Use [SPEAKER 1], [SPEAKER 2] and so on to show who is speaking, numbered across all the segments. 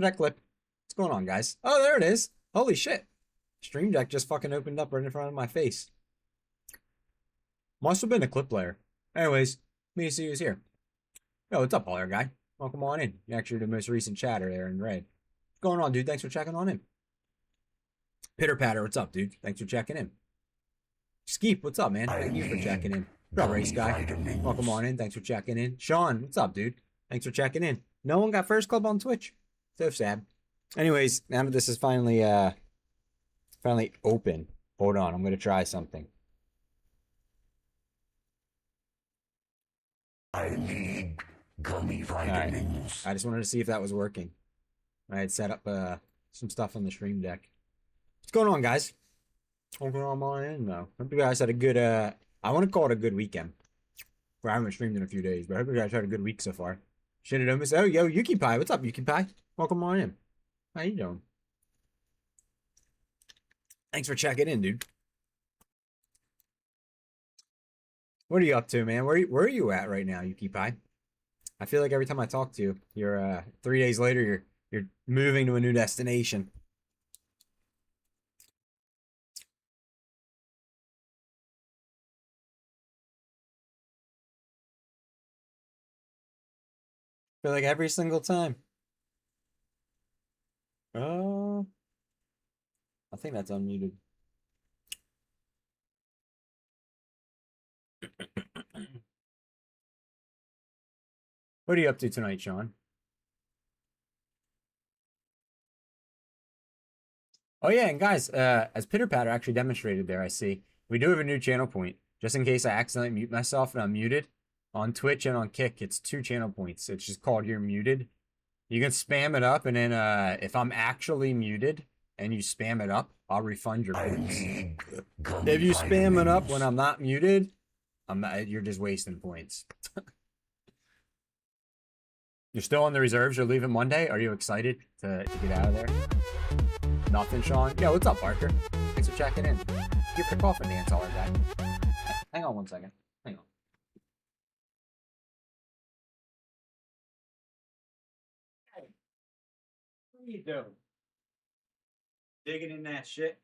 [SPEAKER 1] That clip. What's going on, guys? Oh, there it is. Holy shit. Stream Deck just fucking opened up right in front of my face. Must have been a clip player. Anyways, me to see who's here. Yo, what's up, all there, guy? Welcome on in. You're actually the most recent chatter there in red. What's going on, dude? Thanks for checking on in. Pitter Patter, what's up, dude? Thanks for checking in. Skeep, what's up, man? Thank you for checking in. What's up, race guy? Welcome on in. Thanks for checking in. Sean, what's up, dude? Thanks for checking in. No one got first club on Twitch. So sad. Anyways, now that this is finally open. Hold on, I'm gonna try something.
[SPEAKER 2] I need gummy vitamins.
[SPEAKER 1] Right. I just wanted to see if that was working. I had set up some stuff on the stream deck. What's going on, guys? Welcome on in though. Hope you guys had a good I want to call it a good weekend. Well, I haven't streamed in a few days, but I hope you guys had a good week so far. Shit, it almost. Oh, yo, Yuki Pie. What's up, Yuki Pie? Welcome on in. How you doing? Thanks for checking in, dude. What are you up to, man? Where are you at right now, Yuki Pie? I feel like every time I talk to you, you're 3 days later you're moving to a new destination. I feel like every single time. Oh, I think that's unmuted. What are you up to tonight, Sean? Oh yeah, and guys, as Pitter Patter actually demonstrated there, I see we do have a new channel point. Just in case I accidentally mute myself and I'm muted on Twitch and on Kick, it's 2 channel points. It's just called "You're Muted." You can spam it up, and then if I'm actually muted and you spam it up, I'll refund your points. If you spam it up when I'm not muted, you're just wasting points. You're still on the reserves. You're leaving Monday. Are you excited to get out of there? Nothing, Sean. Yo, what's up, Parker? Thanks for checking in. Get the coffin dance, all right, guy. Hang on one second. Hang on. Hey, what are you doing? Digging in that shit?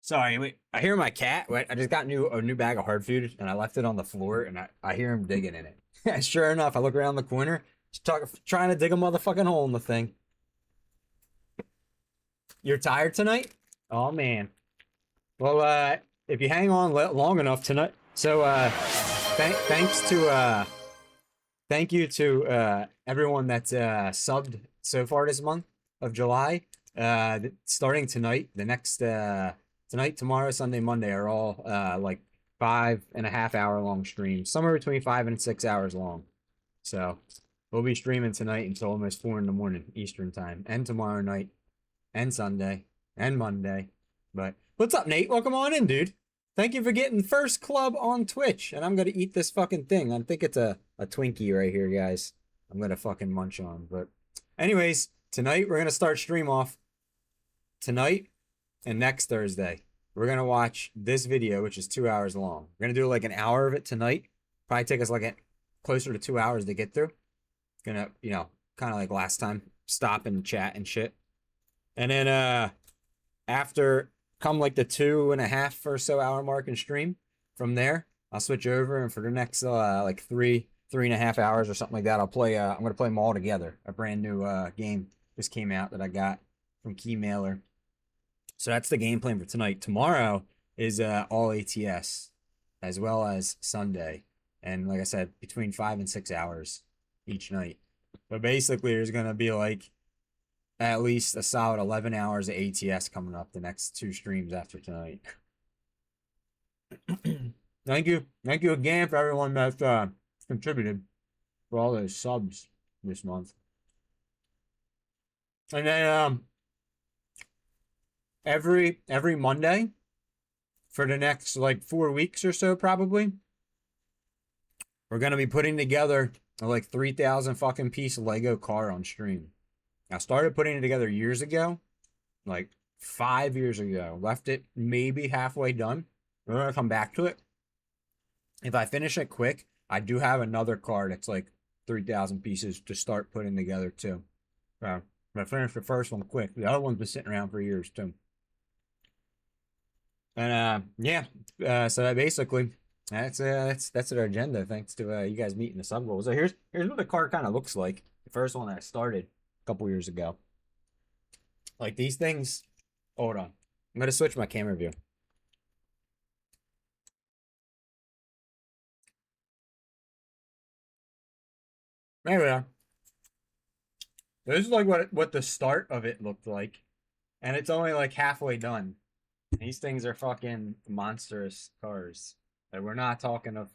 [SPEAKER 1] Sorry, wait. I hear my cat. Wait, I just got a new bag of hard food, and I left it on the floor, and I hear him digging in it. Sure enough, I look around the corner, trying to dig a motherfucking hole in the thing. You're tired tonight? Oh, man. Well, if you hang on long enough tonight. So, thank you to everyone that's subbed so far this month of July. Starting tonight, the next tonight, tomorrow, Sunday, Monday are all like 5.5 hour long streams, somewhere between 5 and 6 hours long. So we'll be streaming tonight until almost 4 in the morning Eastern time, and tomorrow night, and Sunday, and Monday. But what's up, Nate? Welcome on in, dude. Thank you for getting first club on Twitch. And I'm gonna eat this fucking thing. I think it's a Twinkie right here, guys. I'm gonna fucking munch on. But anyways, tonight we're gonna start stream off. Tonight and next Thursday, we're gonna watch this video, which is 2 hours long. We're gonna do like an hour of it tonight. Probably take us like closer to 2 hours to get through. Gonna, you know, kind of like last time, stop and chat and shit. And then after come like the 2.5 or so hour mark in stream, from there I'll switch over, and for the next like 3.5 hours or something like that, I'll play I'm gonna play them all together. A brand new game just came out that I got from Keymailer. So that's the game plan for tonight. Tomorrow is all ATS, as well as Sunday, and like I said, between 5 and 6 hours each night. But basically there's gonna be like at least a solid 11 hours of ATS coming up the next 2 streams after tonight. Thank you again for everyone that contributed for all those subs this month. And then every Monday for the next like 4 weeks or so, probably, we're gonna be putting together a like 3,000 fucking piece Lego car on stream. I started putting it together years ago, like 5 years ago. Left it maybe halfway done. We're gonna come back to it. If I finish it quick, I do have another car that's like 3,000 pieces to start putting together too. I finished the first one quick. The other one's been sitting around for years too. And yeah, so basically that's our agenda. Thanks to you guys meeting the sub goal. So here's what the car kind of looks like. The first one that I started a couple years ago. Like these things. Hold on, I'm gonna switch my camera view. There we are. This is like what the start of it looked like, and it's only like halfway done. These things are fucking monstrous cars. Like we're not talking of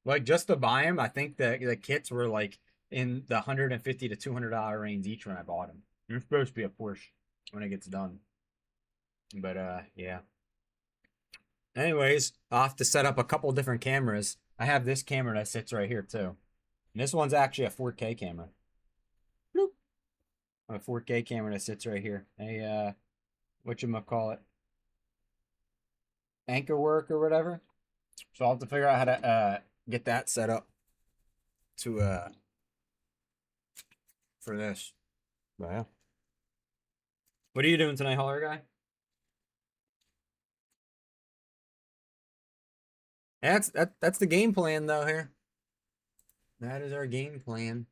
[SPEAKER 1] like just to buy them. I think the kits were like in the $150 to $200 range each when I bought them. They're supposed to be a Porsche when it gets done. But yeah. Anyways, I'll have to set up a couple different cameras. I have this camera that sits right here too. And this one's actually a 4K camera. Bloop. A 4K camera that sits right here. A whatchamacallit? Anchor work or whatever. So I'll have to figure out how to get that set up to for this. But yeah. What are you doing tonight, holler guy? That's the game plan though here. That is our game plan.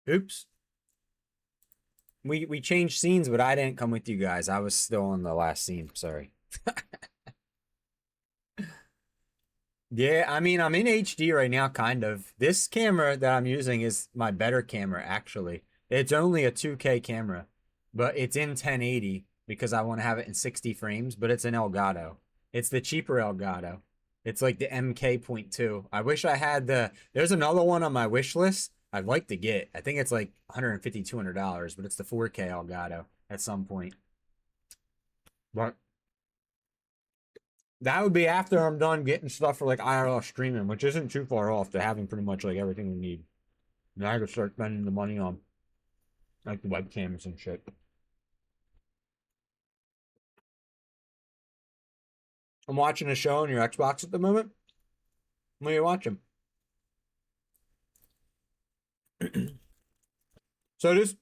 [SPEAKER 1] Oops. We changed scenes, but I didn't come with you guys. I was still on the last scene. Sorry. Yeah, I mean, I'm in HD right now, kind of. This camera that I'm using is my better camera, actually. It's only a 2K camera, but it's in 1080 because I want to have it in 60 frames, but it's an Elgato. It's the cheaper Elgato. It's like the MK.2. I wish I had there's another one on my wish list I'd like to get. I think it's like $150, $200, but it's the 4K Elgato at some point. But that would be after I'm done getting stuff for like IRL streaming, which isn't too far off to having pretty much like everything we need. Now I can start spending the money on like the webcams and shit. I'm watching a show on your Xbox at the moment. What are you watching? So this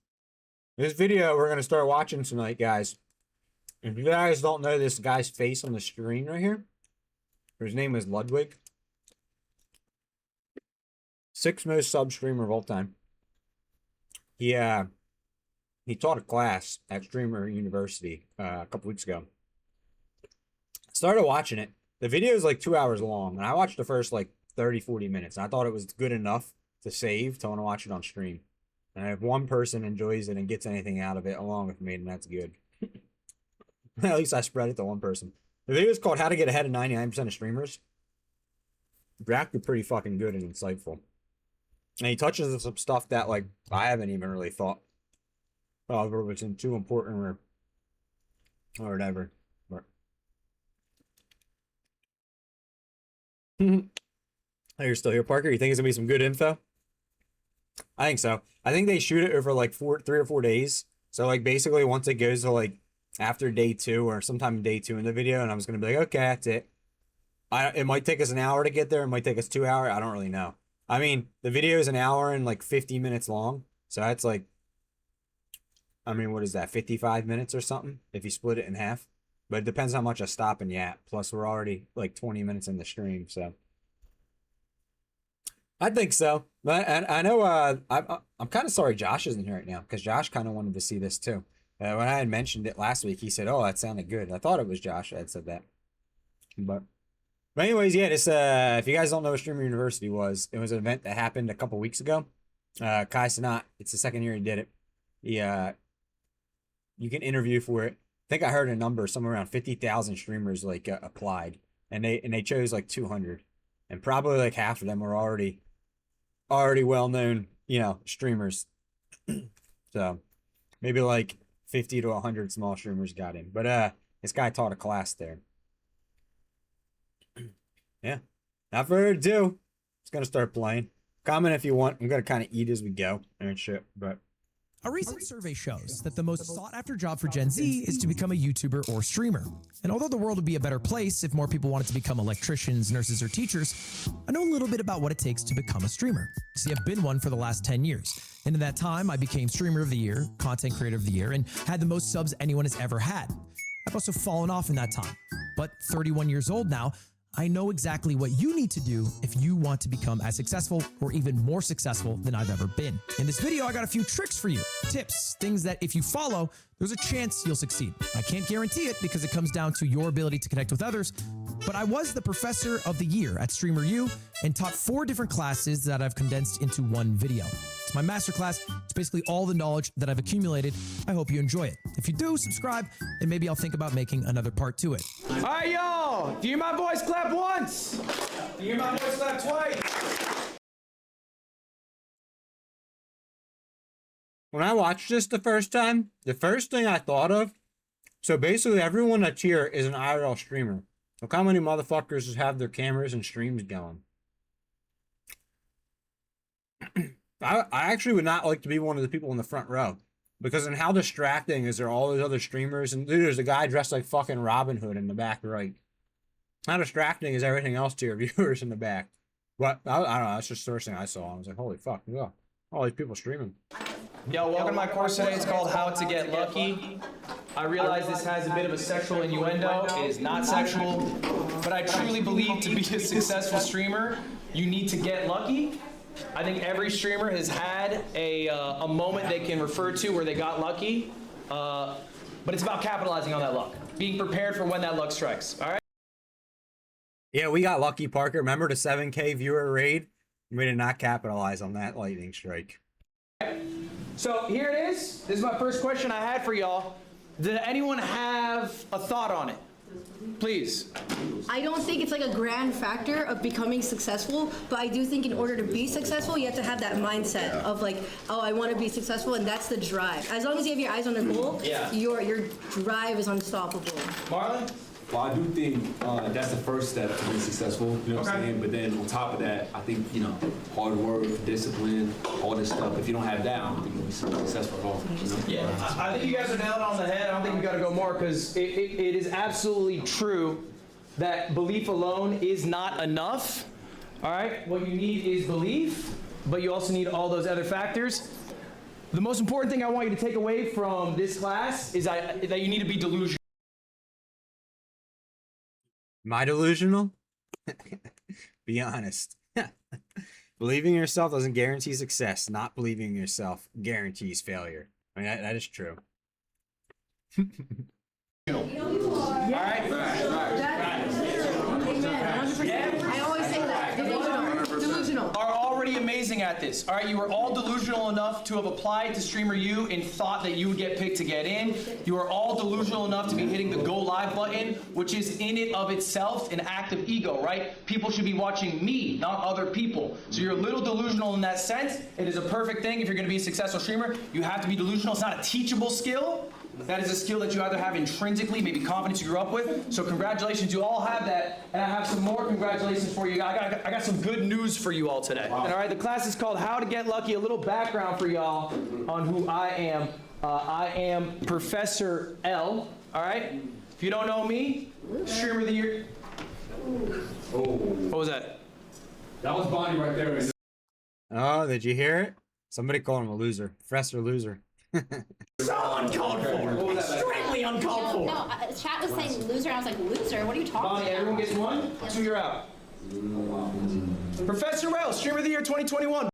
[SPEAKER 1] video we're gonna start watching tonight, guys. If you guys don't know this guy's face on the screen right here, his name is Ludwig. 6th most sub streamer of all time. He taught a class at Streamer University a couple weeks ago. I started watching it. The video is like 2 hours long, and I watched the first like 30, 40 minutes. And I thought it was good enough to save to want to watch it on stream. And if one person enjoys it and gets anything out of it along with me, then that's good. At least I spread it to one person. The video is called How to Get Ahead of 99% of Streamers. It's actually pretty fucking good and insightful. And he touches on some stuff that like I haven't even really thought of or was too important or whatever. But you're still here, Parker? You think it's gonna be some good info? I think so. I think they shoot it over like 3 or 4 days. So like basically once it goes to like after day 2 or sometime day 2 in the video, and I'm just gonna be like, okay, that's it. It might take us an hour to get there. It might take us 2 hours. I don't really know. I mean, the video is an hour and like 50 minutes long. So that's like, I mean, what is that? 55 minutes or something if you split it in half. But it depends how much I stop and yap. Plus, we're already like 20 minutes in the stream, so I think so. But and I know I'm kind of sorry Josh isn't here right now because Josh kind of wanted to see this too. When I had mentioned it last week, he said, "Oh, that sounded good." I thought it was Josh that had said that, but anyways, yeah. This if you guys don't know what Streamer University was, it was an event that happened a couple weeks ago. Kai Sanat, it's the second year he did it. He you can interview for it. I think I heard a number somewhere around 50,000 streamers like applied, and they chose like 200, and probably like half of them were already well known, you know, streamers. So maybe like 50 to 100 small streamers got in, but this guy taught a class there. Yeah, not further ado, it's gonna start playing. Comment if you want. I'm gonna kind of eat as we go and shit, but
[SPEAKER 3] A recent survey shows that the most sought after job for Gen Z is to become a YouTuber or streamer. And although the world would be a better place if more people wanted to become electricians, nurses, or teachers, I know a little bit about what it takes to become a streamer. See, I've been one for the last 10 years. And in that time, I became Streamer of the Year, Content Creator of the Year, and had the most subs anyone has ever had. I've also fallen off in that time. But 31 years old now, I know exactly what you need to do if you want to become as successful or even more successful than I've ever been. In this video, I got a few tricks for you, tips, things that if you follow, there's a chance you'll succeed. I can't guarantee it because it comes down to your ability to connect with others, but I was the Professor of the Year at Streamer U and taught 4 different classes that I've condensed into one video. It's my masterclass. It's basically all the knowledge that I've accumulated. I hope you enjoy it. If you do, subscribe, and maybe I'll think about making another part to it.
[SPEAKER 4] All right, y'all. Do you hear my voice clap once? Do you hear my voice clap twice?
[SPEAKER 1] When I watched this the first time, the first thing I thought of, so basically everyone that's here is an IRL streamer. Look how many motherfuckers have their cameras and streams going. I actually would not like to be one of the people in the front row. Because then how distracting is there all those other streamers? And dude, there's a guy dressed like fucking Robin Hood in the back right. How distracting is everything else to your viewers in the back? But I don't know, that's just the first thing I saw. I was like, holy fuck, yeah. All these people streaming.
[SPEAKER 4] Yo, welcome to my course today. It's called How to Get Lucky. I realize this has a bit of a sexual innuendo. It is not sexual, but I truly believe to be a successful streamer, you need to get lucky. I think every streamer has had a moment they can refer to where they got lucky, but it's about capitalizing on that luck, being prepared for when that luck strikes, all right?
[SPEAKER 1] Yeah, we got lucky, Parker. Remember the 7K viewer raid? We did not capitalize on that lightning strike.
[SPEAKER 4] So here it is. This is my first question I had for y'all. Did anyone have a thought on it? Please.
[SPEAKER 5] I don't think it's like a grand factor of becoming successful, but I do think in order to be successful, you have to have that mindset of like, oh, I want to be successful, and that's the drive. As long as you have your eyes on the goal, your drive is unstoppable.
[SPEAKER 4] Marlon?
[SPEAKER 6] Well, I do think that's the first step to being successful, you know what I'm saying? But then on top of that, I think, you know, hard work, discipline, all this stuff, if you don't have that, I don't think you'll be successful at all, you know?
[SPEAKER 4] Yeah, I think you guys are nailing it on the head. I don't think we got to go more because it is absolutely true that belief alone is not enough, all right? What you need is belief, but you also need all those other factors. The most important thing I want you to take away from this class is that you need to be delusional.
[SPEAKER 1] Am I delusional? Be honest. Believing in yourself doesn't guarantee success. Not believing in yourself guarantees failure. I mean, that is true.
[SPEAKER 4] All right?
[SPEAKER 5] I always say that. Delusional.
[SPEAKER 4] Are already amazing at this. All right, you were all delusional enough to have applied to Streamer U and thought that you would get picked to get in. You are all delusional enough to be hitting the go live button, which is in it of itself an act of ego, right? People should be watching me, not other people. So you're a little delusional in that sense. It is a perfect thing if you're gonna be a successful streamer. You have to be delusional. It's not a teachable skill. That is a skill that you either have intrinsically, maybe confidence you grew up with. So congratulations, you all have that. And I have some more congratulations for you. I got some good news for you all today. Wow. And all right, the class is called How to Get Lucky. A little background for y'all on who I am. I am Professor L, all right? If you don't know me, Streamer of the Year.
[SPEAKER 6] Oh.
[SPEAKER 4] What was that?
[SPEAKER 6] That was Bonnie right there.
[SPEAKER 1] Oh, did you hear it? Somebody called him a loser. Professor Loser.
[SPEAKER 4] So uncalled for. Extremely uncalled for.
[SPEAKER 7] No, chat was saying loser, and I was like, loser? What are you talking
[SPEAKER 4] Bonnie,
[SPEAKER 7] about?
[SPEAKER 4] everyone gets one. 2, you're out. Professor L, Streamer of the Year 2021.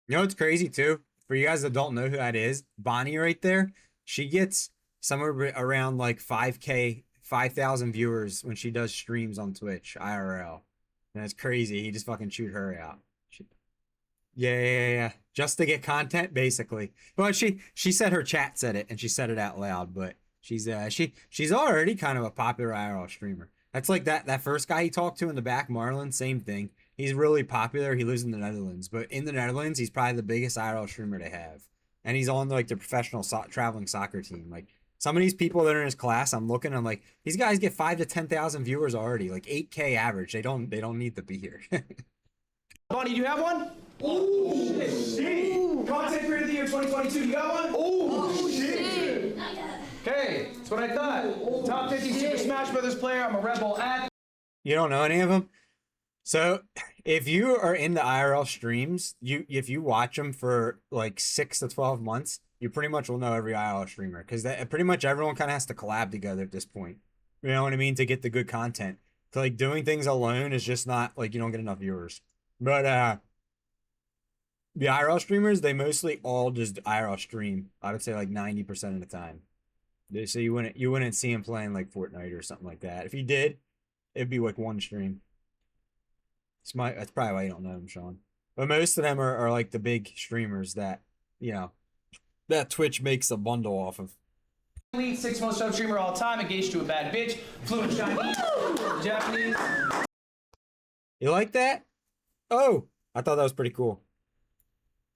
[SPEAKER 1] You know what's crazy too? For you guys that don't know who that is, Bonnie right there, she gets somewhere around like 5K, 5,000 viewers when she does streams on Twitch, IRL. And that's crazy. He just fucking chewed her out. Yeah. Just to get content, basically. But she said her chat said it, and she said it out loud. But she's already kind of a popular IRL streamer. That's like that first guy he talked to in the back, Marlon. Same thing. He's really popular. He lives in the Netherlands, but in the Netherlands, he's probably the biggest IRL streamer to have, and he's on like the professional traveling soccer team. Like some of these people that are in his class, I'm like, these guys get 5,000 to 10,000 viewers already, like 8K average. They don't need to be here.
[SPEAKER 4] Bonnie, do you have one? Oh, shit. Content Creator of the Year 2022, you got one? Oh, shit. Okay, that's what I thought. Top 50 Super Smash Brothers player. I'm a Red Bull athlete.
[SPEAKER 1] You don't know any of them? So if you are into IRL streams, if you watch them for like 6 to 12 months, you pretty much will know every IRL streamer because pretty much everyone kind of has to collab together at this point. You know what I mean? To get the good content. So like doing things alone is just not like you don't get enough viewers. But the IRL streamers, they mostly all just IRL stream. I would say like 90% of the time. So you wouldn't see him playing like Fortnite or something like that. If he did, it'd be like one stream. That's probably why you don't know him, Sean. But most of them are like the big streamers that, you know, that Twitch makes a bundle off of.
[SPEAKER 4] Lead 6th most sub streamer all time, engaged to a bad bitch, fluent Chinese, Japanese.
[SPEAKER 1] You like that? Oh, I thought that was pretty cool.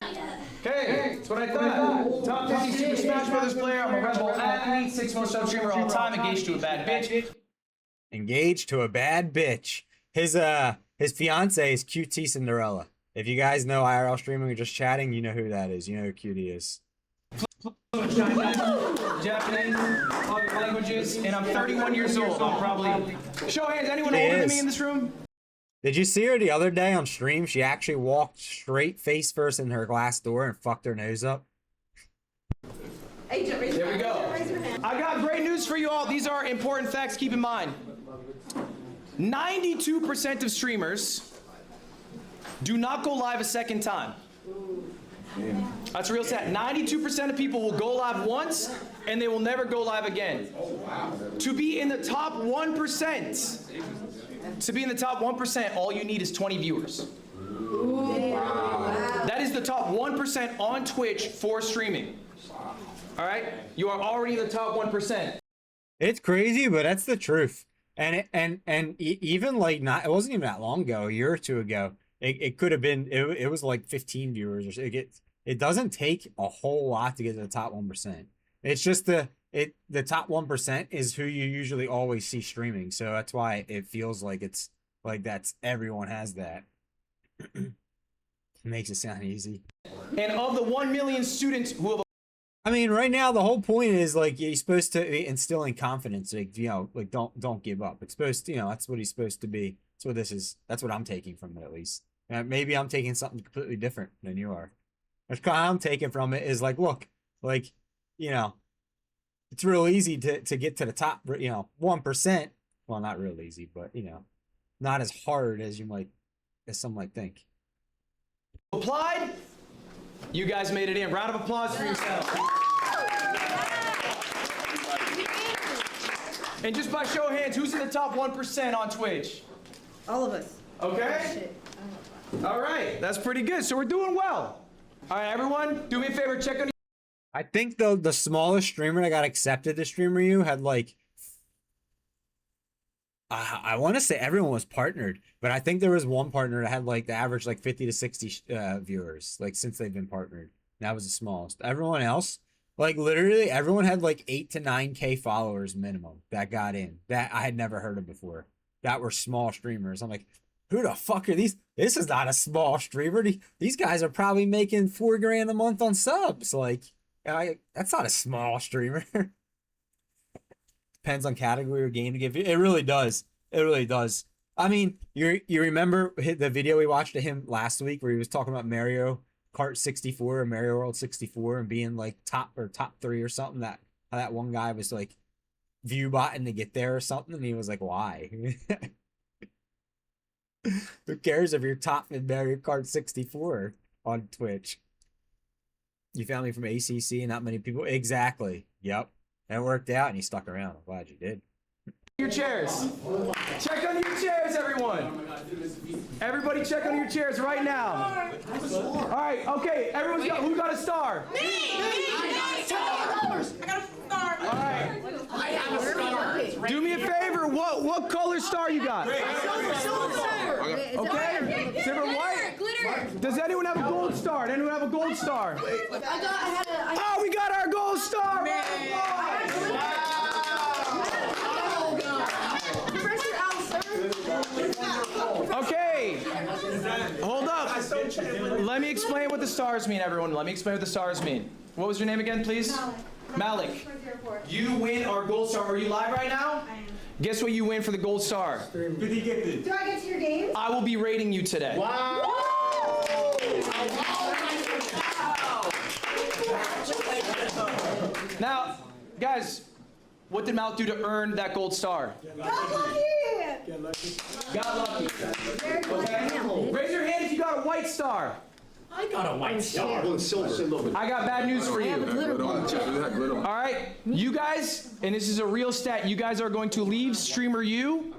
[SPEAKER 4] Okay, that's what I thought. Top 50 Super Smash Brothers player. I'm a Red Bull athlete, 6th most sub streamer all time, engaged to a bad bitch.
[SPEAKER 1] Engaged to a bad bitch. His fiance is QT Cinderella. If you guys know IRL streaming or just chatting, you know who that is. You know who QT is.
[SPEAKER 4] Chinese, Japanese, other languages, and I'm 31 years old. I'm probably... Show of hands, anyone older than me in this room?
[SPEAKER 1] Did you see her the other day on stream? She actually walked straight face first in her glass door and fucked her nose up.
[SPEAKER 4] There we go. I got great news for you all. These are important facts. Keep in mind. 92% of streamers do not go live a second time. That's a real stat. 92% of people will go live once and they will never go live again. To be in the top 1%, all you need is 20 viewers. That is the top 1% on Twitch for streaming. All right? You are already in the top 1%.
[SPEAKER 1] It's crazy, but that's the truth. And even like it wasn't even that long ago, a year or two ago, it could have been, it was like 15 viewers or so. It doesn't take a whole lot to get to the top 1%. It's just the top 1% is who you usually always see streaming. So that's why it feels like it's like everyone has that. It makes it sound easy.
[SPEAKER 4] And of the 1 million students who have...
[SPEAKER 1] I mean, right now the whole point is like you're supposed to be instilling confidence, like, you know, like don't give up. It's supposed to, you know, that's what he's supposed to be. That's what this is. That's what I'm taking from it, at least. Maybe I'm taking something completely different than you are. That's kind of I'm taking from it is like, look, like, you know, it's real easy to get to the top, you know, 1%. Well, not real easy, but you know, not as hard as some might think.
[SPEAKER 4] Applied. You guys made it in. Round of applause for yourselves. And just by show of hands, who's in the top 1% on Twitch?
[SPEAKER 5] All of us.
[SPEAKER 4] Okay. All right. That's pretty good. So we're doing well. All right, everyone, do me a favor. Check on.
[SPEAKER 1] I think the smallest streamer that got accepted to Streamer U had like, I want to say everyone was partnered, but I think there was one partner that had like the average like 50 to 60 viewers, like since they've been partnered. That was the smallest. Everyone else, like literally everyone had like 8 to 9K followers minimum that got in, that I had never heard of before, that were small streamers. I'm like, who the fuck are these? This is not a small streamer. These guys are probably making $4 grand a month on subs. Like, that's not a small streamer. Depends on category or game to give you. It really does. It really does. I mean, you remember the video we watched of him last week where he was talking about Mario Kart 64 or Mario World 64 and being like top 3 or something, that one guy was like view botting to get there or something, and he was like, why? Who cares if you're top in Mario Kart 64 on Twitch? You found me from ACC and not many people. Exactly. Yep. That worked out and you stuck around. I'm glad you did.
[SPEAKER 4] Your chairs. Check under your chairs, everyone. Everybody check under your chairs right now. All right, okay. Who got a star?
[SPEAKER 7] Me! I got a star.
[SPEAKER 4] All right.
[SPEAKER 7] I have a star.
[SPEAKER 4] Do me a favor. What color star you got?
[SPEAKER 5] Silver.
[SPEAKER 4] Okay. Silver, white.
[SPEAKER 7] Glitter.
[SPEAKER 4] Does anyone have a gold star? Does anyone have a gold star? Oh, we got our gold star. Okay. Hold up. Let me explain what the stars mean, everyone. Let me explain what the stars mean. What was your name again, please? Malik. You win our gold star. Are you live right now?
[SPEAKER 8] I am.
[SPEAKER 4] Guess what you win for the gold star?
[SPEAKER 8] Do I get to your game?
[SPEAKER 4] I will be rating you today. Now, guys, what did Malik do to earn that gold star?
[SPEAKER 8] Got lucky!
[SPEAKER 4] Got lucky.
[SPEAKER 8] Very lucky.
[SPEAKER 4] Okay? Raise your hand if you got a white star.
[SPEAKER 6] I got a white star. Silver.
[SPEAKER 4] I got bad news for you. All right, you guys, and this is a real stat, you guys are going to leave Streamer U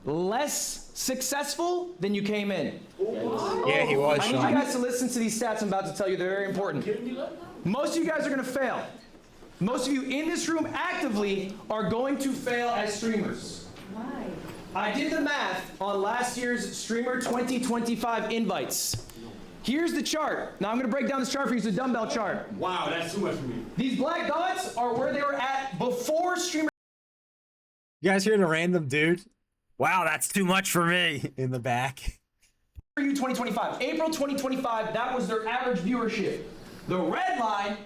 [SPEAKER 4] less successful than you came in.
[SPEAKER 1] Yeah, he was,
[SPEAKER 4] I need you
[SPEAKER 1] Sean.
[SPEAKER 4] guys to listen to these stats I'm about to tell you. They're very important. Most of you guys are going to fail. Most of you in this room actively are going to fail as streamers.
[SPEAKER 8] Why?
[SPEAKER 4] I did the math on last year's Streamer 2025 invites. Here's the chart. Now I'm going to break down this chart for you. It's a dumbbell chart.
[SPEAKER 6] Wow, that's too much for me.
[SPEAKER 4] These black dots are where they were at before Streamer
[SPEAKER 1] You guys hear the random dude? Wow, that's too much for me in the back.
[SPEAKER 4] U 2025. April 2025, that was their average viewership. The red line,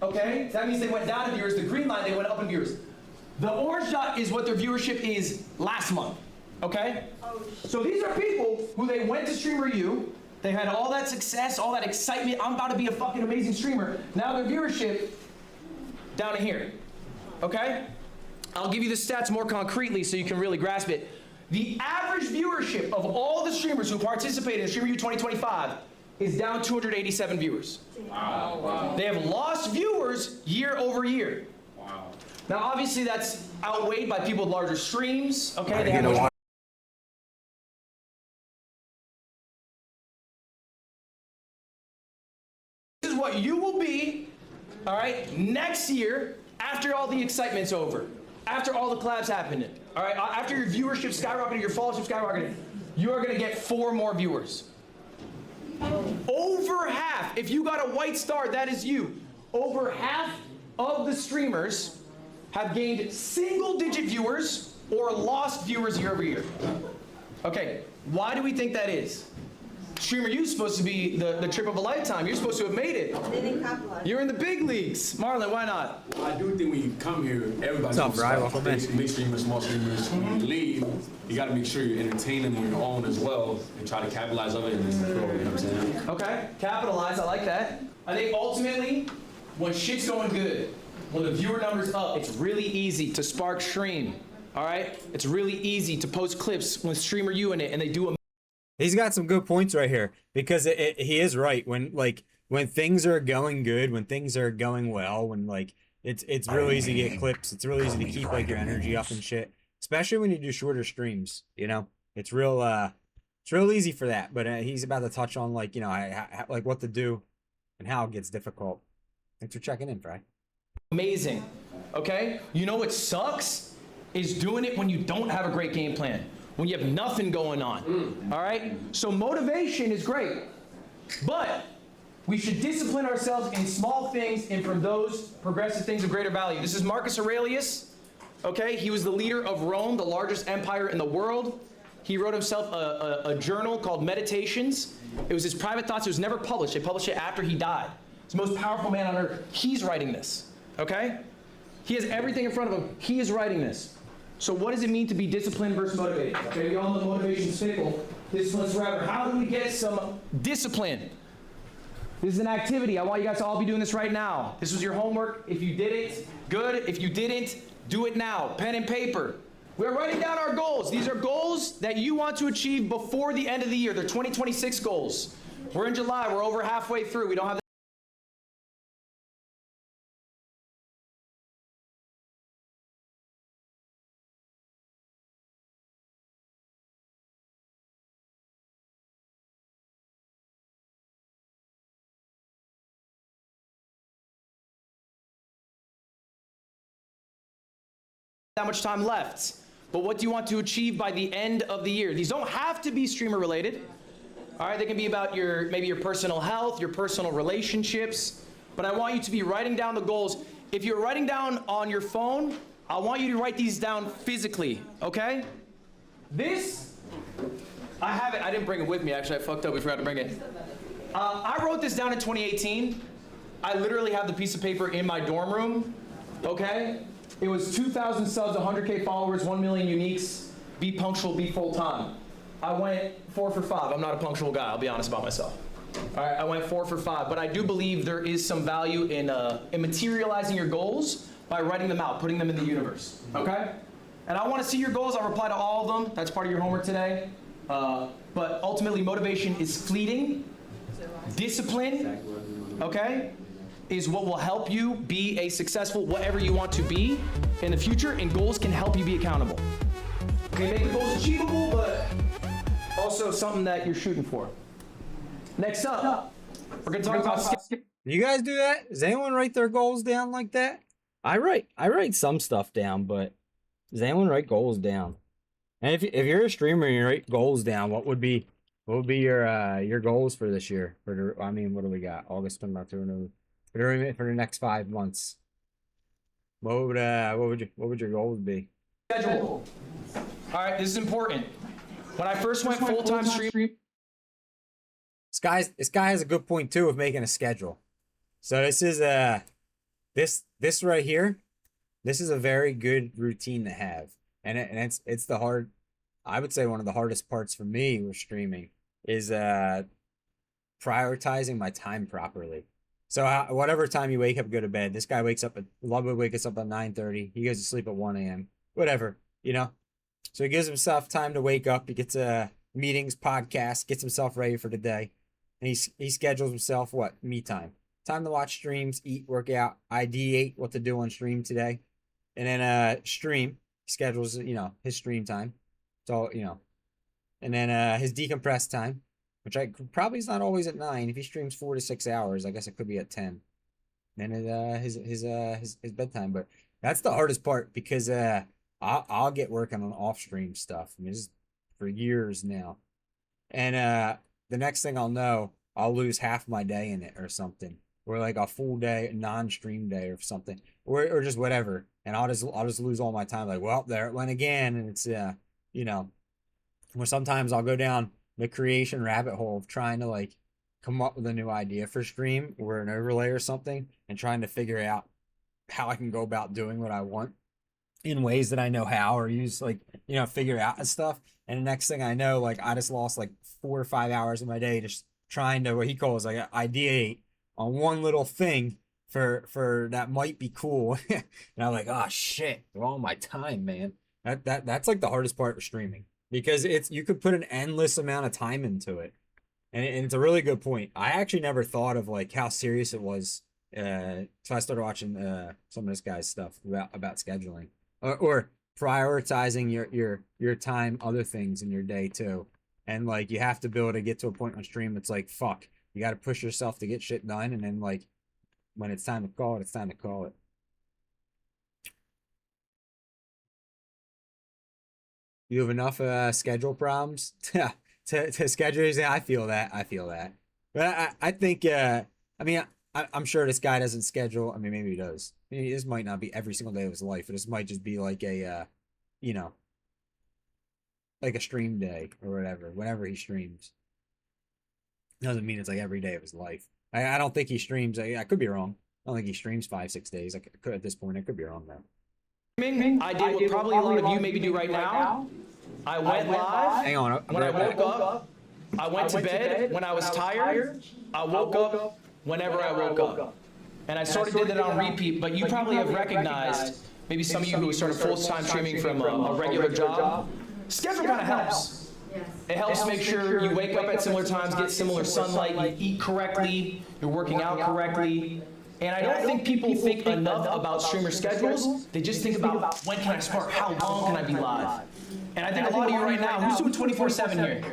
[SPEAKER 4] okay, that means they went down in viewers. The green line, they went up in viewers. The orange dot is what their viewership is last month, okay? So these are people who they went to Streamer U, they had all that success, all that excitement, I'm about to be a fucking amazing streamer. Now their viewership, down in here, okay? I'll give you the stats more concretely so you can really grasp it. The average viewership of all the streamers who participated in Streamer U 2025 is down 287 viewers. Wow. They have lost viewers year over year.
[SPEAKER 6] Wow.
[SPEAKER 4] Now, obviously, that's outweighed by people with larger streams. Okay, they have much more. This is what you will be, all right, next year after all the excitement's over, after all the collabs happen, all right, after your viewership skyrocketed, your followership skyrocketed, you are going to get 4 more viewers. Over half, if you got a white star, that is you. Over half of the streamers have gained single-digit viewers or lost viewers year over year. Okay, why do we think that is? Streamer U is supposed to be the trip of a lifetime. You're supposed to have made it.
[SPEAKER 8] They didn't capitalize.
[SPEAKER 4] You're in the big leagues. Marlon, why not?
[SPEAKER 6] I do think when you come here, everybody's
[SPEAKER 1] What's up, Brian? Welcome in.
[SPEAKER 6] big streamers, small streamers. When you leave, you got to make sure you entertain them on your own as well and try to capitalize on it and then grow, you know what I'm saying?
[SPEAKER 4] Okay, capitalize, I like that. I think ultimately, when shit's going good, when the viewer number's up, it's really easy to spark stream, all right? It's really easy to post clips with Streamer U in it, and they do a
[SPEAKER 1] He's got some good points right here because he is right. When things are going good, when things are going well, when it's real easy to get clips. It's real easy to keep like your energy up and shit. Especially when you do shorter streams, you know, it's real easy for that. But he's about to touch on like what to do and how it gets difficult. Thanks for checking in, Fry.
[SPEAKER 4] amazing, okay? You know what sucks? Is doing it when you don't have a great game plan, when you have nothing going on, all right? So motivation is great, but we should discipline ourselves in small things and from those progressive things of greater value. This is Marcus Aurelius, okay? He was the leader of Rome, the largest empire in the world. He wrote himself a journal called Meditations. It was his private thoughts. It was never published. They published it after he died. He's the most powerful man on earth. He's writing this, okay? He has everything in front of him. He is writing this. So what does it mean to be disciplined versus motivated? Okay, we all know motivation's fickle. Discipline's forever. How do we get some discipline? This is an activity. I want you guys to all be doing this right now. This was your homework. If you did it, good. If you didn't, do it now. Pen and paper. We're writing down our goals. These are goals that you want to achieve before the end of the year. They're 2026 goals. We're in July. We're over halfway through. We don't have that much time left. But what do you want to achieve by the end of the year? These don't have to be streamer related. All right, they can be about maybe your personal health, your personal relationships. But I want you to be writing down the goals. If you're writing down on your phone, I want you to write these down physically, okay? This, I have it. I didn't bring it with me, actually. I fucked up. We forgot to bring it. I wrote this down in 2018. I literally have the piece of paper in my dorm room, okay? It was 2,000 subs, 100K followers, 1 million uniques, be punctual, be full time. I went 4 for 5. I'm not a punctual guy, I'll be honest about myself. All right, I went 4 for 5, but I do believe there is some value in materializing your goals by writing them out, putting them in the universe, okay? And I wanna see your goals, I'll reply to all of them. That's part of your homework today. But ultimately, motivation is fleeting. Discipline, okay, is what will help you be a successful whatever you want to be in the future, and goals can help you be accountable. Okay, make the goals achievable, but also something that you're shooting for. Next up, we're gonna talk about
[SPEAKER 1] You guys do that? Does anyone write their goals down like that?
[SPEAKER 9] I write some stuff down, but does anyone write goals down? And if you're a streamer and you write goals down, what would be your goals for this year? What do we got? August, September, October, for the next 5 months. What would your goals be?
[SPEAKER 4] schedule. All right, this is important. When I first went full-time stream.
[SPEAKER 1] This guy has a good point too of making a schedule. So this is this right here. This is a very good routine to have, and it's the hard. I would say one of the hardest parts for me with streaming is prioritizing my time properly. So whatever time you wake up, go to bed. This guy wakes up at Ludwig wakes up at 9:30. He goes to sleep at 1 a.m. Whatever, you know. So he gives himself time to wake up. He gets meetings, podcasts, gets himself ready for the day, and he schedules himself me time to watch streams, eat, work out, ideate what to do on stream today, and then stream schedules his stream time. So and then his decompress time, which probably is not always at 9. If he streams 4 to 6 hours, I guess it could be at 10. And then his bedtime. But that's the hardest part because I'll get working on off stream stuff. I mean, this is for years now, and the next thing I'll know, I'll lose half my day in it or something, or like a full day non-stream day or something, or just whatever, and I'll just lose all my time. Like, well, there it went again, and it's where sometimes I'll go down the creation rabbit hole of trying to like come up with a new idea for stream or an overlay or something, and trying to figure out how I can go about doing what I want in ways that I know how, or use figure out and stuff. And the next thing I know, like I just lost like 4 or 5 hours of my day just trying to, what he calls like ideate on one little thing for that might be cool. And I'm like, oh shit, all my time, man. That's like the hardest part of streaming, because you could put an endless amount of time into it. And it's a really good point. I actually never thought of like how serious it was. So I started watching some of this guy's stuff about scheduling or prioritizing your time, other things in your day too. And like you have to be able to get to a point on stream that's like, fuck, you got to push yourself to get shit done. And then like when it's time to call it, it's time to call it. You have enough schedule problems to schedule? I feel that. But I think I'm sure this guy doesn't schedule. I mean, maybe he does. Maybe this might not be every single day of his life. But this might just be like a like a stream day or whatever. Whenever he streams, doesn't mean it's like every day of his life. I don't think he streams. I could be wrong. I don't think he streams 5-6 days. At this point, I could be wrong though.
[SPEAKER 4] I did what probably a lot of you maybe do right now. I went live.
[SPEAKER 1] Hang on.
[SPEAKER 4] When I woke up. I went to bed when I was tired. I woke up whenever I woke up. And I sort of did that on repeat, but you probably have recognized, maybe some of you who started full-time streaming from a regular job, schedule kind of helps. It helps make sure you wake up at similar times, get similar sunlight, you eat correctly, you're working out correctly. And I don't think people think enough about streamer schedules. They just think about when can I start, how long can I be live? And I think a lot of you right now, who's doing 24/7 here?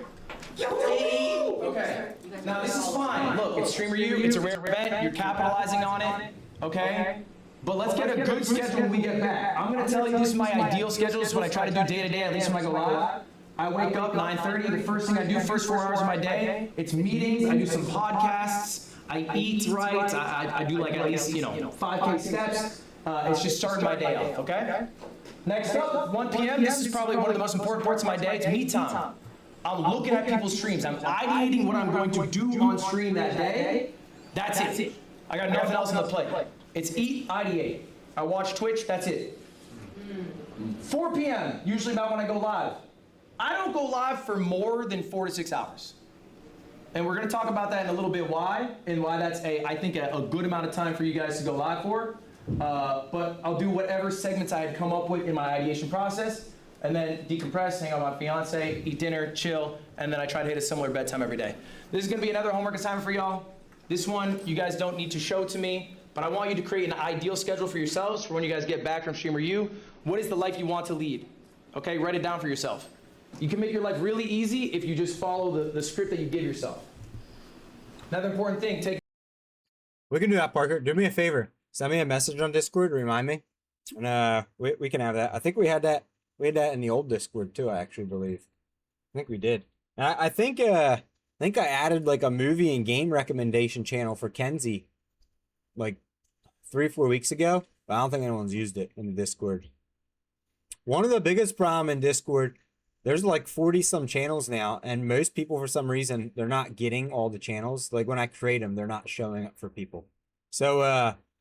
[SPEAKER 4] Okay, now this is fine. Look, it's Streamer U, it's a rare event, you're capitalizing on it, okay? But let's get a good schedule when we get back. I'm gonna tell you this is my ideal schedule, this is what I try to do day to day, at least when I go live. I wake up 9:30, the first thing I do, first 4 hours of my day, it's meetings, I do some podcasts, I eat right, I do like at least, 5K steps. It's just starting my day off, okay? Next up, 1 p.m., this is probably one of the most important parts of my day, it's me time. I'm looking at people's streams. I'm ideating what I'm going to do on stream that day. That's it. I got nothing else on the plate. It's eat, ideate. I watch Twitch, that's it. 4 p.m., usually about when I go live. I don't go live for more than 4 to 6 hours. And we're gonna talk about that in a little bit why that's I think a good amount of time for you guys to go live for. But I'll do whatever segments I had come up with in my ideation process, and then decompress, hang out with my fiance, eat dinner, chill, and then I try to hit a similar bedtime every day. This is gonna be another homework assignment for y'all. This one, you guys don't need to show to me, but I want you to create an ideal schedule for yourselves for when you guys get back from Streamer U. What is the life you want to lead? Okay, write it down for yourself. You can make your life really easy if you just follow the script that you give yourself. Another important thing,
[SPEAKER 1] We can do that, Parker. Do me a favor. Send me a message on Discord. Remind me, and we can have that. I think we had that. We had that in the old Discord too. I actually believe. I think we did. And I think I added like a movie and game recommendation channel for Kenzie, like 3 or 4 weeks ago. But I don't think anyone's used it in the Discord. One of the biggest problem in Discord, there's like 40 some channels now, and most people for some reason they're not getting all the channels. Like when I create them, they're not showing up for people. So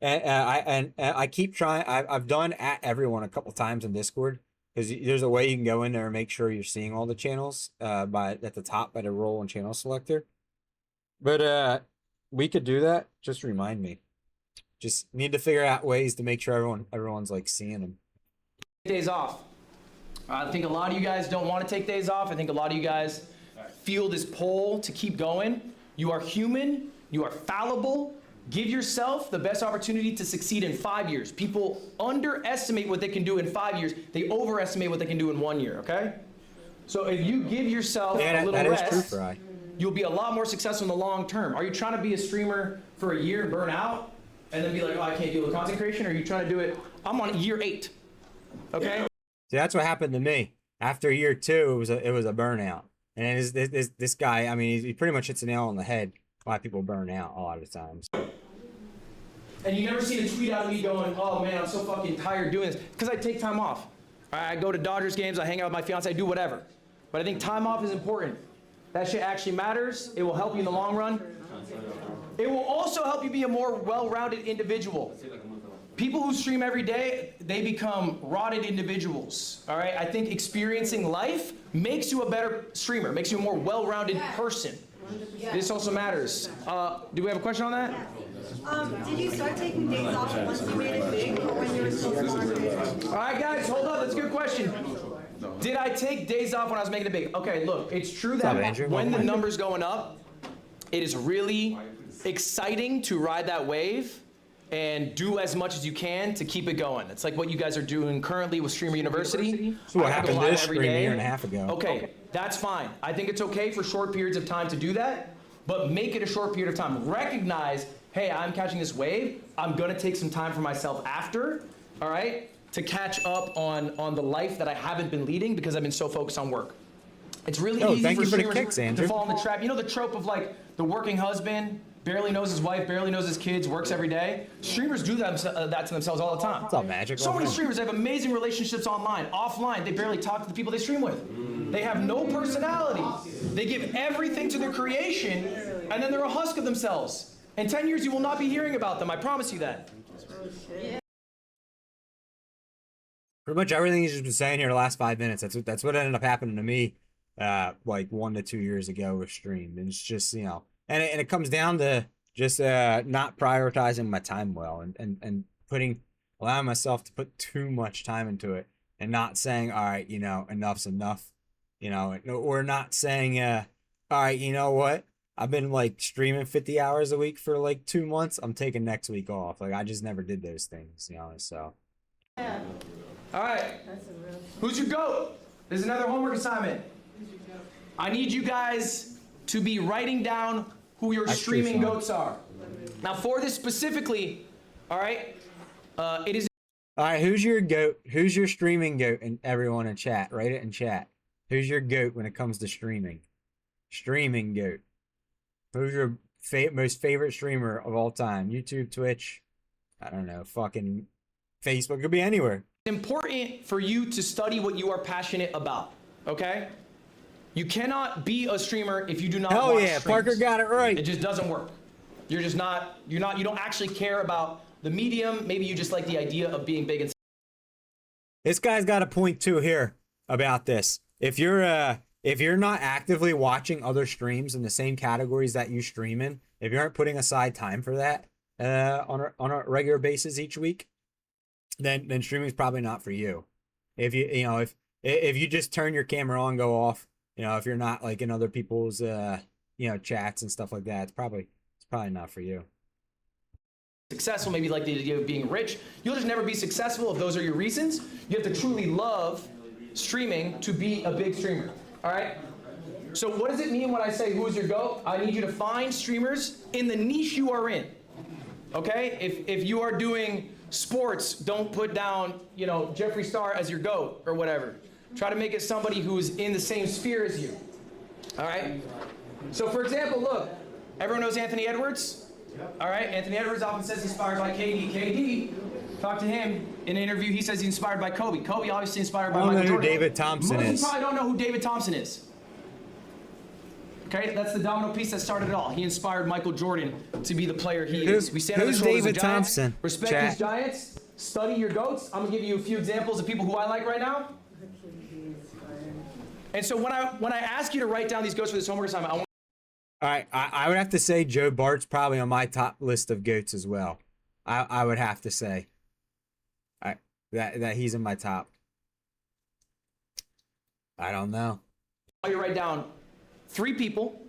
[SPEAKER 1] I keep trying. I've done at everyone a couple times in Discord, because there's a way you can go in there and make sure you're seeing all the channels at the top by the role and channel selector. But we could do that. Just remind me. Just need to figure out ways to make sure everyone's like seeing them.
[SPEAKER 4] days off. I think a lot of you guys don't want to take days off. I think a lot of you guys feel this pull to keep going. You are human. You are fallible. Give yourself the best opportunity to succeed in 5 years. People underestimate what they can do in 5 years. They overestimate what they can do in 1 year, okay? So if you give yourself a little
[SPEAKER 1] that
[SPEAKER 4] rest,
[SPEAKER 1] is true, Fry.
[SPEAKER 4] you'll be a lot more successful in the long term. Are you trying to be a streamer for a year and burn out and then be like, oh, I can't deal with content creation? Or are you trying to do it, I'm on year 8, okay?
[SPEAKER 1] See, that's what happened to me. After year 2, it was a burnout. And this guy, I mean, he pretty much hits the nail on the head why people burn out a lot of times.
[SPEAKER 4] And you never seen a tweet out of me going, oh man, I'm so fucking tired doing this. Because I take time off. I go to Dodgers games, I hang out with my fiance, I do whatever. But I think time off is important. That shit actually matters. It will help you in the long run. It will also help you be a more well-rounded individual. People who stream every day, they become rotted individuals, all right? I think experiencing life makes you a better streamer, makes you a more well-rounded person. This also matters. Do we have a question on that?
[SPEAKER 8] Did you start taking days off once you made it big, or when you were still small?
[SPEAKER 4] All right, guys, hold up. That's a good question. Did I take days off when I was making it big? Okay, look, it's true that when the number's going up, it is really exciting to ride that wave and do as much as you can to keep it going. It's like what you guys are doing currently with Streamer University.
[SPEAKER 1] So what happened this
[SPEAKER 4] every
[SPEAKER 1] stream a
[SPEAKER 4] day.
[SPEAKER 1] year and a half ago?
[SPEAKER 4] Okay, that's fine. I think it's okay for short periods of time to do that, but make it a short period of time. Recognize, hey, I'm catching this wave. I'm gonna take some time for myself after, all right, to catch up on the life that I haven't been leading because I've been so focused on work. It's really easy
[SPEAKER 1] thank
[SPEAKER 4] for
[SPEAKER 1] you for the
[SPEAKER 4] streamers
[SPEAKER 1] kicks, Andrew.
[SPEAKER 4] to fall in the trap. You know the trope of like the working husband, barely knows his wife, barely knows his kids, works every day? Streamers do that to themselves all the time.
[SPEAKER 1] It's all magic.
[SPEAKER 4] So many streamers have amazing relationships online. Offline, they barely talk to the people they stream with. They have no personality. They give everything to their creation, and then they're a husk of themselves. In 10 years, you will not be hearing about them. I promise you that.
[SPEAKER 1] Pretty much everything he's just been saying here the last 5 minutes. That's what ended up happening to me, like 1 to 2 years ago with stream. And it's just, you know, and it comes down to just not prioritizing my time well and allowing myself to put too much time into it and not saying, all right, you know, enough's enough, you know, or not saying, all right, you know what? I've been like streaming 50 hours a week for like 2 months. I'm taking next week off. Like I just never did those things, you know, so.
[SPEAKER 8] Yeah.
[SPEAKER 4] All right. Who's your GOAT? There's another homework assignment. I need you guys to be writing down who your streaming GOATs are. Now for this specifically, all right, it is.
[SPEAKER 1] All right, who's your GOAT? Who's your streaming GOAT? And everyone in chat, write it in chat. Who's your GOAT when it comes to streaming? Streaming GOAT. Who's your most favorite streamer of all time? YouTube, Twitch, I don't know, fucking Facebook. Could be anywhere.
[SPEAKER 4] It's important for you to study what you are passionate about, okay? You cannot be a streamer if you do not
[SPEAKER 1] Hell
[SPEAKER 4] watch
[SPEAKER 1] yeah,
[SPEAKER 4] streams.
[SPEAKER 1] Parker got it right.
[SPEAKER 4] It just doesn't work. You're just not, you don't actually care about the medium. Maybe you just like the idea of being big and
[SPEAKER 1] This guy's got a point too here about this. If you're not actively watching other streams in the same categories that you stream in, if you aren't putting aside time for that on a regular basis each week, then streaming is probably not for you. If if you just turn your camera on, go off, if you're not like in other people's chats and stuff like that, it's probably not for you.
[SPEAKER 4] successful, maybe like the idea of being rich. You'll just never be successful if those are your reasons. You have to truly love streaming to be a big streamer, all right? So what does it mean when I say who is your GOAT? I need you to find streamers in the niche you are in, okay? If you are doing sports, don't put down, Jeffree Star as your GOAT or whatever. Try to make it somebody who's in the same sphere as you, all right? So for example, look, everyone knows Anthony Edwards? All right, Anthony Edwards often says he's inspired by KD. KD, talk to him in an interview, he says he's inspired by Kobe. Kobe obviously inspired by
[SPEAKER 1] I don't
[SPEAKER 4] Michael
[SPEAKER 1] know who
[SPEAKER 4] Jordan.
[SPEAKER 1] David Thompson is.
[SPEAKER 4] Most probably don't know who David Thompson is. Okay, that's the domino piece that started it all. He inspired Michael Jordan to be the player he is. We stand on the
[SPEAKER 1] who's
[SPEAKER 4] shoulders
[SPEAKER 1] David
[SPEAKER 4] of giants.
[SPEAKER 1] Thompson?
[SPEAKER 4] Respect
[SPEAKER 1] Chat.
[SPEAKER 4] these giants. Study your GOATs. I'm gonna give you a few examples of people who I like right now. And so when I ask you to write down these GOATs for this homework assignment, I want
[SPEAKER 1] All right, I would have to say Joe Bart's probably on my top list of GOATs as well. I would have to say that he's in my top. I don't know.
[SPEAKER 4] you write down 3 people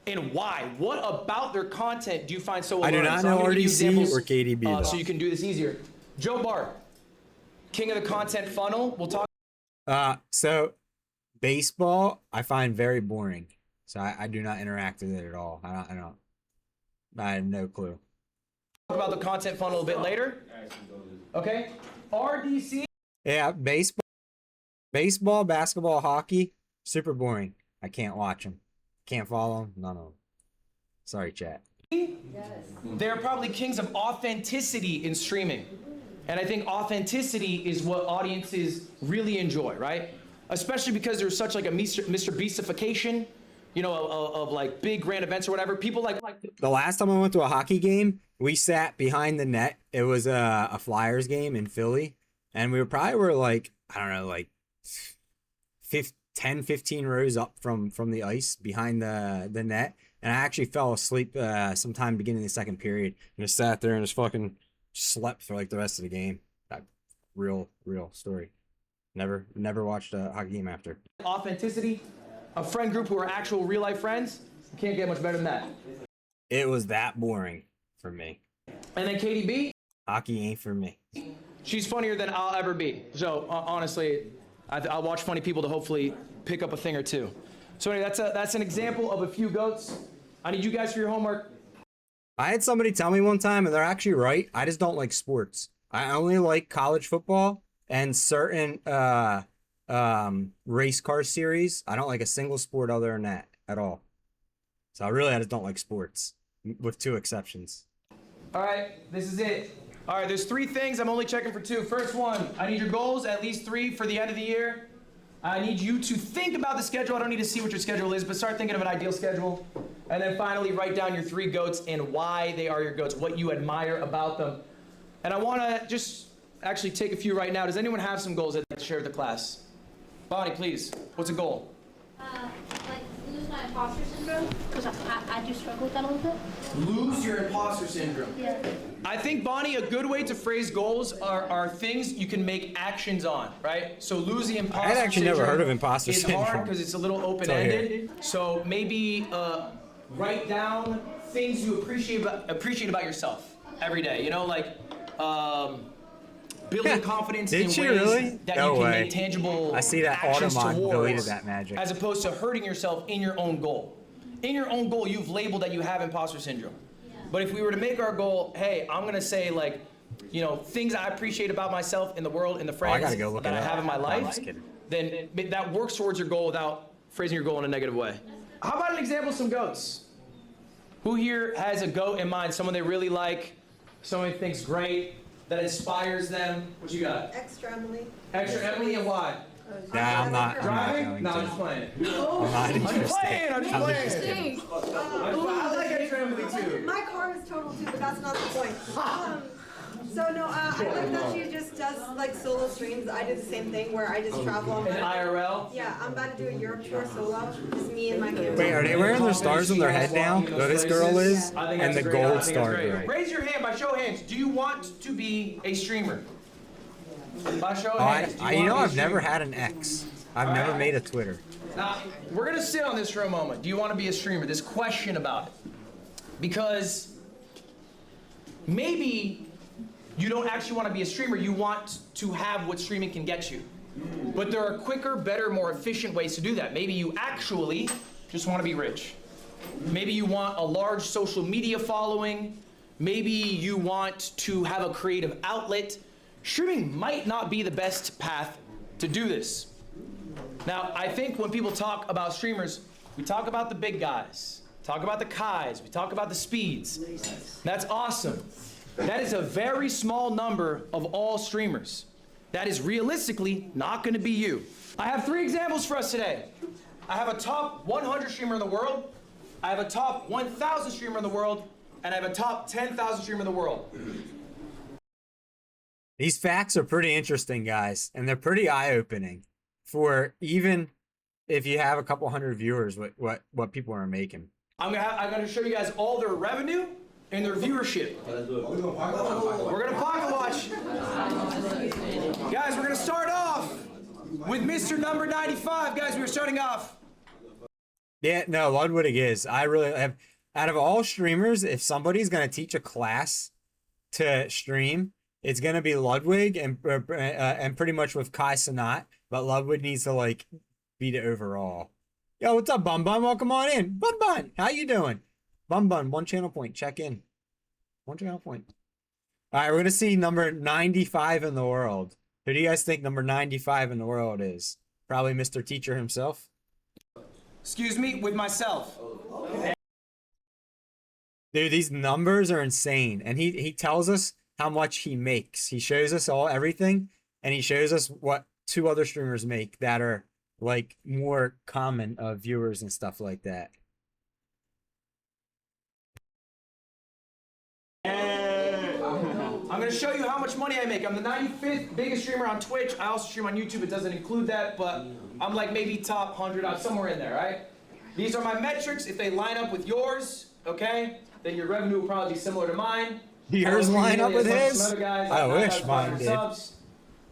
[SPEAKER 4] and why. What about their content do you find so
[SPEAKER 1] I do
[SPEAKER 4] alluring?
[SPEAKER 1] not
[SPEAKER 4] So I'm
[SPEAKER 1] know
[SPEAKER 4] gonna give you
[SPEAKER 1] RDC
[SPEAKER 4] examples,
[SPEAKER 1] or KDB, though.
[SPEAKER 4] so you can do this easier. Joe Bart, king of the content funnel. We'll talk
[SPEAKER 1] So baseball I find very boring. So I do not interact with it at all. I have no clue.
[SPEAKER 4] about the content funnel a bit later. Okay? RDC.
[SPEAKER 1] Yeah, baseball, basketball, hockey, super boring. I can't watch them. Can't follow them. None of them. Sorry, chat.
[SPEAKER 4] They're probably kings of authenticity in streaming. And I think authenticity is what audiences really enjoy, right? Especially because there's such like a Mr. Beastification, of like big grand events or whatever. People like
[SPEAKER 1] The last time I went to a hockey game, we sat behind the net. It was a Flyers game in Philly. And we were like, I don't know, like 10, 15 rows up from the ice behind the net. And I actually fell asleep sometime beginning of the second period. And just sat there and just fucking slept for like the rest of the game. That real story. Never watched a hockey game after.
[SPEAKER 4] authenticity, a friend group who are actual real life friends. You can't get much better than that.
[SPEAKER 1] It was that boring for me.
[SPEAKER 4] And then KDB,
[SPEAKER 1] Hockey ain't for me.
[SPEAKER 4] she's funnier than I'll ever be. So honestly, I'll watch funny people to hopefully pick up a thing or two. So anyway, that's an example of a few GOATs. I need you guys for your homework.
[SPEAKER 1] I had somebody tell me one time, and they're actually right. I just don't like sports. I only like college football and certain race car series. I don't like a single sport other than that at all. So I just don't like sports, with 2 exceptions.
[SPEAKER 4] All right, this is it. All right, there's 3 things. I'm only checking for 2. First one, I need your goals, at least 3 for the end of the year. I need you to think about the schedule. I don't need to see what your schedule is, but start thinking of an ideal schedule. And then finally, write down your 3 GOATs and why they are your GOATs, what you admire about them. And I want to just actually take a few right now. Does anyone have some goals they'd like to share with the class? Bonnie, please. What's a goal?
[SPEAKER 10] Like lose my imposter syndrome, because I do struggle with that a little bit.
[SPEAKER 4] Lose your imposter syndrome.
[SPEAKER 10] Yeah.
[SPEAKER 4] I think, Bonnie, a good way to phrase goals are things you can make actions on, right? So lose the imposter syndrome.
[SPEAKER 1] I had actually never heard of imposter
[SPEAKER 4] It's
[SPEAKER 1] syndrome.
[SPEAKER 4] hard because it's a little open-ended. So maybe write down things you appreciate about yourself every day. Building confidence in
[SPEAKER 1] Did
[SPEAKER 4] ways
[SPEAKER 1] she really?
[SPEAKER 4] that
[SPEAKER 1] No
[SPEAKER 4] you can
[SPEAKER 1] way.
[SPEAKER 4] make tangible
[SPEAKER 1] I see that
[SPEAKER 4] actions
[SPEAKER 1] Automon
[SPEAKER 4] towards,
[SPEAKER 1] deleted that magic.
[SPEAKER 4] as opposed to hurting yourself in your own goal. In your own goal, you've labeled that you have imposter syndrome. But if we were to make our goal, hey, I'm gonna say things I appreciate about myself in the world and the friends
[SPEAKER 1] gotta go look
[SPEAKER 4] that
[SPEAKER 1] it
[SPEAKER 4] I
[SPEAKER 1] up.
[SPEAKER 4] have in my
[SPEAKER 1] No, I'm
[SPEAKER 4] life,
[SPEAKER 1] just kidding.
[SPEAKER 4] then that works towards your goal without phrasing your goal in a negative way. How about an example of some GOATs? Who here has a GOAT in mind? Someone they really like, someone who thinks great, that inspires them? What you got?
[SPEAKER 8] Extra Emily.
[SPEAKER 4] Extra Emily, and why?
[SPEAKER 1] Yeah, I'm not
[SPEAKER 4] Driving?
[SPEAKER 1] going
[SPEAKER 4] No, I'm
[SPEAKER 1] to.
[SPEAKER 4] just playing.
[SPEAKER 1] I'm not interested.
[SPEAKER 4] I'm just
[SPEAKER 1] I'm
[SPEAKER 4] playing.
[SPEAKER 1] just kidding.
[SPEAKER 4] I like adrenaline too.
[SPEAKER 8] My car is total too, but that's not the point. So no, I like that she just does like solo streams. I do the same thing where I just travel on
[SPEAKER 4] In
[SPEAKER 8] my.
[SPEAKER 4] IRL?
[SPEAKER 8] Yeah, I'm about to do a Europe tour solo. Just me and my camera.
[SPEAKER 1] Wait, are they wearing their stars on their head now? No, this girl is,
[SPEAKER 4] I think
[SPEAKER 1] and
[SPEAKER 4] that's
[SPEAKER 1] the
[SPEAKER 4] great. I
[SPEAKER 1] gold
[SPEAKER 4] think that's
[SPEAKER 1] star
[SPEAKER 4] great.
[SPEAKER 1] girl.
[SPEAKER 4] Raise your hand by show of hands. Do you want to be a streamer? By show of
[SPEAKER 1] Oh,
[SPEAKER 4] hands. do
[SPEAKER 1] you
[SPEAKER 4] want
[SPEAKER 1] know,
[SPEAKER 4] to be a
[SPEAKER 1] I've never
[SPEAKER 4] streamer?
[SPEAKER 1] had an X. I've never made a Twitter.
[SPEAKER 4] Now, we're gonna sit on this for a moment. Do you want to be a streamer? This question about it. Because maybe you don't actually want to be a streamer, you want to have what streaming can get you. But there are quicker, better, more efficient ways to do that. Maybe you actually just want to be rich. Maybe you want a large social media following. Maybe you want to have a creative outlet. Streaming might not be the best path to do this. Now, I think when people talk about streamers, we talk about the big guys, talk about the Kais, we talk about the Speeds. That's awesome. That is a very small number of all streamers. That is realistically not going to be you. I have 3 examples for us today. I have a top 100 streamer in the world, I have a top 1,000 streamer in the world, and I have a top 10,000 streamer in the world.
[SPEAKER 1] These facts are pretty interesting, guys, and they're pretty eye-opening for even if you have a couple hundred viewers, what people are making.
[SPEAKER 4] I'm gonna show you guys all their revenue and their viewership. We're gonna pocket watch. Guys, we're gonna start off with Mr. Number 95. Guys, we're starting off.
[SPEAKER 1] Yeah, no, Ludwig is. I really have. Out of all streamers, if somebody's gonna teach a class to stream, it's gonna be Ludwig and pretty much with Kai Sanat. But Ludwig needs to like beat it overall. Yo, what's up, Bun Bun? Welcome on in, Bun Bun. How you doing, Bun Bun? 1 channel point. Check in. 1 channel point. All right, we're gonna see number 95 in the world. Who do you guys think number 95 in the world is? Probably Mr. Teacher himself.
[SPEAKER 4] Excuse me, with myself.
[SPEAKER 1] Dude, these numbers are insane. And he tells us how much he makes. He shows us everything, and he shows us what 2 other streamers make that are like more common viewers and stuff like that.
[SPEAKER 4] I'm gonna show you how much money I make. I'm the 95th biggest streamer on Twitch. I also stream on YouTube. It doesn't include that, but I'm like maybe top 100, somewhere in there, right? These are my metrics. If they line up with yours, okay, then your revenue will probably be similar to mine.
[SPEAKER 1] Yours line up with his?
[SPEAKER 4] Guys,
[SPEAKER 1] I wish mine did.
[SPEAKER 4] Subs.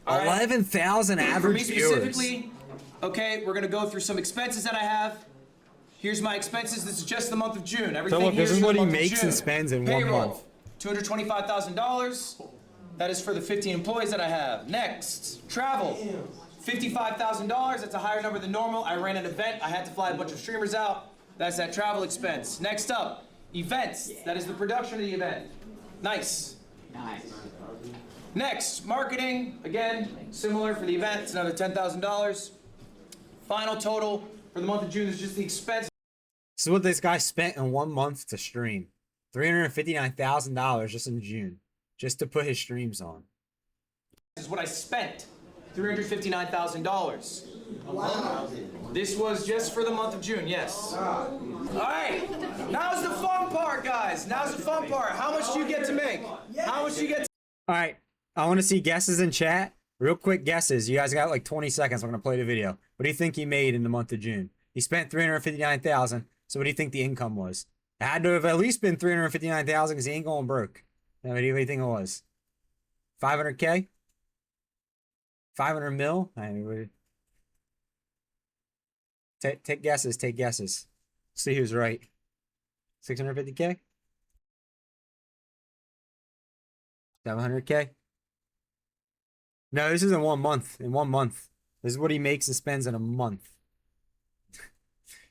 [SPEAKER 4] All right.
[SPEAKER 1] 11,000 average
[SPEAKER 4] For me
[SPEAKER 1] viewers.
[SPEAKER 4] specifically, okay, we're gonna go through some expenses that I have. Here's my expenses. This is just the month of June. Everything
[SPEAKER 1] So look, this
[SPEAKER 4] here
[SPEAKER 1] is
[SPEAKER 4] for
[SPEAKER 1] what
[SPEAKER 4] the
[SPEAKER 1] he
[SPEAKER 4] month of
[SPEAKER 1] makes and
[SPEAKER 4] June.
[SPEAKER 1] spends in
[SPEAKER 4] Payroll,
[SPEAKER 1] 1 month.
[SPEAKER 4] $225,000. That is for the 15 employees that I have. Next, travel. $55,000. That's a higher number than normal. I ran an event. I had to fly a bunch of streamers out. That's that travel expense. Next up, events. That is the production of the event. Nice. Next, marketing. Again, similar for the event. It's another $10,000. Final total for the month of June is just the expense.
[SPEAKER 1] This is what this guy spent in 1 month to stream. $359,000 just in June, just to put his streams on.
[SPEAKER 4] This is what I spent. $359,000. Wow. This was just for the month of June, yes. All right, now's the fun part, guys. Now's the fun part. How much do you get to make? How much do you get to
[SPEAKER 1] All right, I want to see guesses in chat. Real quick guesses. You guys got like 20 seconds. I'm gonna play the video. What do you think he made in the month of June? He spent $359,000. So what do you think the income was? It had to have at least been $359,000 because he ain't going broke. Now, what do you think it was? 500K? 500 mil? I mean, take guesses. Take guesses. See who's right. 650K? 700K? No, this is in 1 month. In 1 month. This is what he makes and spends in a month.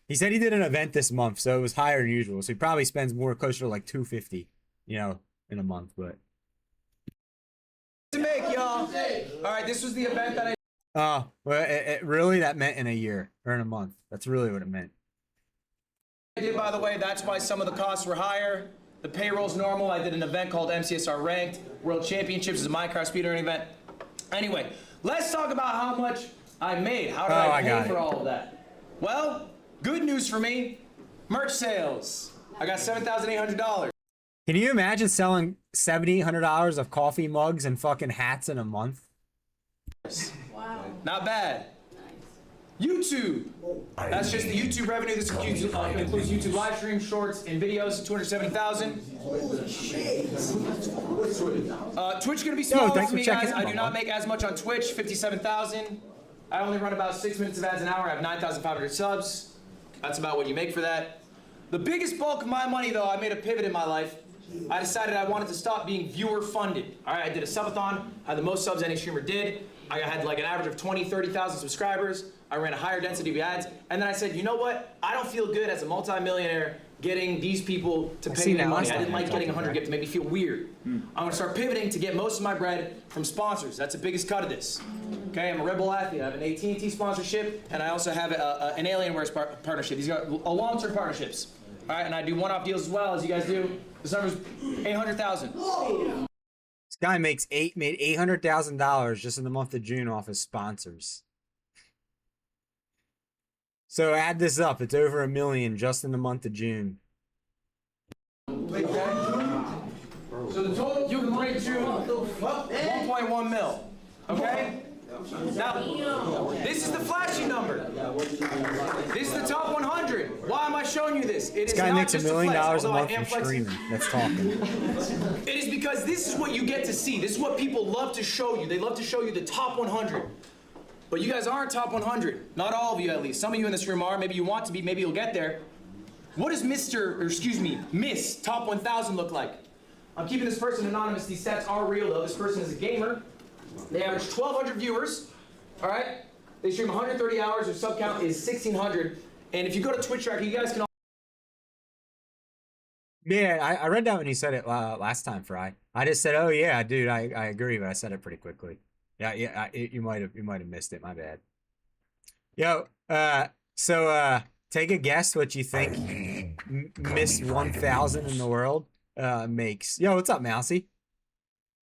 [SPEAKER 1] He said he did an event this month, so it was higher than usual. So he probably spends more, closer to like 250, you know, in a month. But
[SPEAKER 4] make, y'all? All right, this was the event that I.
[SPEAKER 1] oh, well, it really that meant in a year or in a month. That's really what it meant.
[SPEAKER 4] did, by the way. That's why some of the costs were higher. The payroll's normal. I did an event called MCSR Ranked World Championships. It's a Minecraft speedrunning event. Anyway, let's talk about how much I made. How did
[SPEAKER 1] Oh,
[SPEAKER 4] I
[SPEAKER 1] I
[SPEAKER 4] pay
[SPEAKER 1] got
[SPEAKER 4] for
[SPEAKER 1] it.
[SPEAKER 4] all of that? Well, good news for me. Merch sales. I got $7,800.
[SPEAKER 1] Can you imagine selling $7,800 of coffee mugs and fucking hats in a month?
[SPEAKER 4] Not bad. YouTube. That's just the YouTube revenue. This includes YouTube live stream, shorts, and videos. 270,000. Twitch gonna be small
[SPEAKER 1] thanks
[SPEAKER 4] for
[SPEAKER 1] for
[SPEAKER 4] me,
[SPEAKER 1] checking
[SPEAKER 4] guys.
[SPEAKER 1] in,
[SPEAKER 4] I do
[SPEAKER 1] Mama.
[SPEAKER 4] not make as much on Twitch. 57,000. I only run about 6 minutes of ads an hour. I have 9,500 subs. That's about what you make for that. The biggest bulk of my money, though, I made a pivot in my life. I decided I wanted to stop being viewer funded. All right, I did a subathon, had the most subs any streamer did. I had like an average of 20, 30,000 subscribers. I ran a higher density of ads. And then I said, you know what? I don't feel good as a multimillionaire getting these people to pay
[SPEAKER 1] seen
[SPEAKER 4] me
[SPEAKER 1] that
[SPEAKER 4] money.
[SPEAKER 1] last
[SPEAKER 4] I didn't
[SPEAKER 1] time
[SPEAKER 4] like
[SPEAKER 1] you
[SPEAKER 4] getting
[SPEAKER 1] talked
[SPEAKER 4] 100
[SPEAKER 1] about
[SPEAKER 4] gifts. It made me feel weird. I'm gonna start pivoting to get most of my bread from sponsors. That's the biggest cut of this. Okay, I'm a Red Bull athlete. I have an AT&T sponsorship, and I also have an Alienware partnership. These are long-term partnerships. All right, and I do one-off deals as well, as you guys do. This number's 800,000.
[SPEAKER 1] This guy made $800,000 just in the month of June off his sponsors. So add this up. It's over $1 million just in the month of June.
[SPEAKER 4] Okay. So the total you can bring to 1.1 mil. Okay? Now, this is the flashy number. This is the top 100. Why am I showing you this? It
[SPEAKER 1] This
[SPEAKER 4] is
[SPEAKER 1] guy
[SPEAKER 4] not
[SPEAKER 1] makes $1
[SPEAKER 4] just
[SPEAKER 1] million
[SPEAKER 4] flex,
[SPEAKER 1] a
[SPEAKER 4] although I
[SPEAKER 1] month
[SPEAKER 4] am
[SPEAKER 1] from
[SPEAKER 4] flexing.
[SPEAKER 1] streaming. That's talking.
[SPEAKER 4] It is because this is what you get to see. This is what people love to show you. They love to show you the top 100. But you guys aren't top 100. Not all of you, at least. Some of you in this room are. Maybe you want to be. Maybe you'll get there. What does Miss Top 1000 look like? I'm keeping this person anonymous. These stats are real, though. This person is a gamer. They average 1,200 viewers. All right? They stream 130 hours. Their sub count is 1,600. And if you go to Twitch Tracker, you guys can.
[SPEAKER 1] Yeah, I read that when you said it last time, Fry. I just said, "Oh yeah, dude, I agree," but I said it pretty quickly. Yeah, you might have missed it. My bad. Yo, so take a guess what you think Miss 1000 in the world makes. Yo, what's up, Mousy?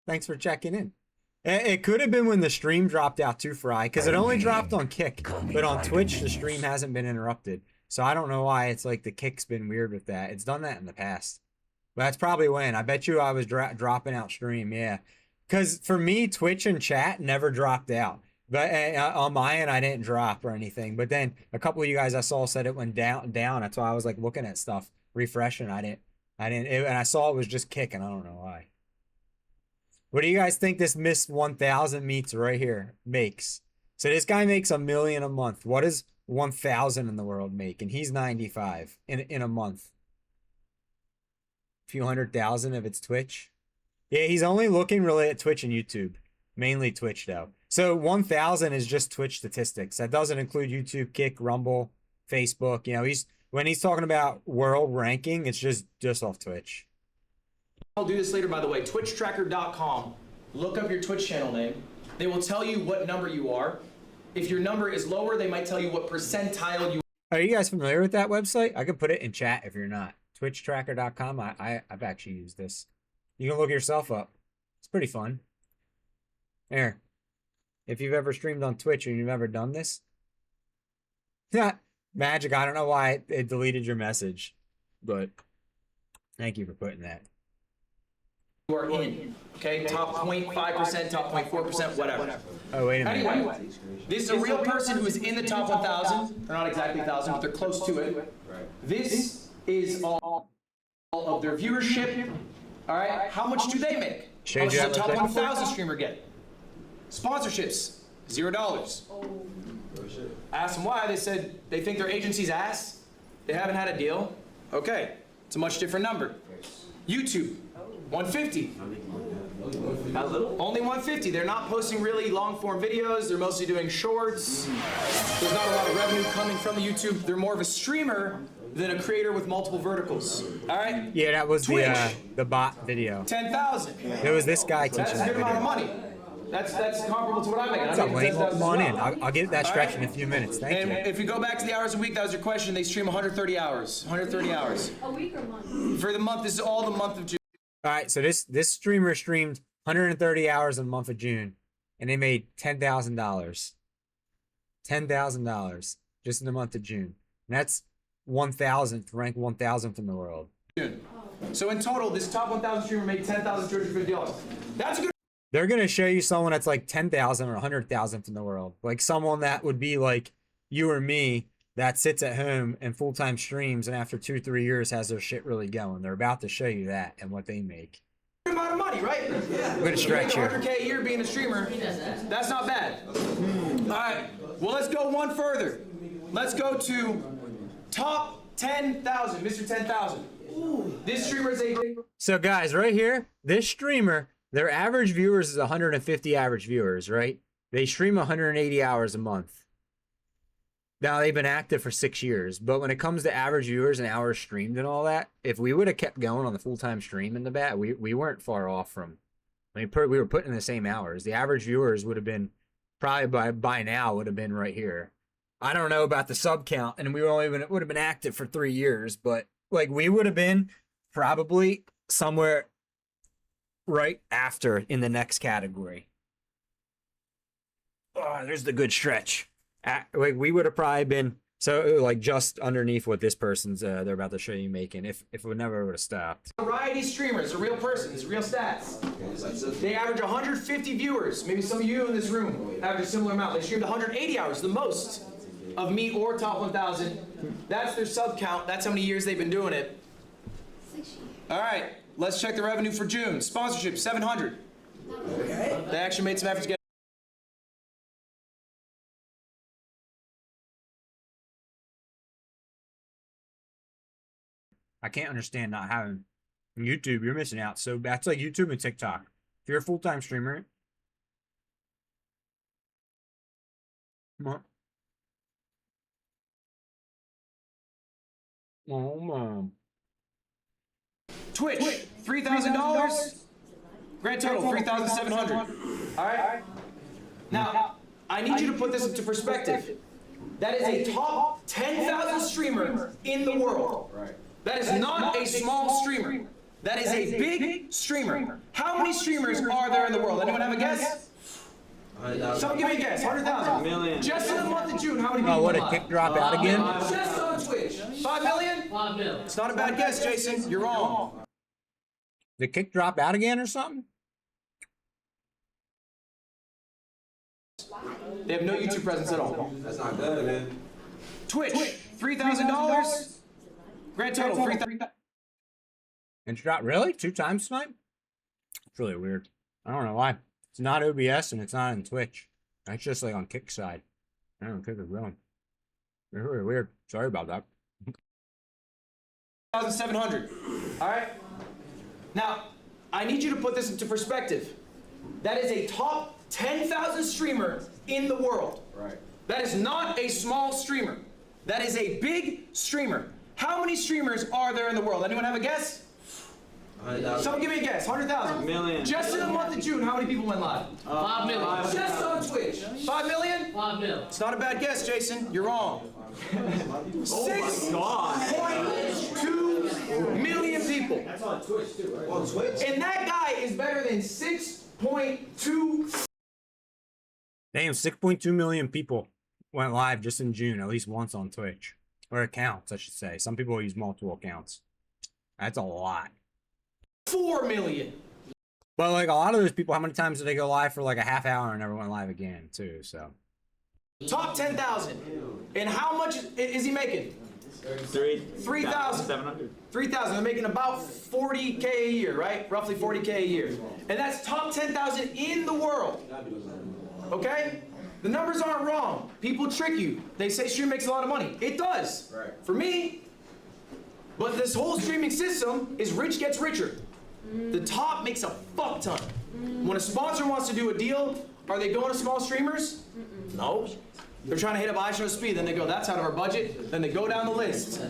[SPEAKER 1] Thanks for checking in. It could have been when the stream dropped out too, Fry, because it only dropped on Kick, but on Twitch the stream hasn't been interrupted. So I don't know why it's like the Kick's been weird with that. It's done that in the past. But that's probably when. I bet you I was dropping out stream, yeah. Because for me, Twitch and chat never dropped out. But on my end, I didn't drop or anything. But then a couple of you guys I saw said it went down. That's why I was like looking at stuff, refreshing. I didn't. And I saw it was just kicking. I don't know why. What do you guys think this Miss 1000 meets right here makes? So this guy makes $1 million a month. What does 1,000 in the world make? And he's 95 in a month. A few 100,000 if it's Twitch. Yeah, he's only looking really at Twitch and YouTube. Mainly Twitch, though. So 1,000 is just Twitch statistics. That doesn't include YouTube, Kick, Rumble, Facebook. You know, when he's talking about world ranking, it's just off Twitch.
[SPEAKER 4] I'll do this later, by the way. TwitchTracker.com. Look up your Twitch channel name. They will tell you what number you are. If your number is lower, they might tell you what percentile you
[SPEAKER 1] are. You guys familiar with that website? I could put it in chat if you're not. TwitchTracker.com. I've actually used this. You can look yourself up. It's pretty fun. There. If you've ever streamed on Twitch and you've ever done this. Magic, I don't know why it deleted your message. But thank you for putting that.
[SPEAKER 4] are in. Okay, top 0.5%, top 0.4%, whatever.
[SPEAKER 1] Oh, wait a minute.
[SPEAKER 4] Anyway, this is a real person who is in the top 1,000. They're not exactly 1,000, but they're close to it. This is all of their viewership. All right, how much do they make? How much does the top 1,000 streamer get? Sponsorships, $0. I asked them why. They said they think their agency's ass. They haven't had a deal. Okay, it's a much different number. YouTube, 150. Only 150. They're not posting really long form videos. They're mostly doing shorts. There's not a lot of revenue coming from the YouTube. They're more of a streamer than a creator with multiple verticals. All right?
[SPEAKER 1] Yeah, that was the bot video.
[SPEAKER 4] 10,000.
[SPEAKER 1] It was this guy teaching
[SPEAKER 4] That's a
[SPEAKER 1] that
[SPEAKER 4] good
[SPEAKER 1] video.
[SPEAKER 4] amount of money. That's comparable to what I make.
[SPEAKER 1] What's up, Lane? Welcome on in. I'll get that stretch in a few minutes. Thank you.
[SPEAKER 4] If you go back to the hours a week, that was your question. They stream 130 hours. 130 hours.
[SPEAKER 10] A week or month?
[SPEAKER 4] For the month, this is all the month of June.
[SPEAKER 1] All right, so this streamer streamed 130 hours in the month of June, and they made $10,000. $10,000 just in the month of June. And that's 1,000th, ranked 1,000th in the world.
[SPEAKER 4] So in total, this top 1,000 streamer made $10,250. That's a good.
[SPEAKER 1] They're going to show you someone that's like 10,000 or 100,000th in the world. Like someone that would be like you or me that sits at home and full-time streams and after 2-3 years has their shit really going. They're about to show you that and what they make.
[SPEAKER 4] Amount of money, right? Yeah.
[SPEAKER 1] I'm going to stretch here.
[SPEAKER 4] 100K a year being a streamer. That's not bad. All right. Well, let's go one further. Let's go to top 10,000. Mr. 10,000. This streamer is a.
[SPEAKER 1] So guys, right here, this streamer, their average viewers is 150 average viewers, right? They stream 180 hours a month. Now they've been active for 6 years, but when it comes to average viewers and hours streamed and all that, if we would have kept going on the full-time stream in the bat, we weren't far off from. I mean, we were putting in the same hours. The average viewers would have been probably by now would have been right here. I don't know about the sub count, and we would have been active for 3 years, but like we would have been probably somewhere right after in the next category. Oh, there's the good stretch. Like we would have probably been like just underneath what this person's they're about to show you making if it never would have stopped.
[SPEAKER 4] Variety streamers, a real person, it's real stats. They average 150 viewers. Maybe some of you in this room average a similar amount. They streamed 180 hours, the most of me or top 1,000. That's their sub count. That's how many years they've been doing it. All right, let's check the revenue for June. Sponsorship, 700. Okay. They actually made some efforts to get.
[SPEAKER 1] I can't understand not having YouTube. You're missing out. So that's like YouTube and TikTok. If you're a full-time streamer, come on. Oh, man.
[SPEAKER 4] Twitch, $3,000. Grand total, $3,700. All right. Now, I need you to put this into perspective. That is a top 10,000 streamer in the world. Right. That is not a small streamer. That is a big streamer. How many streamers are there in the world? Anyone have a guess? Someone give me a guess. 100,000. Million. Just in the month of June, how many people?
[SPEAKER 1] Oh, what a kick drop out again?
[SPEAKER 4] Just on Twitch. 5 million? 5 million. It's not a bad guess, Jason. You're wrong.
[SPEAKER 1] The kick drop out again or something?
[SPEAKER 4] They have no YouTube presence at all.
[SPEAKER 6] That's not good, man.
[SPEAKER 4] Twitch, $3,000. Grand total, $3,000.
[SPEAKER 1] And drop really 2 times tonight? It's really weird. I don't know why. It's not OBS and it's not in Twitch. It's just like on Kick side. I don't know, Kick is wrong. It's really weird. Sorry about that.
[SPEAKER 4] 1,700. All right. Now, I need you to put this into perspective. That is a top 10,000 streamer in the world. Right. That is not a small streamer. That is a big streamer. How many streamers are there in the world? Anyone have a guess? 100,000. Someone give me a guess. 100,000. Million. Just in the month of June, how many people went live? 5 million. Just on Twitch. 5 million? 5 million. It's not a bad guess, Jason. You're wrong. 6.2 million people. That's on Twitch too, right? On Twitch? And that guy is better than 6.2.
[SPEAKER 1] Damn, 6.2 million people went live just in June, at least once on Twitch. Or accounts, I should say. Some people use multiple accounts. That's a lot.
[SPEAKER 4] 4 million.
[SPEAKER 1] But like a lot of those people, how many times did they go live for like a half hour and never went live again too? So
[SPEAKER 4] top 10,000. And how much is he making? 3,000. 3,000. They're making about 40K a year, right? Roughly 40K a year. And that's top 10,000 in the world. Okay? The numbers aren't wrong. People trick you. They say stream makes a lot of money. It does. Right. For me. But this whole streaming system is rich gets richer. The top makes a fuck ton. When a sponsor wants to do a deal, are they going to small streamers? No. They're trying to hit up iShow Speed. Then they go, that's out of our budget. Then they go down the list.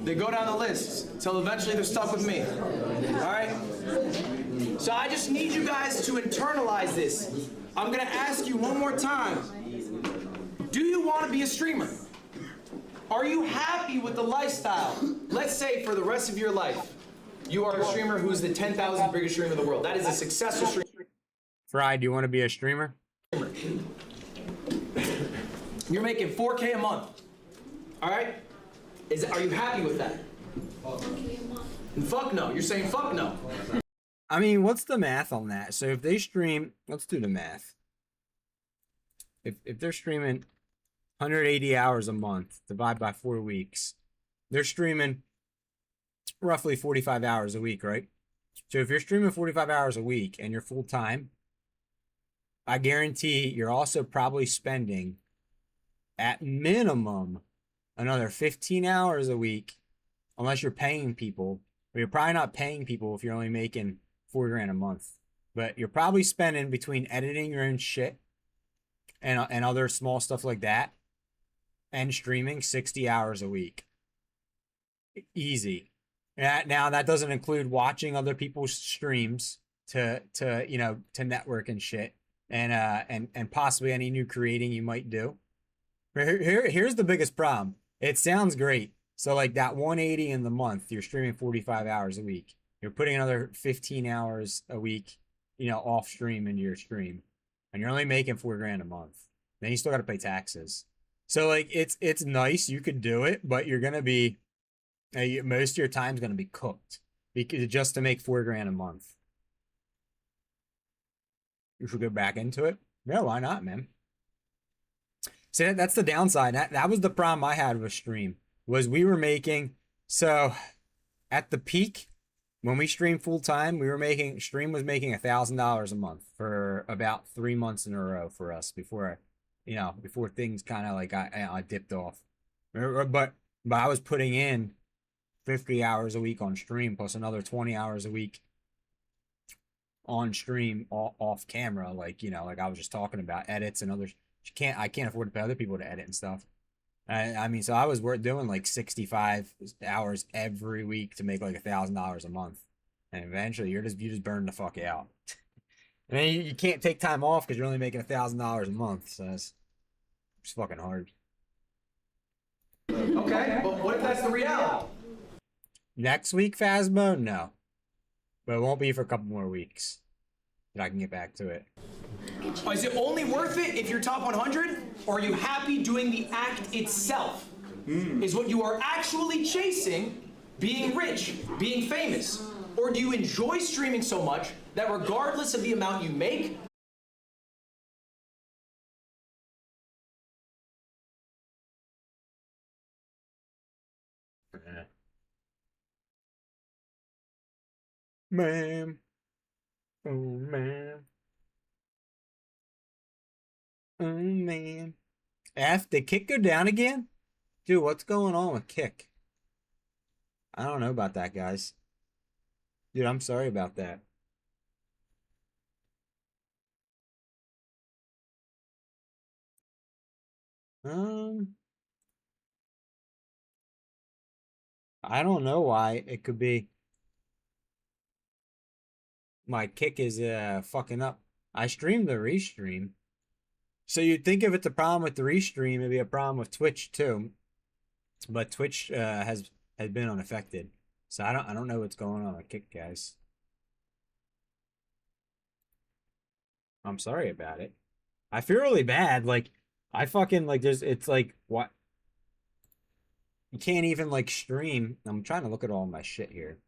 [SPEAKER 4] They go down the list until eventually they're stuck with me. All right? So I just need you guys to internalize this. I'm going to ask you one more time. Do you want to be a streamer? Are you happy with the lifestyle? Let's say for the rest of your life, you are a streamer who's the 10,000th biggest streamer in the world. That is a successful streamer.
[SPEAKER 1] Fry, do you want to be a streamer?
[SPEAKER 4] You're making 4K a month. All right? Are you happy with that? And fuck no. You're saying fuck no.
[SPEAKER 1] I mean, what's the math on that? So if they stream, let's do the math. If they're streaming 180 hours a month, divide by 4 weeks, they're streaming roughly 45 hours a week, right? So if you're streaming 45 hours a week and you're full time, I guarantee you're also probably spending at minimum another 15 hours a week, unless you're paying people. But you're probably not paying people if you're only making $4 grand a month. But you're probably spending between editing your own shit and other small stuff like that and streaming 60 hours a week. Easy. Now that doesn't include watching other people's streams to network and shit and possibly any new creating you might do. Here's the biggest problem. It sounds great. So like that 180 in the month, you're streaming 45 hours a week. You're putting another 15 hours a week, off stream into your stream, and you're only making $4 grand a month. Then you still got to pay taxes. So like it's nice, you could do it, but you're gonna be most of your time's gonna be cooked because just to make $4 grand a month. You should go back into it. Yeah, why not, man? See, that's the downside. That was the problem I had with stream. Was we were making, so at the peak when we streamed full time, stream was making $1,000 a month for about 3 months in a row for us before things kind of like I dipped off. But I was putting in 50 hours a week on stream plus another 20 hours a week on stream off camera, like I was just talking about edits and others. I can't afford to pay other people to edit and stuff. I mean, so I was doing like 65 hours every week to make like $1,000 a month, and eventually you just burn the fuck out. And then you can't take time off because you're only making $1,000 a month, so it's fucking hard.
[SPEAKER 4] Okay, but what if that's the reality?
[SPEAKER 1] Next week, Phasmo? No, but it won't be for a couple more weeks that I can get back to it.
[SPEAKER 4] Is it only worth it if you're top 100? Or are you happy doing the act itself? Is what you are actually chasing being rich, being famous? Or do you enjoy streaming so much that regardless of the amount you make,
[SPEAKER 1] Man. Oh, man. Oh, man. Did Kick go down again? Dude, what's going on with Kick? I don't know about that, guys. Dude, I'm sorry about that. I don't know why. It could be my Kick is fucking up. I streamed the restream. So you'd think if it's a problem with the restream, it'd be a problem with Twitch too. But Twitch has been unaffected. So I don't know what's going on with Kick, guys. I'm sorry about it. I feel really bad. Like I fucking like it's like what you can't even like stream. I'm trying to look at all my shit here.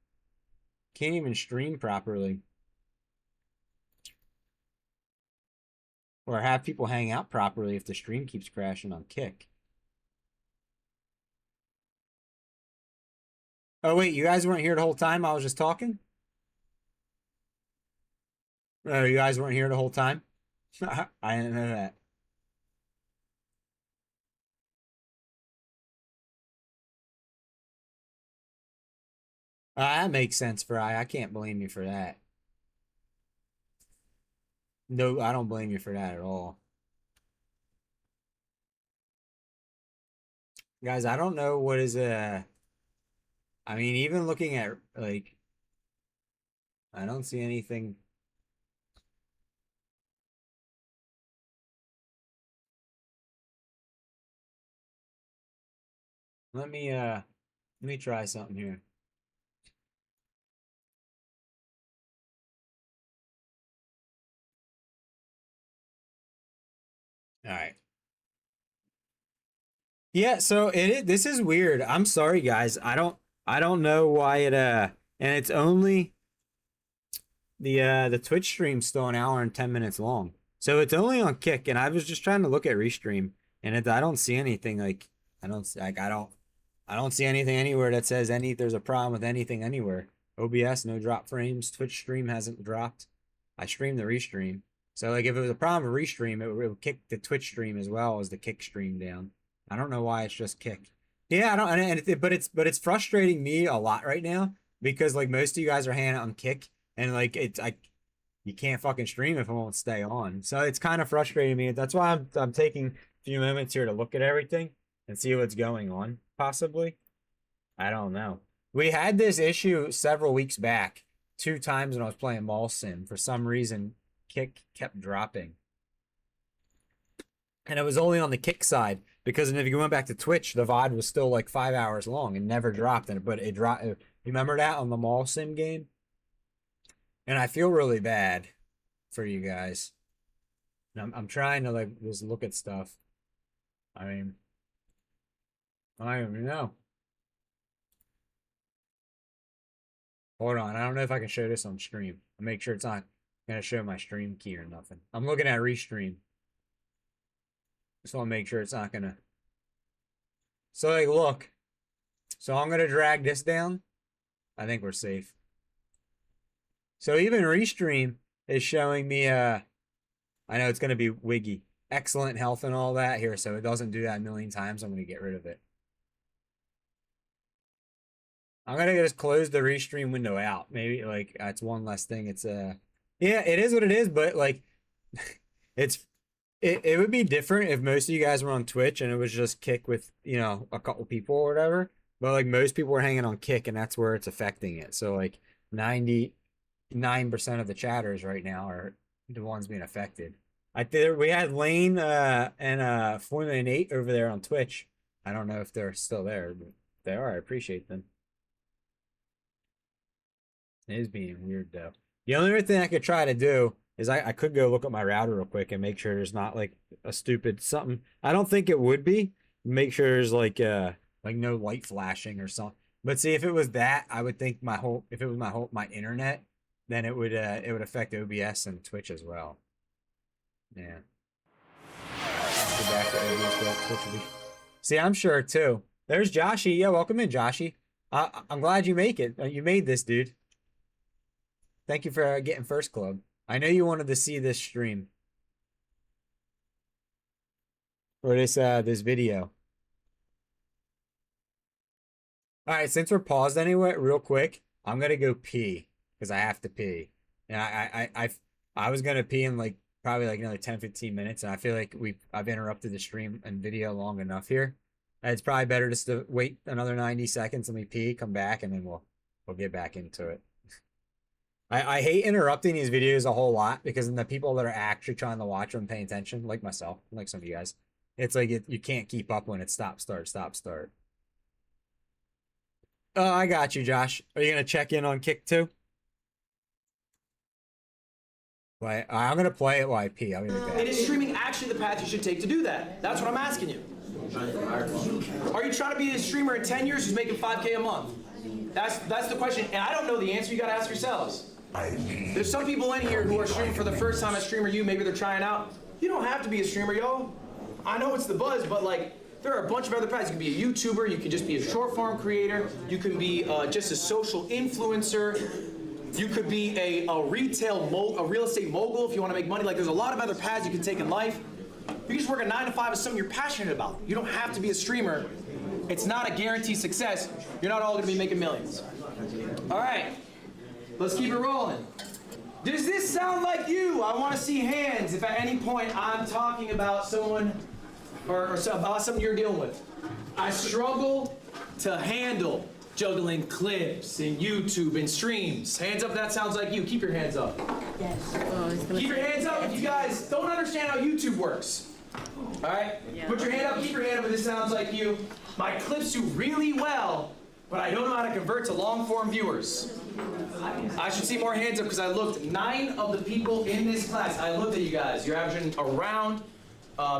[SPEAKER 1] Can't even stream properly. Or have people hang out properly if the stream keeps crashing on Kick. Oh wait, you guys weren't here the whole time? I was just talking? Oh, you guys weren't here the whole time? I didn't know that. That makes sense, Fry. I can't blame you for that. No, I don't blame you for that at all. Guys, I don't know what is I mean, even looking at like I don't see anything. Let me try something here. All right. Yeah, so this is weird. I'm sorry guys. I don't know why and it's only the Twitch stream's still an hour and 10 minutes long. So it's only on Kick, and I was just trying to look at Restream, and I don't see anything like I don't see anything anywhere that says there's a problem with anything anywhere. OBS, no drop frames. Twitch stream hasn't dropped. I streamed the Restream. So like if it was a problem with Restream, it would kick the Twitch stream as well as the Kick stream down. I don't know why it's just Kick. Yeah, I don't, but it's frustrating me a lot right now because like most of you guys are hanging out on Kick, and like you can't fucking stream if it won't stay on. So it's kind of frustrating me. That's why I'm taking a few moments here to look at everything and see what's going on. Possibly, I don't know. We had this issue several weeks back, 2 times when I was playing Mall Sim. For some reason, Kick kept dropping. And it was only on the Kick side, because if you went back to Twitch, the VOD was still like 5 hours long and never dropped. But it dropped. Remember that on the Mall Sim game? And I feel really bad for you guys. And I'm trying to like just look at stuff. I mean, I don't even know. Hold on, I don't know if I can show this on stream. I'll make sure it's not gonna show my stream key or nothing. I'm looking at Restream. Just want to make sure it's not gonna. So like, look. So I'm gonna drag this down. I think we're safe. So even Restream is showing me I know it's gonna be wiggy. Excellent health and all that here, so it doesn't do that a million times. I'm gonna get rid of it. I'm gonna just close the Restream window out. Maybe like that's one less thing. It's yeah, it is what it is, but like it would be different if most of you guys were on Twitch and it was just Kick with, you know, a couple people or whatever. But like most people were hanging on Kick, and that's where it's affecting it. So like 99% of the chatters right now are the ones being affected. We had Lane and Formula 8 over there on Twitch. I don't know if they're still there, but if they are, I appreciate them. It is being weird though. The only other thing I could try to do is I could go look at my router real quick and make sure there's not like a stupid something. I don't think it would be. Make sure there's like no light flashing or something. But see, if it was that, I would think if it was my internet, then it would affect OBS and Twitch as well. Yeah. Let's go back to OBS. See, I'm sure too. There's Joshy. Yeah, welcome in, Joshy. I'm glad you make it. You made this, dude. Thank you for getting first club. I know you wanted to see this stream. Or this video. Alright, since we're paused anyway, real quick, I'm gonna go pee. Because I have to pee. And I was gonna pee in like probably like another 10-15 minutes, and I feel like I've interrupted the stream and video long enough here. It's probably better just to wait another 90 seconds, let me pee, come back, and then we'll get back into it. I hate interrupting these videos a whole lot, because then the people that are actually trying to watch them, paying attention, like myself, like some of you guys, it's like you can't keep up when it's stop, start, stop, start. Oh, I got you, Josh. Are you going to check in on Kick too? I'm going to play it while I pee. I'll be right back.
[SPEAKER 4] And is streaming actually the path you should take to do that? That's what I'm asking you. Are you trying to be a streamer in 10 years who's making $5K a month? That's the question, and I don't know the answer. You got to ask yourselves. There's some people in here who are streaming for the first time as Streamer U. Maybe they're trying out. You don't have to be a streamer, yo. I know it's the buzz, but like, there are a bunch of other paths. You can be a YouTuber. You can just be a short form creator. You can be just a social influencer. You could be a real estate mogul if you want to make money. Like, there's a lot of other paths you can take in life. You can just work a 9 to 5 as something you're passionate about. You don't have to be a streamer. It's not a guaranteed success. You're not all going to be making millions. All right, let's keep it rolling. Does this sound like you? I want to see hands if at any point I'm talking about someone or about something you're dealing with. I struggle to handle juggling clips and YouTube and streams. Hands up if that sounds like you. Keep your hands up.
[SPEAKER 5] Yes.
[SPEAKER 4] Keep your hands up if you guys don't understand how YouTube works. All right? Yeah. Put your hand up, keep your hand up if this sounds like you. My clips do really well, but I don't know how to convert to long-form viewers. I should see more hands up because I looked. 9 of the people in this class, I looked at you guys. You're averaging around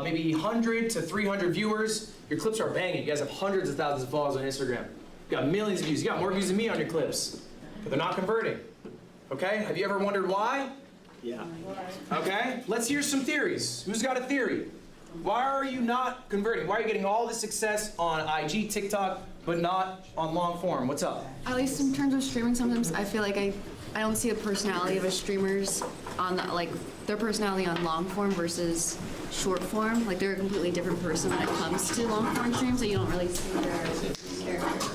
[SPEAKER 4] maybe 100 to 300 viewers. Your clips are banging. You guys have hundreds of thousands of followers on Instagram. You got millions of views. You got more views than me on your clips. But they're not converting. Okay? Have you ever wondered why? Yeah. Okay? Let's hear some theories. Who's got a theory? Why are you not converting? Why are you getting all this success on IG, TikTok, but not on long form? What's up?
[SPEAKER 11] At least in terms of streaming, sometimes I feel like I don't see the personality of a streamers on the, like their personality on long form versus short form. Like they're a completely different person when it comes to long form streams, so you don't really see their character.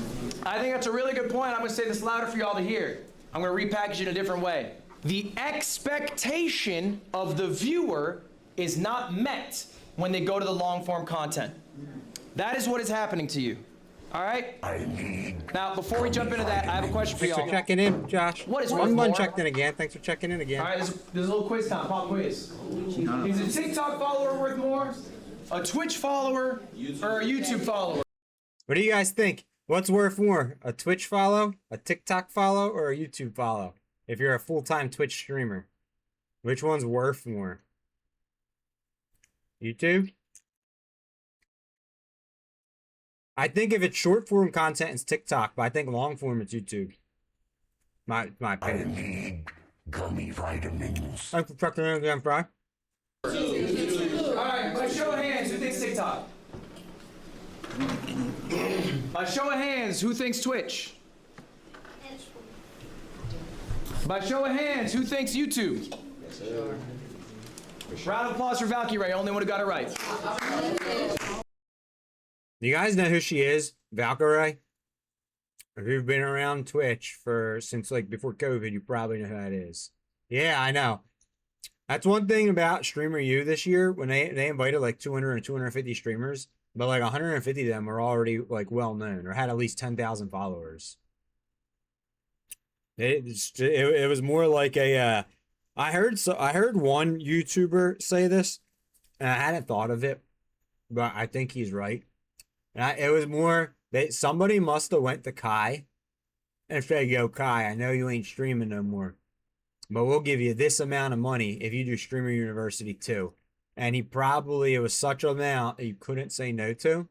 [SPEAKER 4] I think that's a really good point. I'm going to say this louder for y'all to hear. I'm going to repackage it in a different way. The expectation of the viewer is not met when they go to the long form content. That is what is happening to you. All right? Now, before we jump into that, I have a question for
[SPEAKER 1] Thanks
[SPEAKER 4] y'all.
[SPEAKER 1] for checking in, Josh.
[SPEAKER 4] What is
[SPEAKER 1] one
[SPEAKER 4] more?
[SPEAKER 1] checked in again. Thanks for checking in again.
[SPEAKER 4] All right, there's a little quiz time. Pop quiz. Is a TikTok follower worth more, a Twitch follower, or a YouTube follower?
[SPEAKER 1] What do you guys think? What's worth more? A Twitch follow, a TikTok follow, or a YouTube follow? If you're a full-time Twitch streamer, which one's worth more? YouTube? I think if it's short form content, it's TikTok, but I think long form, it's YouTube. My opinion.
[SPEAKER 2] I need gummy vitamins.
[SPEAKER 1] Thanks for checking in again, Fry.
[SPEAKER 4] All right, by show of hands, who thinks TikTok? By show of hands, who thinks Twitch? By show of hands, who thinks YouTube? Round of applause for Valkyrie, only one who got it right.
[SPEAKER 1] You guys know who she is, Valkyrie? If you've been around Twitch since like before COVID, you probably know who that is. Yeah, I know. That's one thing about Streamer U this year, when they invited like 200 and 250 streamers, but like 150 of them were already like well known or had at least 10,000 followers. It was more like a I heard one YouTuber say this, and I hadn't thought of it, but I think he's right. It was more that somebody must have went to Kai and said, "Yo, Kai, I know you ain't streaming no more, but we'll give you this amount of money if you do Streamer University too." And it was such an amount that you couldn't say no to.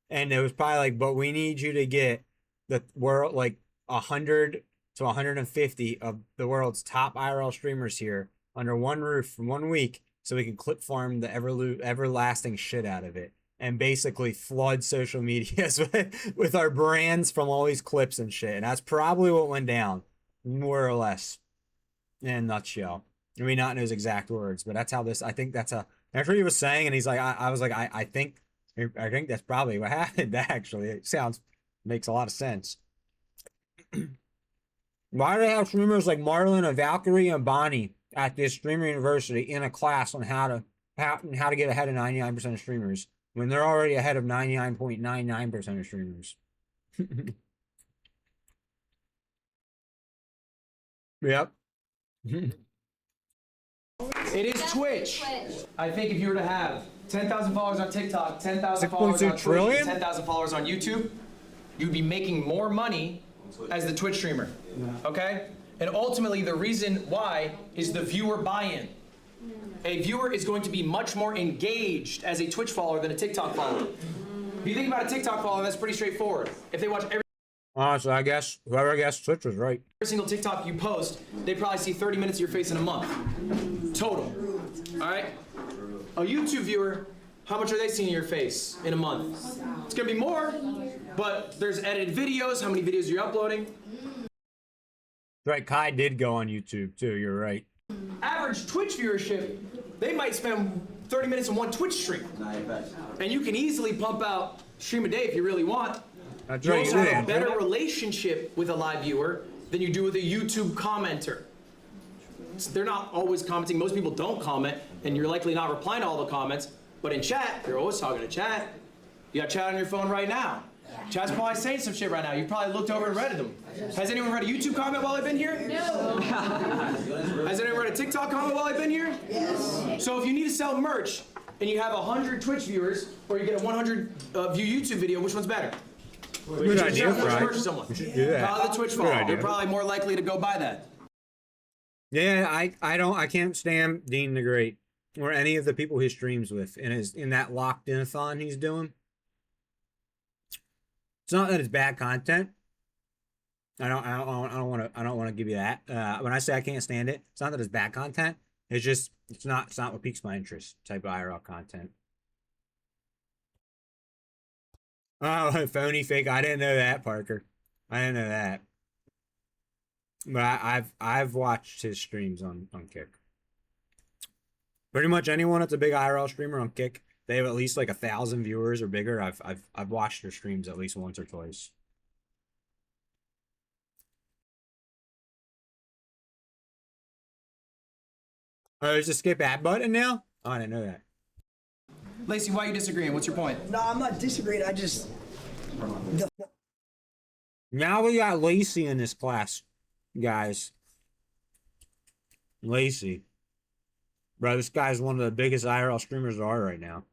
[SPEAKER 1] And it was probably like, "But we need you to get the world like 100 to 150 of the world's top IRL streamers here under one roof for 1 week, so we can clip farm the everlasting shit out of it." And basically flood social medias with our brands from all these clips and shit. And that's probably what went down, more or less, in a nutshell. I mean, not in his exact words, but that's how that's what he was saying. And he's like, I think that's probably what happened. Actually, it makes a lot of sense. Why do they have streamers like Marlon and Valkyrie and Bonnie at this Streamer University in a class on how to get ahead of 99% of streamers, when they're already ahead of 99.99% of streamers? Yep.
[SPEAKER 4] It is Twitch. I think if you were to have 10,000 followers on TikTok, 10,000 followers on Twitch, and 10,000 followers on YouTube, you'd be making more money as the Twitch streamer. Okay? And ultimately, the reason why is the viewer buy-in. A viewer is going to be much more engaged as a Twitch follower than a TikTok follower. If you think about a TikTok follower, that's pretty straightforward. If they watch every
[SPEAKER 1] Honestly, I guess whoever guessed Twitch was right.
[SPEAKER 4] single TikTok you post, they probably see 30 minutes of your face in a month. Total. All right? A YouTube viewer, how much are they seeing of your face in a month? It's going to be more, but there's edited videos, how many videos you're uploading.
[SPEAKER 1] Right, Kai did go on YouTube too, you're right.
[SPEAKER 4] Average Twitch viewership, they might spend 30 minutes in one Twitch stream. And you can easily pump out stream a day if you really want.
[SPEAKER 1] That's
[SPEAKER 4] You
[SPEAKER 1] right,
[SPEAKER 4] also
[SPEAKER 1] you
[SPEAKER 4] have a
[SPEAKER 1] did.
[SPEAKER 4] better relationship with a live viewer than you do with a YouTube commenter. They're not always commenting. Most people don't comment, and you're likely not replying to all the comments. But in chat, you're always talking to chat. You got chat on your phone right now. Chat's probably saying some shit right now. You probably looked over and read them. Has anyone read a YouTube comment while I've been here? No. Has anyone read a TikTok comment while I've been here? Yes. So if you need to sell merch and you have 100 Twitch viewers, or you get a 100 view YouTube video, which one's better?
[SPEAKER 1] Good idea, Fry.
[SPEAKER 4] Merch to someone.
[SPEAKER 1] You should do that.
[SPEAKER 4] Probably the Twitch
[SPEAKER 1] Good
[SPEAKER 4] follower.
[SPEAKER 1] idea.
[SPEAKER 4] They're probably more likely to go buy that.
[SPEAKER 1] Yeah, I can't stand Dean the Great or any of the people he streams with in that locked in-a-thon he's doing. It's not that it's bad content. I don't want to give you that. When I say I can't stand it, it's not that it's bad content. It's just it's not what piques my interest. Type of IRL content. Oh, phony fake. I didn't know that, Parker. I didn't know that. But I've watched his streams on Kick. Pretty much anyone that's a big IRL streamer on Kick, they have at least like 1,000 viewers or bigger. I've watched their streams at least once or twice. Oh, there's a skip ad button now? Oh, I didn't know that.
[SPEAKER 4] Lacey, why are you disagreeing? What's your point?
[SPEAKER 12] No, I'm not disagreeing. I just.
[SPEAKER 1] Now we got Lacey in this class, guys. Lacey. Bro, this guy's one of the biggest IRL streamers there are right now.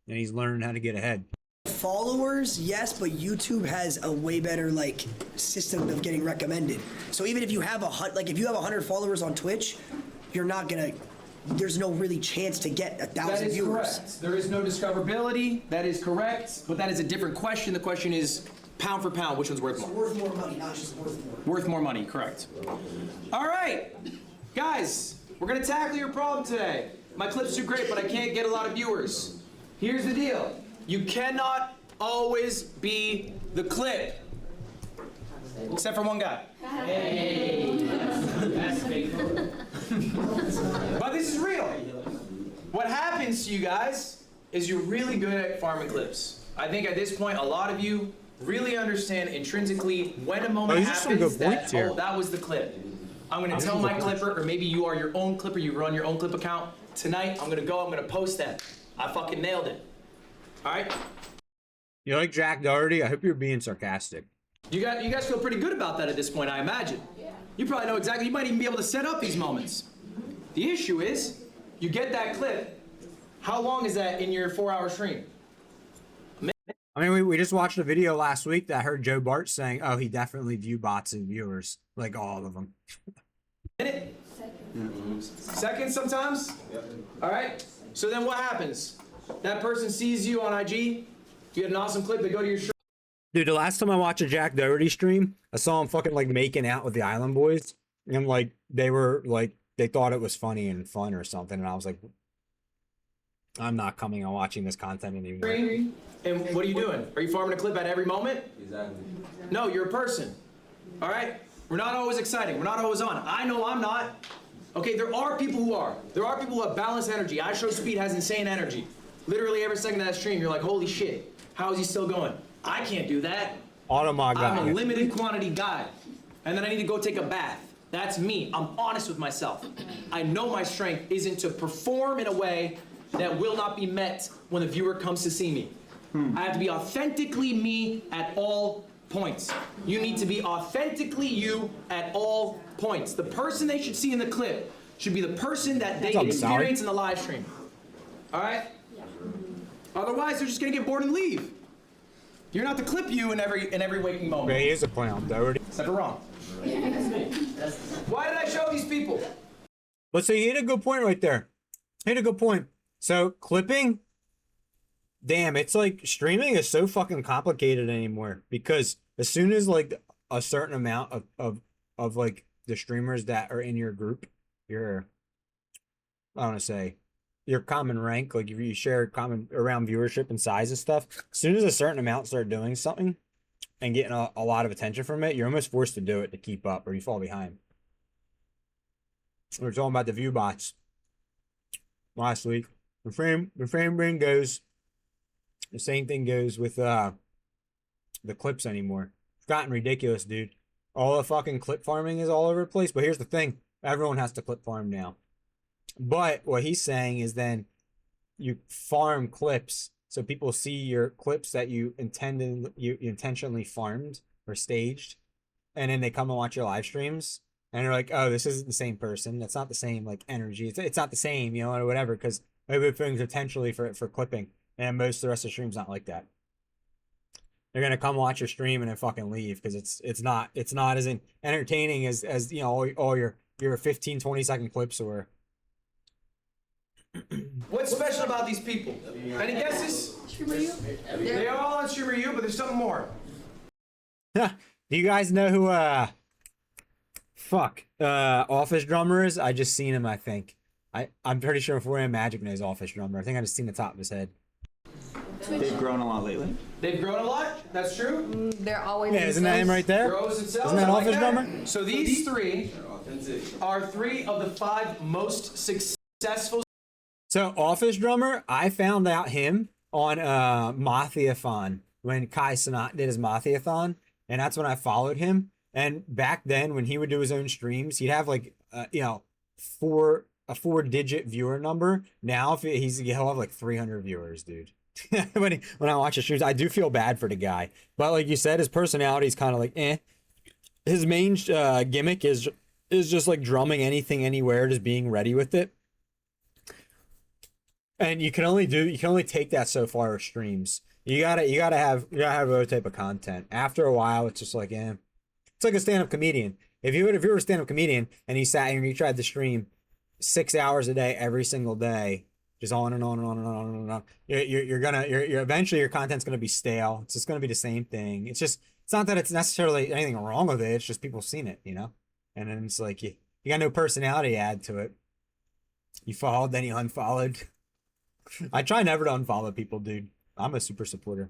[SPEAKER 1] And he's learning how to get ahead.
[SPEAKER 12] Followers, yes, but YouTube has a way better like system of getting recommended. So even if you have if you have 100 followers on Twitch, you're not gonna. There's no really chance to get 1,000 viewers.
[SPEAKER 4] Correct. There is no discoverability. That is correct. But that is a different question. The question is pound for pound, which one's worth more?
[SPEAKER 12] Worth more money, not just worth more.
[SPEAKER 4] Worth more money, correct. All right, guys, we're gonna tackle your problem today. My clips do great, but I can't get a lot of viewers. Here's the deal. You cannot always be the clip. Except for one guy. Hey. But this is real. What happens to you guys is you're really good at farming clips. I think at this point, a lot of you really understand intrinsically when a moment happens that, oh, that was the clip. I'm gonna tell my clipper, or maybe you are your own clipper, you run your own clip account. Tonight, I'm gonna post that. I fucking nailed it. All right?
[SPEAKER 1] You like Jack Doherty? I hope you're being sarcastic.
[SPEAKER 4] You guys feel pretty good about that at this point, I imagine. You probably know exactly, you might even be able to set up these moments. The issue is, you get that clip, how long is that in your 4-hour stream?
[SPEAKER 1] I mean, we just watched a video last week that heard Joe Bart saying, oh, he definitely view bots and viewers. Like all of them.
[SPEAKER 4] Minute? Seconds sometimes? Yep. All right, so then what happens? That person sees you on IG, you get an awesome clip, they go to your stream.
[SPEAKER 1] Dude, the last time I watched a Jack Doherty stream, I saw him fucking like making out with the Island Boys. And like, they thought it was funny and fun or something. And I was like, I'm not coming on watching this content anymore.
[SPEAKER 4] And what are you doing? Are you farming a clip at every moment?
[SPEAKER 6] Exactly.
[SPEAKER 4] No, you're a person. All right? We're not always exciting. We're not always on. I know I'm not. Okay, there are people who are. There are people who have balanced energy. iShow Speed has insane energy. Literally every second of that stream, you're like, holy shit, how is he still going? I can't do that.
[SPEAKER 1] Automod guy.
[SPEAKER 4] I'm a limited quantity guy. And then I need to go take a bath. That's me. I'm honest with myself. I know my strength isn't to perform in a way that will not be met when the viewer comes to see me. I have to be authentically me at all points. You need to be authentically you at all points. The person they should see in the clip should be the person that they experience in the live stream. All right? Otherwise, they're just gonna get bored and leave. You're not the clip you in every waking moment.
[SPEAKER 1] Yeah, he is a clown, Doherty.
[SPEAKER 4] Except for wrong. Why did I show these people?
[SPEAKER 1] But so you hit a good point right there. Hit a good point. So clipping, damn, it's like streaming is so fucking complicated anymore because as soon as like a certain amount of like the streamers that are in your group, your common rank, like if you share common around viewership and size and stuff, as soon as a certain amount start doing something and getting a lot of attention from it, you're almost forced to do it to keep up or you fall behind. We were talking about the view bots last week. The frame rate goes, the same thing goes with the clips anymore. It's gotten ridiculous, dude. All the fucking clip farming is all over the place. But here's the thing. Everyone has to clip farm now. But what he's saying is then you farm clips so people see your clips that you intentionally farmed or staged. And then they come and watch your live streams. And they're like, oh, this isn't the same person. That's not the same like energy. It's not the same, you know, or whatever. Because everything's intentionally for clipping. And most of the rest of the stream's not like that. They're gonna come watch your stream and then fucking leave because it's not as entertaining as you know all your 15-20 second clips or.
[SPEAKER 4] What's special about these people? Any guesses? They are all on Streamer U, but there's something more.
[SPEAKER 1] Do you guys know who Office Drummer is? I just seen him, I think. I'm pretty sure 4AM Magic knows Office Drummer. I think I just seen the top of his head.
[SPEAKER 13] They've grown a lot lately.
[SPEAKER 4] They've grown a lot. That's true.
[SPEAKER 11] They're always.
[SPEAKER 1] Yeah, isn't that him right there?
[SPEAKER 4] Grows itself.
[SPEAKER 1] Isn't that
[SPEAKER 4] I like
[SPEAKER 1] Office
[SPEAKER 4] that.
[SPEAKER 1] Drummer?
[SPEAKER 4] So these three are 3 of the 5 most successful.
[SPEAKER 1] So Office Drummer, I found out him on Mathiathon when Kai Cenat did his Mathiathon, and that's when I followed him. And back then, when he would do his own streams, he'd have like a 4-digit viewer number. Now he'll have like 300 viewers, dude. when I watch his streams, I do feel bad for the guy, but like you said, his personality is kind of like eh. His main gimmick is just like drumming anything anywhere, just being ready with it. And you can only take that so far with streams. You gotta have other type of content. After a while, it's just like it's like a stand-up comedian. If you were a stand-up comedian and you sat here and you tried to stream 6 hours a day every single day, just on and on and on and on and on, you're eventually your content's gonna be stale. It's just gonna be the same thing. It's not that it's necessarily anything wrong with it. It's just people seen it, you know. And then it's like you got no personality to add to it. You followed, then you unfollowed. I try never to unfollow people, dude. I'm a super supporter.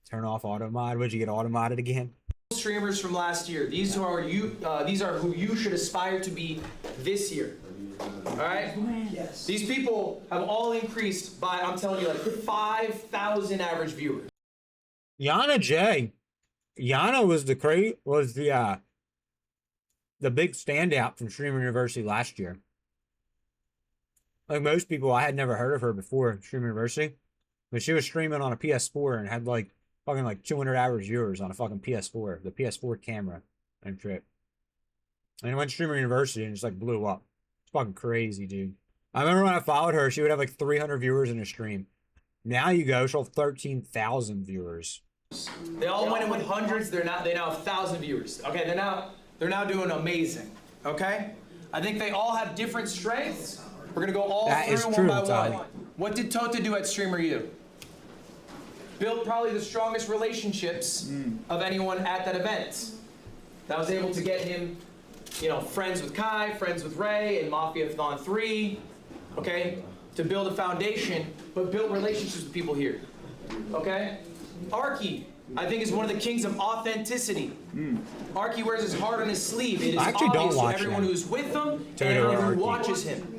[SPEAKER 1] Turn off auto mod. Would you get auto modded again?
[SPEAKER 4] Streamers from last year. These are who you should aspire to be this year. All right? Yes. These people have all increased by, I'm telling you, like 5,000 average viewers.
[SPEAKER 1] Yana J. Yana was the big standout from Streamer University last year. Like most people, I had never heard of her before Streamer University, but she was streaming on a PS4 and had like fucking like 200 average viewers on a fucking PS4, the PS4 camera and shit. And it went to Streamer University and just like blew up. It's fucking crazy, dude. I remember when I followed her, she would have like 300 viewers in a stream. Now you go, she'll have 13,000 viewers.
[SPEAKER 4] They all went in with hundreds. They now have 1,000 viewers. Okay, they're now doing amazing. Okay, I think they all have different strengths. We're gonna go all through one by one. What did Tota do at Streamer U? Built probably the strongest relationships of anyone at that event. That was able to get him, friends with Kai, friends with Ray, and Mafiathon 3, okay? To build a foundation, but build relationships with people here, okay? Arky, I think, is one of the kings of authenticity. Arky wears his heart on his sleeve. It is obvious to everyone who's with him and everyone who watches him.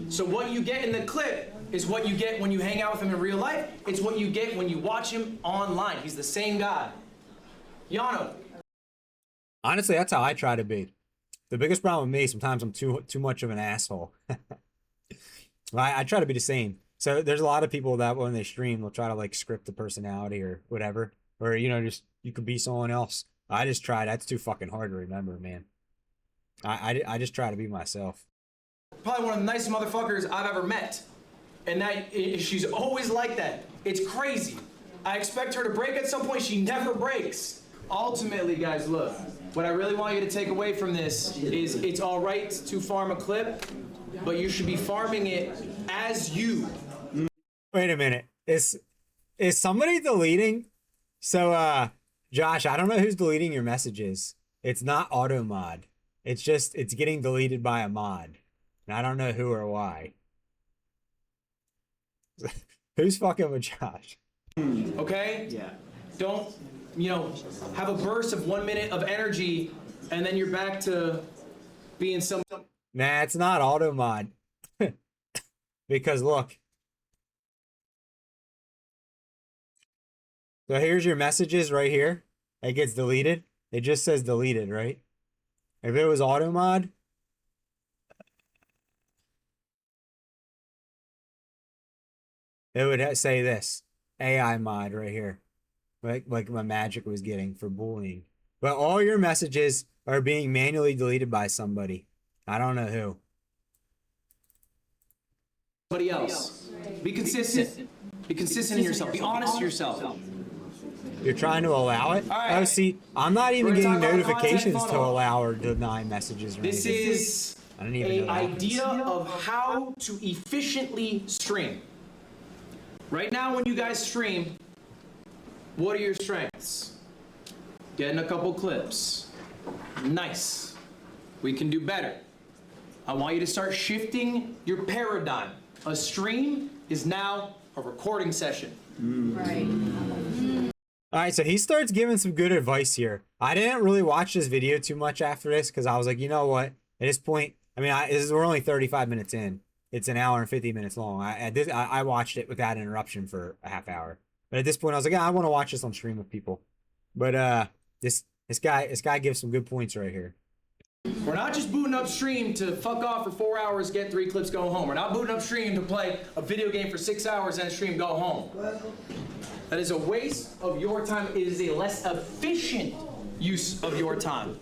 [SPEAKER 4] So what you get in the clip is what you get when you hang out with him in real life. It's what you get when you watch him online. He's the same guy. Yano.
[SPEAKER 1] Honestly, that's how I try to be. The biggest problem with me, sometimes I'm too much of an asshole. I try to be the same. So there's a lot of people that when they stream, they'll try to like script the personality or whatever. Or, just, you could be someone else. I just try. That's too fucking hard to remember, man. I just try to be myself.
[SPEAKER 4] Probably one of the nicest motherfuckers I've ever met. And she's always like that. It's crazy. I expect her to break at some point. She never breaks. Ultimately, guys, look. What I really want you to take away from this is it's all right to farm a clip, but you should be farming it as you.
[SPEAKER 1] Wait a minute. Is somebody deleting? So, Josh, I don't know who's deleting your messages. It's not auto mod. It's getting deleted by a mod. And I don't know who or why. Who's fucking with Josh?
[SPEAKER 4] Okay? Yeah. Don't, have a burst of 1 minute of energy and then you're back to being some.
[SPEAKER 1] Nah, it's not auto mod. Because look. So here's your messages right here. It gets deleted. It just says deleted, right? If it was auto mod, it would say this AI mod right here, like my Magic was getting for bullying. But all your messages are being manually deleted by somebody. I don't know who.
[SPEAKER 4] Somebody else. Be consistent. Be consistent in yourself. Be honest to yourself.
[SPEAKER 1] You're trying to allow it?
[SPEAKER 4] All right.
[SPEAKER 1] Oh, see, I'm not even getting notifications to allow or deny messages. Or
[SPEAKER 4] this
[SPEAKER 1] anything.
[SPEAKER 4] is
[SPEAKER 1] I don't even
[SPEAKER 4] an idea of how to efficiently stream. Right now, when you guys stream, what are your strengths? Getting a couple clips. Nice. We can do better. I want you to start shifting your paradigm. A stream is now a recording session.
[SPEAKER 5] Right.
[SPEAKER 1] All right, so he starts giving some good advice here. I didn't really watch this video too much after this because I was like, you know what? At this point, I mean, we're only 35 minutes in. It's an hour and 50 minutes long. I watched it without interruption for a half hour. But at this point, I was like, yeah, I want to watch this on stream with people. But this guy gives some good points right here.
[SPEAKER 4] We're not just booting up stream to fuck off for 4 hours, get 3 clips, go home. We're not booting up stream to play a video game for 6 hours and stream, go home. That is a waste of your time. It is a less efficient use of your time.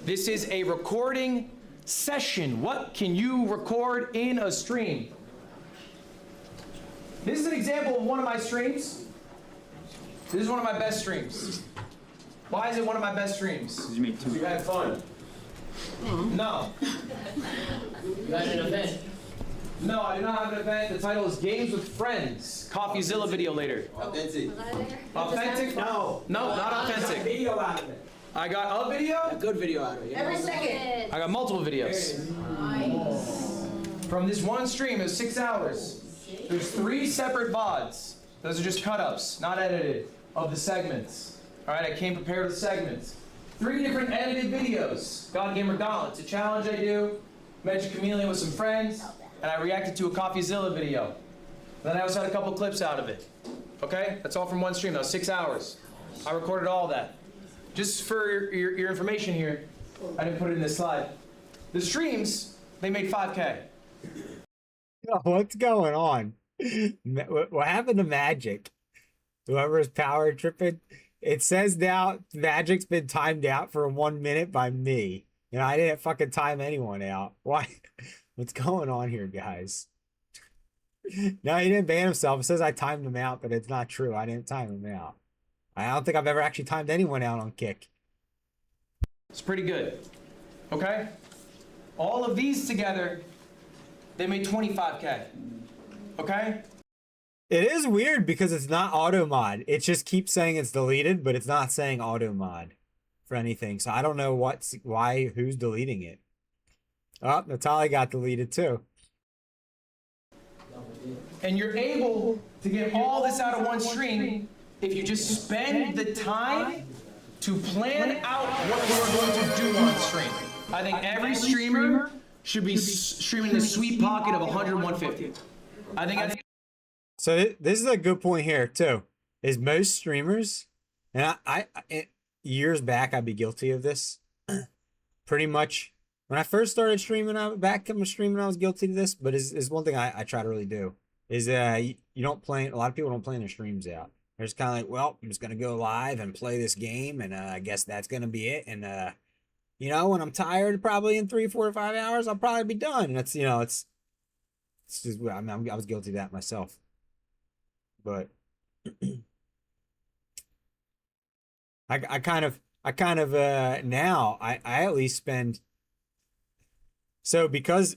[SPEAKER 4] This is a recording session. What can you record in a stream? This is an example of one of my streams. This is one of my best streams. Why is it one of my best streams?
[SPEAKER 13] Did you make two?
[SPEAKER 4] You had fun. No.
[SPEAKER 7] You had an event.
[SPEAKER 4] No, I did not have an event. The title is Games with Friends. CoffeeZilla video later.
[SPEAKER 7] Authentic.
[SPEAKER 4] Authentic? No. No, not authentic.
[SPEAKER 7] Video out of it.
[SPEAKER 4] I got a video?
[SPEAKER 7] A good video out of it.
[SPEAKER 5] Every second.
[SPEAKER 4] I got multiple videos. From this one stream, it was 6 hours. There's 3 separate VODs. Those are just cut-ups, not edited, of the segments. All right, I came prepared with segments. 3 different edited videos. God Gamer Gauntlet. It's a challenge I do. Magic Chameleon with some friends. And I reacted to a CoffeeZilla video. Then I also had a couple clips out of it. Okay? That's all from one stream. That was 6 hours. I recorded all that. Just for your information here, I didn't put it in this slide. The streams, they made 5K.
[SPEAKER 1] What's going on? What happened to Magic? Whoever's power tripping? It says now Magic's been timed out for 1 minute by me. You know, I didn't fucking time anyone out. Why? What's going on here, guys? No, he didn't ban himself. It says I timed him out, but it's not true. I didn't time him out. I don't think I've ever actually timed anyone out on Kick.
[SPEAKER 4] It's pretty good. Okay? All of these together, they made 25K. Okay?
[SPEAKER 1] It is weird because it's not auto mod. It just keeps saying it's deleted, but it's not saying auto mod for anything. So I don't know who's deleting it. Oh, Natalia got deleted too.
[SPEAKER 4] And you're able to get all this out of one stream if you just spend the time to plan out what you are going to do on stream. I think every streamer should be streaming the sweet pocket of 100, 150. I think.
[SPEAKER 1] So this is a good point here too. Is most streamers, and I years back I'd be guilty of this. Pretty much when I first started streaming, I was guilty of this. But is one thing I try to really do is you don't plan. A lot of people don't plan their streams out. They're just kind of like, well, I'm just gonna go live and play this game, and I guess that's gonna be it. And you know, when I'm tired, probably in 3, 4, 5 hours, I'll probably be done. And it's, you know, it's just, I mean, I was guilty of that myself. But I kind of now I at least spend. So because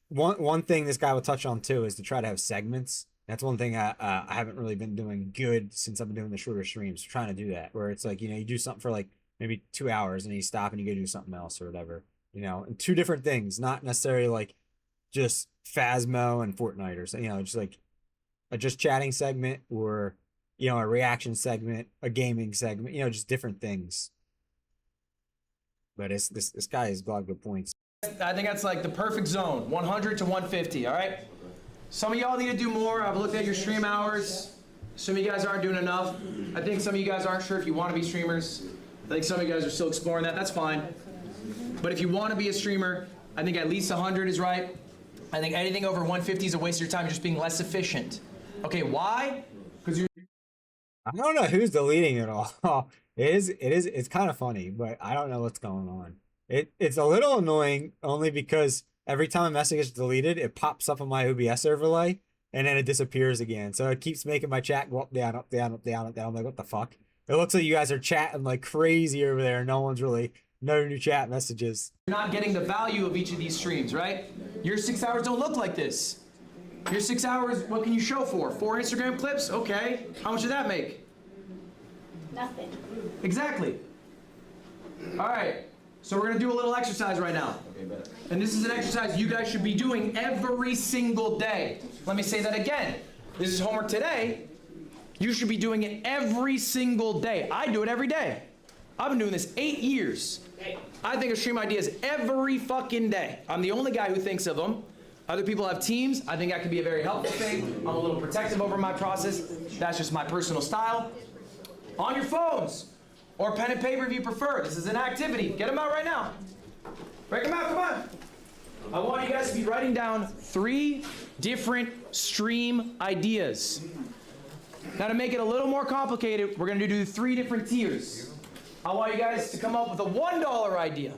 [SPEAKER 1] one thing this guy will touch on too is to try to have segments. That's one thing I haven't really been doing good since I've been doing the shorter streams. Trying to do that where it's like, you know, you do something for like maybe 2 hours and you stop and you go do something else or whatever, you know, and 2 different things, not necessarily like just Phasmo and Fortnite or something, you know, just like a just chatting segment or, you know, a reaction segment, a gaming segment, you know, just different things. But this guy has got good points.
[SPEAKER 4] I think that's like the perfect zone, 100 to 150, all right? Some of y'all need to do more. I've looked at your stream hours. Some of you guys aren't doing enough. I think some of you guys aren't sure if you want to be streamers. I think some of you guys are still exploring that. That's fine. But if you want to be a streamer, I think at least 100 is right. I think anything over 150 is a waste of your time. You're just being less efficient. Okay, why? Because you're...
[SPEAKER 1] I don't know who's deleting it all. It's kind of funny, but I don't know what's going on. It's a little annoying only because every time a message gets deleted, it pops up on my OBS overlay and then it disappears again. So it keeps making my chat go up, down, up, down, up, down, up, down. I'm like, what the fuck? It looks like you guys are chatting like crazy over there. No new chat messages.
[SPEAKER 4] You're not getting the value of each of these streams, right? Your 6 hours don't look like this. Your 6 hours, what can you show for? 4 Instagram clips? Okay. How much did that make?
[SPEAKER 10] Nothing.
[SPEAKER 4] Exactly. All right, so we're gonna do a little exercise right now. And this is an exercise you guys should be doing every single day. Let me say that again. This is homework today. You should be doing it every single day. I do it every day. I've been doing this 8 years. I think of stream ideas every fucking day. I'm the only guy who thinks of them. Other people have teams. I think that can be a very helpful thing. I'm a little protective over my process. That's just my personal style. On your phones, or pen and paper if you prefer. This is an activity. Get them out right now. Break them out, come on. I want you guys to be writing down 3 different stream ideas. Now to make it a little more complicated, we're gonna do 3 different tiers. I want you guys to come up with a $1 idea.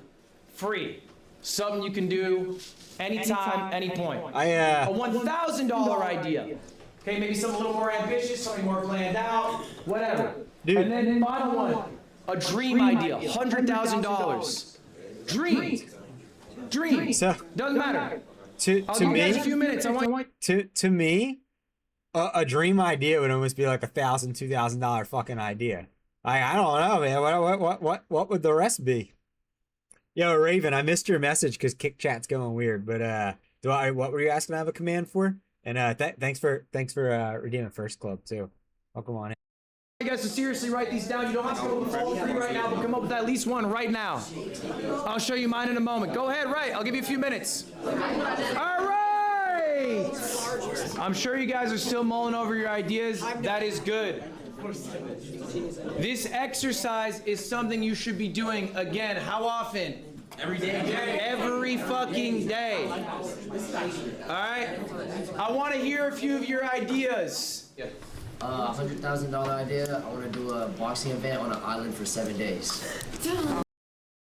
[SPEAKER 4] Free. Something you can do anytime, any point. A $1,000 idea. Okay, maybe something a little more ambitious, something more planned out, whatever.
[SPEAKER 1] Dude.
[SPEAKER 4] And then final one, a dream idea, $100,000. Dream.
[SPEAKER 1] So,
[SPEAKER 4] Doesn't matter.
[SPEAKER 1] To
[SPEAKER 4] I'll give you guys
[SPEAKER 1] me,
[SPEAKER 4] a few minutes.
[SPEAKER 1] to me, a dream idea would almost be like $1,000, $2,000 fucking idea. I don't know, man. What would the rest be? Yo, Raven, I missed your message because Kick Chat's going weird. But what were you asking to have a command for? And thanks for redeeming First Club too. Welcome on in.
[SPEAKER 4] You guys to seriously write these down. You don't have to go with all 3 right now, but come up with at least one right now. I'll show you mine in a moment. Go ahead, write. I'll give you a few minutes. All right. I'm sure you guys are still mulling over your ideas. That is good. This exercise is something you should be doing again. How often? Every day. Every fucking day. All right. I want to hear a few of your ideas.
[SPEAKER 7] $100,000 idea. I want to do a boxing event on an island for 7 days.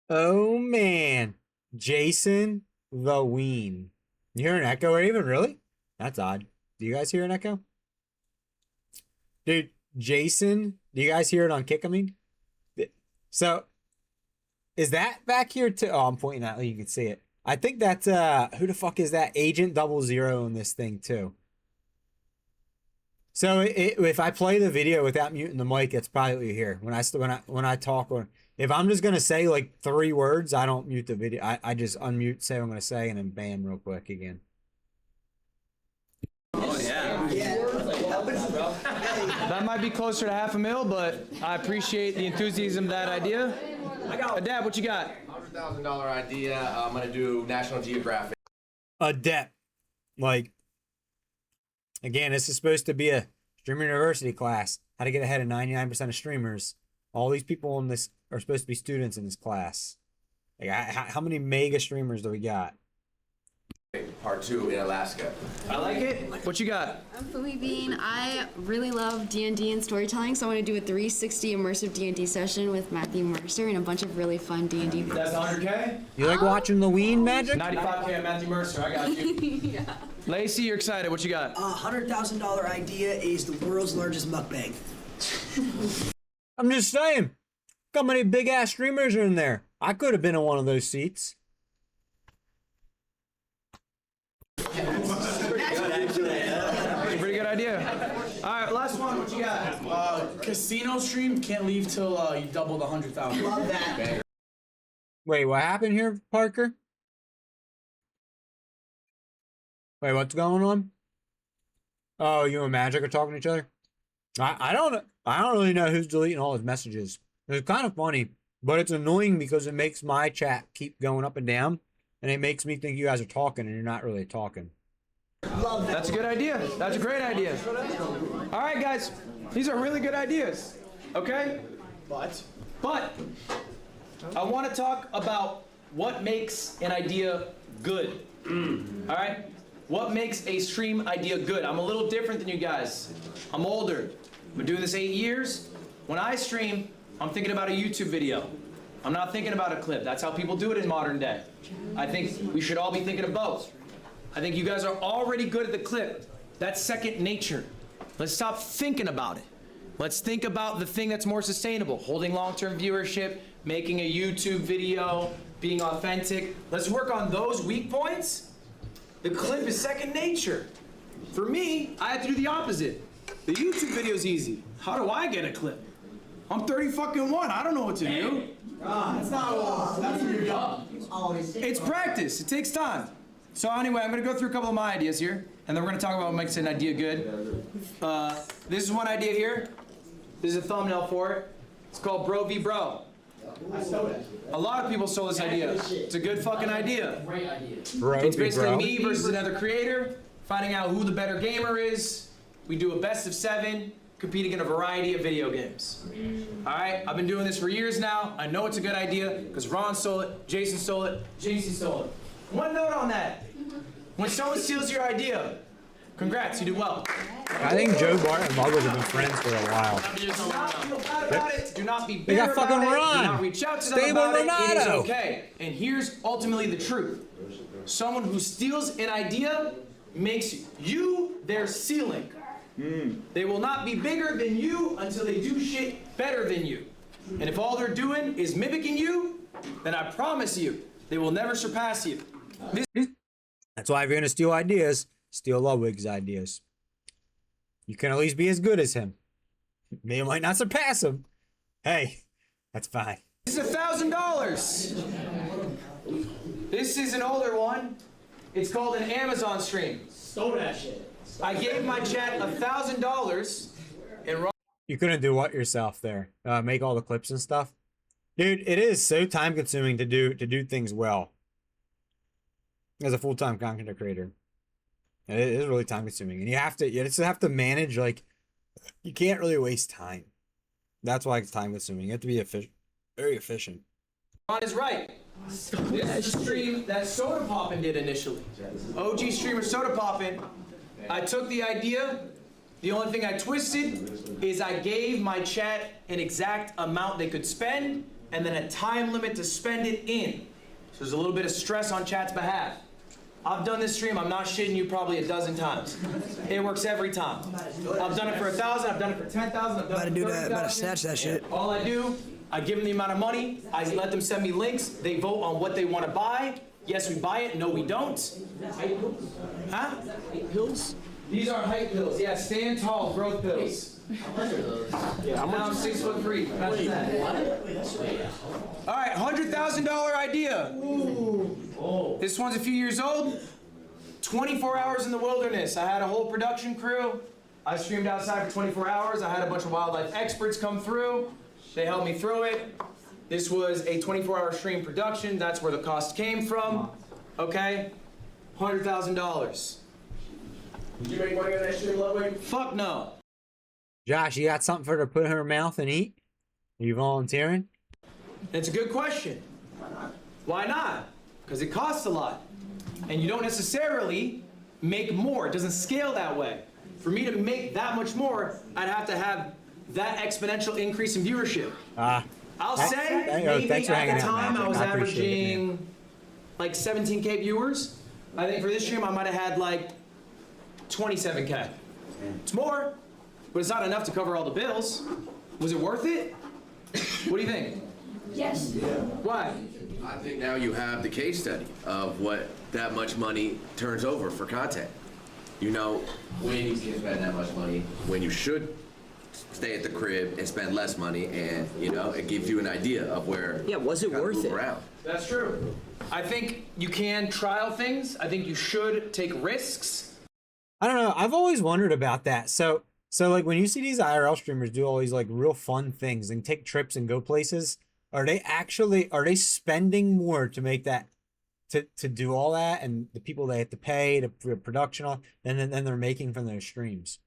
[SPEAKER 1] Oh man, Jason the Ween. You hear an echo, Raven? Really? That's odd. Do you guys hear an echo? Dude, Jason, do you guys hear it on Kick? I mean, so is that back here too? Oh, I'm pointing out. You can see it. I think that's who the fuck is that? Agent 00 in this thing too. So if I play the video without muting the mic, it's probably what you hear when I talk. Or if I'm just gonna say like 3 words, I don't mute the video. I just unmute, say what I'm gonna say, and then bam, real quick again.
[SPEAKER 4] Oh yeah. That might be closer to $500,000, but I appreciate the enthusiasm of that idea. Dad, what you got?
[SPEAKER 14] $100,000 idea. I'm gonna do National Geographic.
[SPEAKER 1] Adept, like. Again, this is supposed to be a Streamer University class. How to get ahead of 99% of streamers. All these people in this are supposed to be students in this class. Like, how many mega streamers do we got?
[SPEAKER 14] Part 2 in Alaska.
[SPEAKER 4] I like it. What you got?
[SPEAKER 11] I'm Fumi Bean. I really love D&D and storytelling, so I want to do a 360 immersive D&D session with Matthew Mercer and a bunch of really fun D&D.
[SPEAKER 4] That's 100K?
[SPEAKER 1] You like watching the Ween Magic?
[SPEAKER 4] 95K on Matthew Mercer. I got you.
[SPEAKER 11] Yeah.
[SPEAKER 4] Lacey, you're excited. What you got?
[SPEAKER 12] $100,000 idea is the world's largest mukbang.
[SPEAKER 1] I'm just saying. Look how many big ass streamers are in there. I could have been in one of those seats.
[SPEAKER 4] Pretty good idea. All right, last one. What you got?
[SPEAKER 7] Casino stream. Can't leave till you double the 100,000.
[SPEAKER 12] Love that.
[SPEAKER 1] Wait, what happened here, Parker? Wait, what's going on? Oh, you and Magic are talking to each other? I don't really know who's deleting all his messages. It's kind of funny, but it's annoying because it makes my chat keep going up and down, and it makes me think you guys are talking and you're not really talking.
[SPEAKER 12] Love that.
[SPEAKER 4] That's a good idea. That's a great idea. All right, guys. These are really good ideas. Okay? But I want to talk about what makes an idea good. All right? What makes a stream idea good? I'm a little different than you guys. I'm older. I've been doing this 8 years. When I stream, I'm thinking about a YouTube video. I'm not thinking about a clip. That's how people do it in modern day. I think we should all be thinking of both. I think you guys are already good at the clip. That's second nature. Let's stop thinking about it. Let's think about the thing that's more sustainable, holding long-term viewership, making a YouTube video, being authentic. Let's work on those weak points. The clip is second nature. For me, I have to do the opposite. The YouTube video is easy. How do I get a clip? I'm 30 fucking one. I don't know what to do.
[SPEAKER 14] That's not. That's what you're dumb.
[SPEAKER 4] It's practice. It takes time. So anyway, I'm gonna go through a couple of my ideas here, and then we're gonna talk about what makes an idea good. This is one idea here. This is a thumbnail for it. It's called Bro v Bro.
[SPEAKER 14] I stole it.
[SPEAKER 4] A lot of people stole this idea. It's a good fucking idea.
[SPEAKER 7] Great idea.
[SPEAKER 1] Bro,
[SPEAKER 4] It's basically
[SPEAKER 1] bro.
[SPEAKER 4] me versus another creator, finding out who the better gamer is. We do a best of 7, competing in a variety of video games. All right, I've been doing this for years now. I know it's a good idea because Ron stole it, Jason stole it, JC stole it. One note on that. When someone steals your idea, congrats, you do well.
[SPEAKER 1] I think Joe Bart and Ludwig have been friends for a while.
[SPEAKER 4] Do not feel bad about it. Do not be
[SPEAKER 1] They
[SPEAKER 4] bitter
[SPEAKER 1] got
[SPEAKER 4] about
[SPEAKER 1] fucking
[SPEAKER 4] it.
[SPEAKER 1] Ron.
[SPEAKER 4] Do not reach out to them
[SPEAKER 1] Stable
[SPEAKER 4] about it. It is
[SPEAKER 1] Renato.
[SPEAKER 4] okay. And here's ultimately the truth. Someone who steals an idea makes you their ceiling. They will not be bigger than you until they do shit better than you. And if all they're doing is mimicking you, then I promise you, they will never surpass you.
[SPEAKER 1] That's why if you're gonna steal ideas, steal Ludwig's ideas. You can at least be as good as him. May or might not surpass him. Hey, that's fine.
[SPEAKER 4] This is $1,000. This is an older one. It's called an Amazon stream.
[SPEAKER 14] Stole that shit.
[SPEAKER 4] I gave my chat $1,000 and
[SPEAKER 1] You couldn't do what yourself there? Make all the clips and stuff, dude. It is so time consuming to do things well. As a full-time content creator, it is really time consuming, and you just have to manage. Like, you can't really waste time. That's why it's time consuming. You have to be very efficient.
[SPEAKER 4] Ron is right. This is a stream that Soda Poppin' did initially. OG streamer Soda Poppin'. I took the idea. The only thing I twisted is I gave my chat an exact amount they could spend and then a time limit to spend it in. So there's a little bit of stress on chat's behalf. I've done this stream, I'm not shitting you, probably a dozen times. It works every time. I've done it for 1,000, I've done it for 10,000, I've done it for 30,000.
[SPEAKER 12] About to snatch that shit.
[SPEAKER 4] All I do, I give them the amount of money, I let them send me links, they vote on what they want to buy. Yes, we buy it, no, we don't. Huh?
[SPEAKER 7] Pills?
[SPEAKER 4] These are height pills, yeah, stand tall, growth pills.
[SPEAKER 7] Yeah,
[SPEAKER 4] Now I'm 6'3". Imagine that. All right, $100,000 idea. This one's a few years old. 24 hours in the wilderness. I had a whole production crew. I streamed outside for 24 hours. I had a bunch of wildlife experts come through. They helped me through it. This was a 24-hour stream production. That's where the cost came from. Okay, $100,000. Did you make money on that stream, Ludwig? Fuck no.
[SPEAKER 1] Josh, you got something for her to put in her mouth and eat? Are you volunteering?
[SPEAKER 4] It's a good question. Why not? Because it costs a lot. And you don't necessarily make more. It doesn't scale that way. For me to make that much more, I'd have to have that exponential increase in viewership. I'll say maybe
[SPEAKER 1] thanks for
[SPEAKER 4] at
[SPEAKER 1] hanging
[SPEAKER 4] the
[SPEAKER 1] out,
[SPEAKER 4] time
[SPEAKER 1] Magic.
[SPEAKER 4] I was
[SPEAKER 1] I appreciate it, man.
[SPEAKER 4] averaging like 17K viewers. I think for this stream I might have had like 27K. It's more, but it's not enough to cover all the bills. Was it worth it? What do you think?
[SPEAKER 10] Yes.
[SPEAKER 4] Why?
[SPEAKER 14] I think now you have the case study of what that much money turns over for content. You know when you can spend that much money, when you should stay at the crib and spend less money, and you know it gives you an idea of where.
[SPEAKER 7] Yeah, was it worth it?
[SPEAKER 14] Around.
[SPEAKER 4] That's true. I think you can trial things. I think you should take risks.
[SPEAKER 1] I don't know. I've always wondered about that. So like when you see these IRL streamers do all these like real fun things and take trips and go places, are they spending more to make that to do all that, and the people they have to pay for production on, and then they're making from their streams?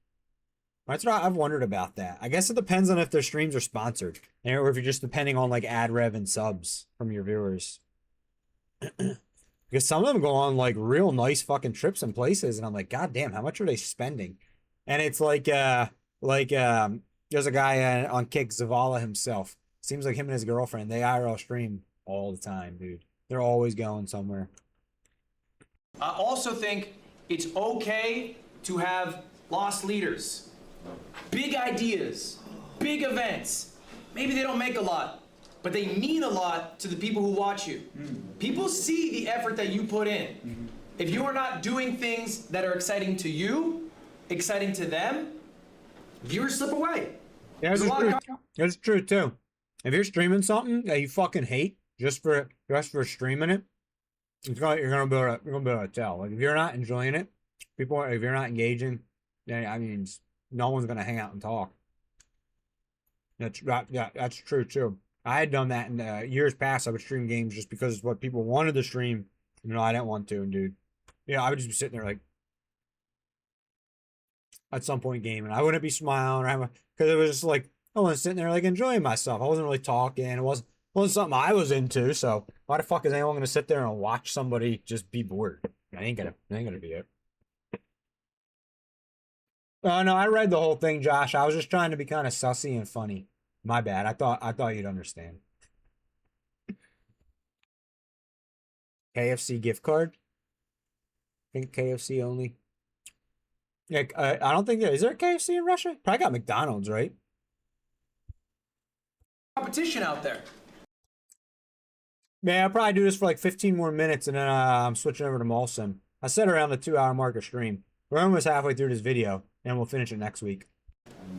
[SPEAKER 1] That's what I've wondered about that. I guess it depends on if their streams are sponsored, or if you're just depending on like ad rev and subs from your viewers. Because some of them go on like real nice fucking trips and places, and I'm like, God damn, how much are they spending? And it's like there's a guy on Kick, Zavala himself. Seems like him and his girlfriend, they IRL stream all the time, dude. They're always going somewhere.
[SPEAKER 4] I also think it's okay to have lost leaders. Big ideas, big events. Maybe they don't make a lot, but they mean a lot to the people who watch you. People see the effort that you put in. If you are not doing things that are exciting to you, exciting to them, viewers slip away.
[SPEAKER 1] Yeah, this is true. It's true too. If you're streaming something that you fucking hate just for streaming it, you're gonna be able to tell. Like if you're not enjoying it, if you're not engaging, then I mean, no one's gonna hang out and talk. That's true too. I had done that in years past. I would stream games just because it's what people wanted to stream. You know, I didn't want to, dude. Yeah, I would just be sitting there like at some point gaming. I wouldn't be smiling or because it was just like I was sitting there like enjoying myself. I wasn't really talking. It wasn't something I was into. So why the fuck is anyone gonna sit there and watch somebody just be bored? It ain't gonna be it. Oh no, I read the whole thing, Josh. I was just trying to be kind of sussy and funny. My bad. I thought you'd understand. KFC gift card. I think KFC only. Like I don't think is there a KFC in Russia? Probably got McDonald's, right?
[SPEAKER 4] Competition out there.
[SPEAKER 1] Yeah, I'll probably do this for like 15 more minutes and then I'm switching over to Molson. I set around the 2-hour mark of stream. We're almost halfway through this video and we'll finish it next week.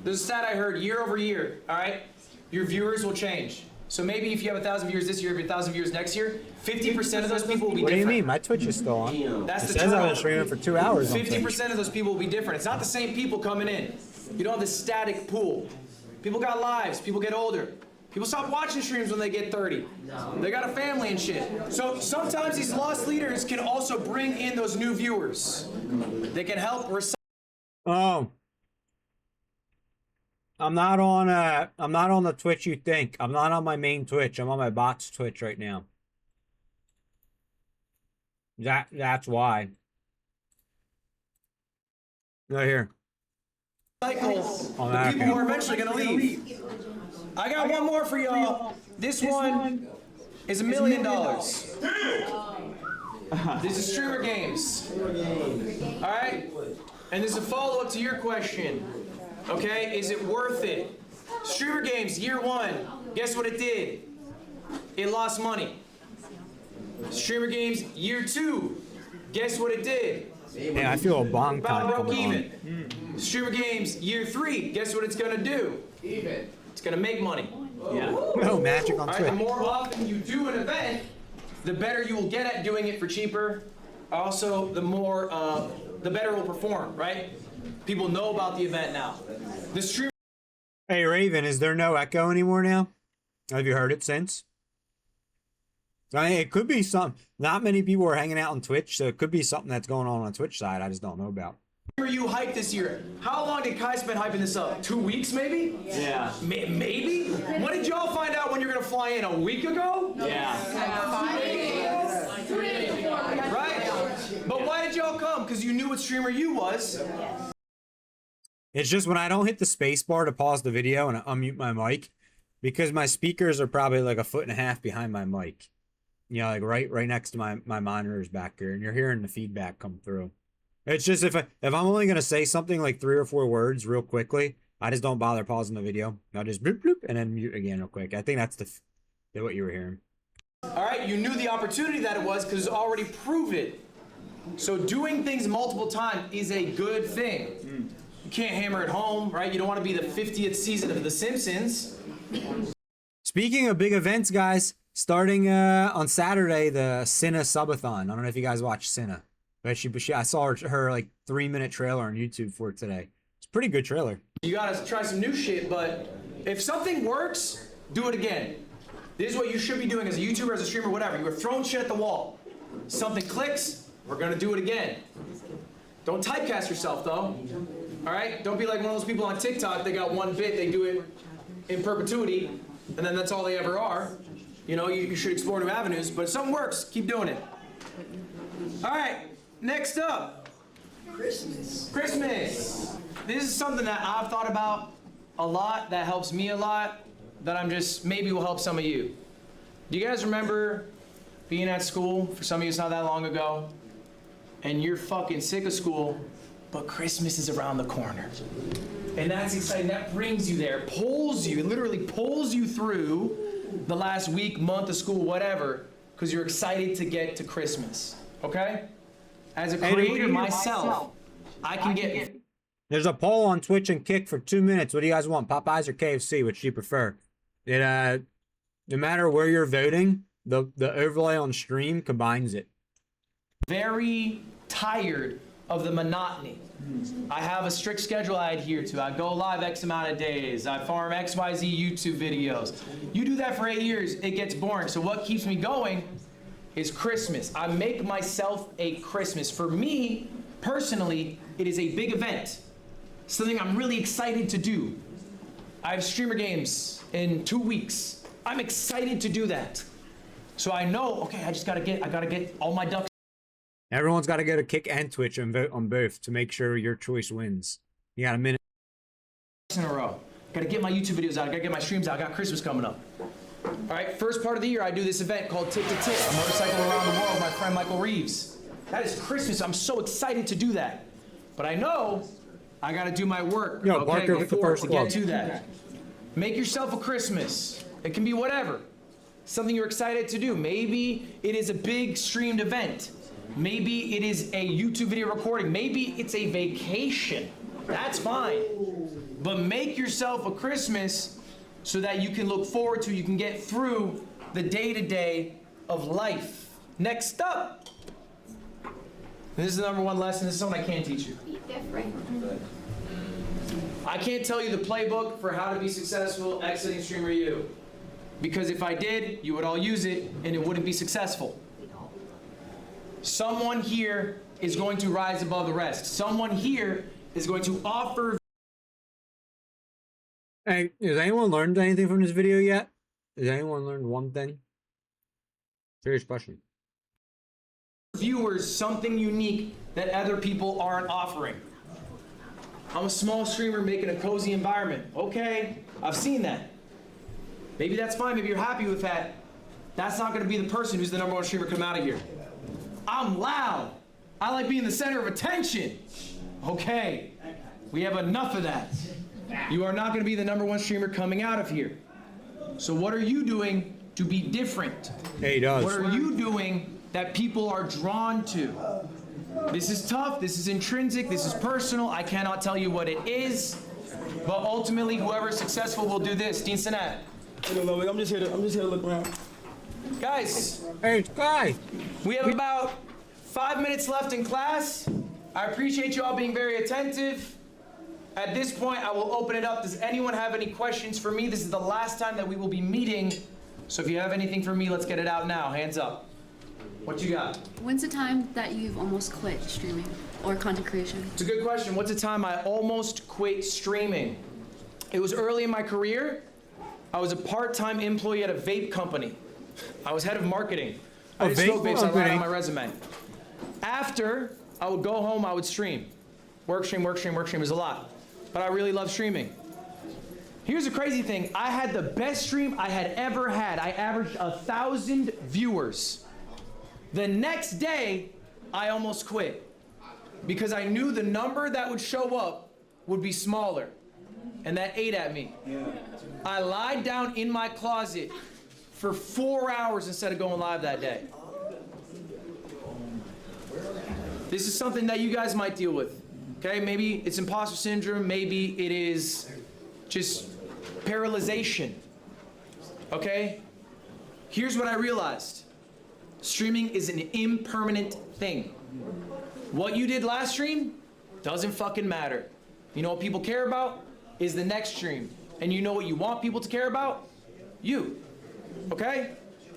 [SPEAKER 4] There's a stat I heard year over year, all right? Your viewers will change. So maybe if you have 1,000 viewers this year, if you have 1,000 viewers next year, 50% of those people will be different.
[SPEAKER 1] What do you mean? My Twitch is still on.
[SPEAKER 4] That's
[SPEAKER 1] it
[SPEAKER 4] the
[SPEAKER 1] says
[SPEAKER 4] turnover.
[SPEAKER 1] I've been streaming for 2 hours.
[SPEAKER 4] 50% of those people will be different. It's not the same people coming in. You don't have this static pool. People got lives. People get older. People stop watching streams when they get 30. They got a family and shit. So sometimes these lost leaders can also bring in those new viewers. They can help recycle.
[SPEAKER 1] Oh. I'm not on the Twitch you think. I'm not on my main Twitch. I'm on my bot's Twitch right now. That's why. Right here.
[SPEAKER 4] Cycle the people who are eventually gonna leave. I got one more for y'all. This one is $1 million. This is Streamer Games. All right? And there's a follow-up to your question. Okay? Is it worth it? Streamer Games, year 1. Guess what it did? It lost money. Streamer Games, year 2. Guess what it did?
[SPEAKER 1] Yeah, I feel a bong time
[SPEAKER 4] About broke
[SPEAKER 1] coming on.
[SPEAKER 4] even. Streamer Games, year 3. Guess what it's gonna do? Even. It's gonna make money. Yeah.
[SPEAKER 1] No magic on
[SPEAKER 4] All right,
[SPEAKER 1] Twitch.
[SPEAKER 4] the more often you do an event, the better you will get at doing it for cheaper. Also, the better it will perform, right? People know about the event now. The stream.
[SPEAKER 1] Hey Raven, is there no echo anymore now? Have you heard it since? I mean, it could be some. Not many people are hanging out on Twitch, so it could be something that's going on Twitch side. I just don't know about.
[SPEAKER 4] You hyped this year. How long did Kai spend hyping this up? 2 weeks, maybe?
[SPEAKER 9] Yeah.
[SPEAKER 4] Maybe? When did y'all find out when you're gonna fly in? A week ago?
[SPEAKER 9] Yeah.
[SPEAKER 4] Right? But why did y'all come? Because you knew what streamer you was.
[SPEAKER 1] It's just when I don't hit the space bar to pause the video and I unmute my mic, because my speakers are probably like 1.5 feet behind my mic. You know, like right next to my monitors back here, and you're hearing the feedback come through. It's just if I'm only gonna say something like 3 or 4 words real quickly, I just don't bother pausing the video. I'll just bloop bloop and then mute again real quick. I think that's what you were hearing.
[SPEAKER 4] All right, you knew the opportunity that it was because it's already proven. So doing things multiple times is a good thing. You can't hammer it home, right? You don't want to be the 50th season of The Simpsons.
[SPEAKER 1] Speaking of big events, guys, starting on Saturday, the Cinna Subathon. I don't know if you guys watch Cinna, but I saw her like 3-minute trailer on YouTube for it today. It's a pretty good trailer.
[SPEAKER 4] You gotta try some new shit, but if something works, do it again. This is what you should be doing as a YouTuber, as a streamer, whatever. You are throwing shit at the wall. Something clicks, we're gonna do it again. Don't typecast yourself though. All right? Don't be like one of those people on TikTok, they got one bit, they do it in perpetuity, and then that's all they ever are. You know, you should explore new avenues, but if something works, keep doing it. All right, next up. Christmas. This is something that I've thought about a lot, that helps me a lot, that I'm just, maybe will help some of you. Do you guys remember being at school? For some of you, it's not that long ago. And you're fucking sick of school, but Christmas is around the corner. And that's exciting. That brings you there, pulls you, it literally pulls you through the last week, month of school, whatever, because you're excited to get to Christmas, okay? As a creator myself, I can get
[SPEAKER 1] There's a poll on Twitch and Kick for 2 minutes. What do you guys want, Popeyes or KFC? Which do you prefer? It no matter where you're voting, the overlay on stream combines it.
[SPEAKER 4] Very tired of the monotony. I have a strict schedule I adhere to. I go live X amount of days. I farm XYZ YouTube videos. You do that for 8 years, it gets boring. So what keeps me going is Christmas. I make myself a Christmas. For me, personally, it is a big event. Something I'm really excited to do. I have streamer games in 2 weeks. I'm excited to do that. So I know, okay, I gotta get all my ducks.
[SPEAKER 1] Everyone's got to go to Kick and Twitch and vote on both to make sure your choice wins. You got a minute
[SPEAKER 4] in a row. Gotta get my YouTube videos out. Gotta get my streams out. I got Christmas coming up. All right, first part of the year, I do this event called Tip to Tip, a motorcycle around the world with my friend Michael Reeves. That is Christmas. I'm so excited to do that. But I know I gotta do my work,
[SPEAKER 1] Yo,
[SPEAKER 4] okay,
[SPEAKER 1] Parker with the
[SPEAKER 4] before
[SPEAKER 1] first
[SPEAKER 4] to
[SPEAKER 1] club.
[SPEAKER 4] get to that. Make yourself a Christmas. It can be whatever. Something you're excited to do. Maybe it is a big streamed event. Maybe it is a YouTube video recording. Maybe it's a vacation. That's fine. But make yourself a Christmas so that you can look forward to, you can get through the day-to-day of life. Next up. This is the #1 lesson. This is something I can't teach you.
[SPEAKER 10] Be different.
[SPEAKER 4] I can't tell you the playbook for how to be successful exiting Streamer U. Because if I did, you would all use it and it wouldn't be successful. Someone here is going to rise above the rest. Someone here is going to offer.
[SPEAKER 1] Hey, has anyone learned anything from this video yet? Has anyone learned one thing? Serious question.
[SPEAKER 4] Viewers something unique that other people aren't offering. I'm a small streamer making a cozy environment. Okay, I've seen that. Maybe that's fine, maybe you're happy with that. That's not gonna be the person who's the #1 streamer come out of here. I'm loud. I like being the center of attention. Okay, we have enough of that. You are not gonna be the #1 streamer coming out of here. So what are you doing to be different?
[SPEAKER 1] Hey, he does.
[SPEAKER 4] What are you doing that people are drawn to? This is tough, this is intrinsic, this is personal. I cannot tell you what it is, but ultimately whoever is successful will do this. Dean Sinat.
[SPEAKER 13] Hey, Ludwig, I'm just here to look around.
[SPEAKER 4] Guys.
[SPEAKER 1] Hey, Sky.
[SPEAKER 4] We have about 5 minutes left in class. I appreciate you all being very attentive. At this point, I will open it up. Does anyone have any questions for me? This is the last time that we will be meeting. So if you have anything for me, let's get it out now. Hands up. What you got?
[SPEAKER 11] When's the time that you've almost quit streaming or content creation?
[SPEAKER 4] It's a good question. What's the time I almost quit streaming? It was early in my career. I was a part-time employee at a vape company. I was head of marketing. I did smoke vapes, I lied on my resume. After, I would go home, I would stream. Work stream, work stream, work stream is a lot. But I really love streaming. Here's the crazy thing. I had the best stream I had ever had. I averaged 1,000 viewers. The next day, I almost quit because I knew the number that would show up would be smaller, and that ate at me. I lied down in my closet for 4 hours instead of going live that day. This is something that you guys might deal with, okay? Maybe it's imposter syndrome, maybe it is just paralyzation, okay? Here's what I realized. Streaming is an impermanent thing. What you did last stream doesn't fucking matter. You know what people care about is the next stream. And you know what you want people to care about? You, okay?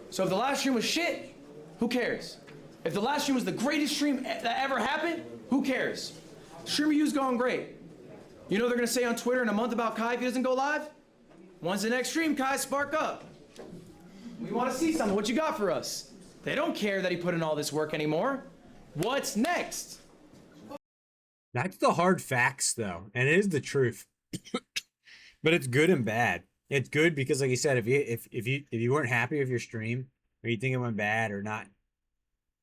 [SPEAKER 4] So if the last stream was shit, who cares? If the last stream was the greatest stream that ever happened, who cares? Streamer U's going great. You know they're gonna say on Twitter in a month about Kai if he doesn't go live? When's the next stream, Kai? Spark up. We wanna see something. What you got for us? They don't care that he put in all this work anymore. What's next?
[SPEAKER 1] That's the hard facts, though, and it is the truth. But it's good and bad. It's good because, like you said, if you weren't happy with your stream, or you think it went bad or not,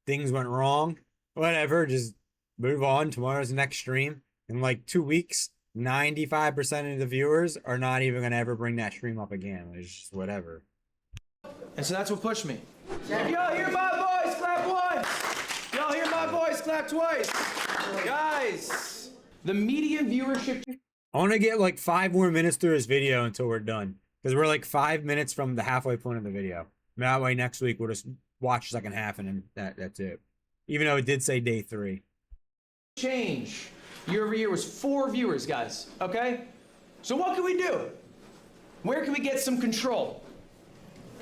[SPEAKER 1] things went wrong, whatever, just move on. Tomorrow's the next stream. In like 2 weeks, 95% of the viewers are not even gonna ever bring that stream up again. It's just whatever.
[SPEAKER 4] And so that's what pushed me. If y'all hear my voice, clap once. Y'all hear my voice, clap twice. Guys, The median viewership.
[SPEAKER 1] I want to get like 5 more minutes through this video until we're done. Because we're like 5 minutes from the halfway point of the video. That way next week we'll just watch the second half and then that's it. Even though it did say day 3.
[SPEAKER 4] Change year over year was 4 viewers, guys. Okay? So what can we do? Where can we get some control?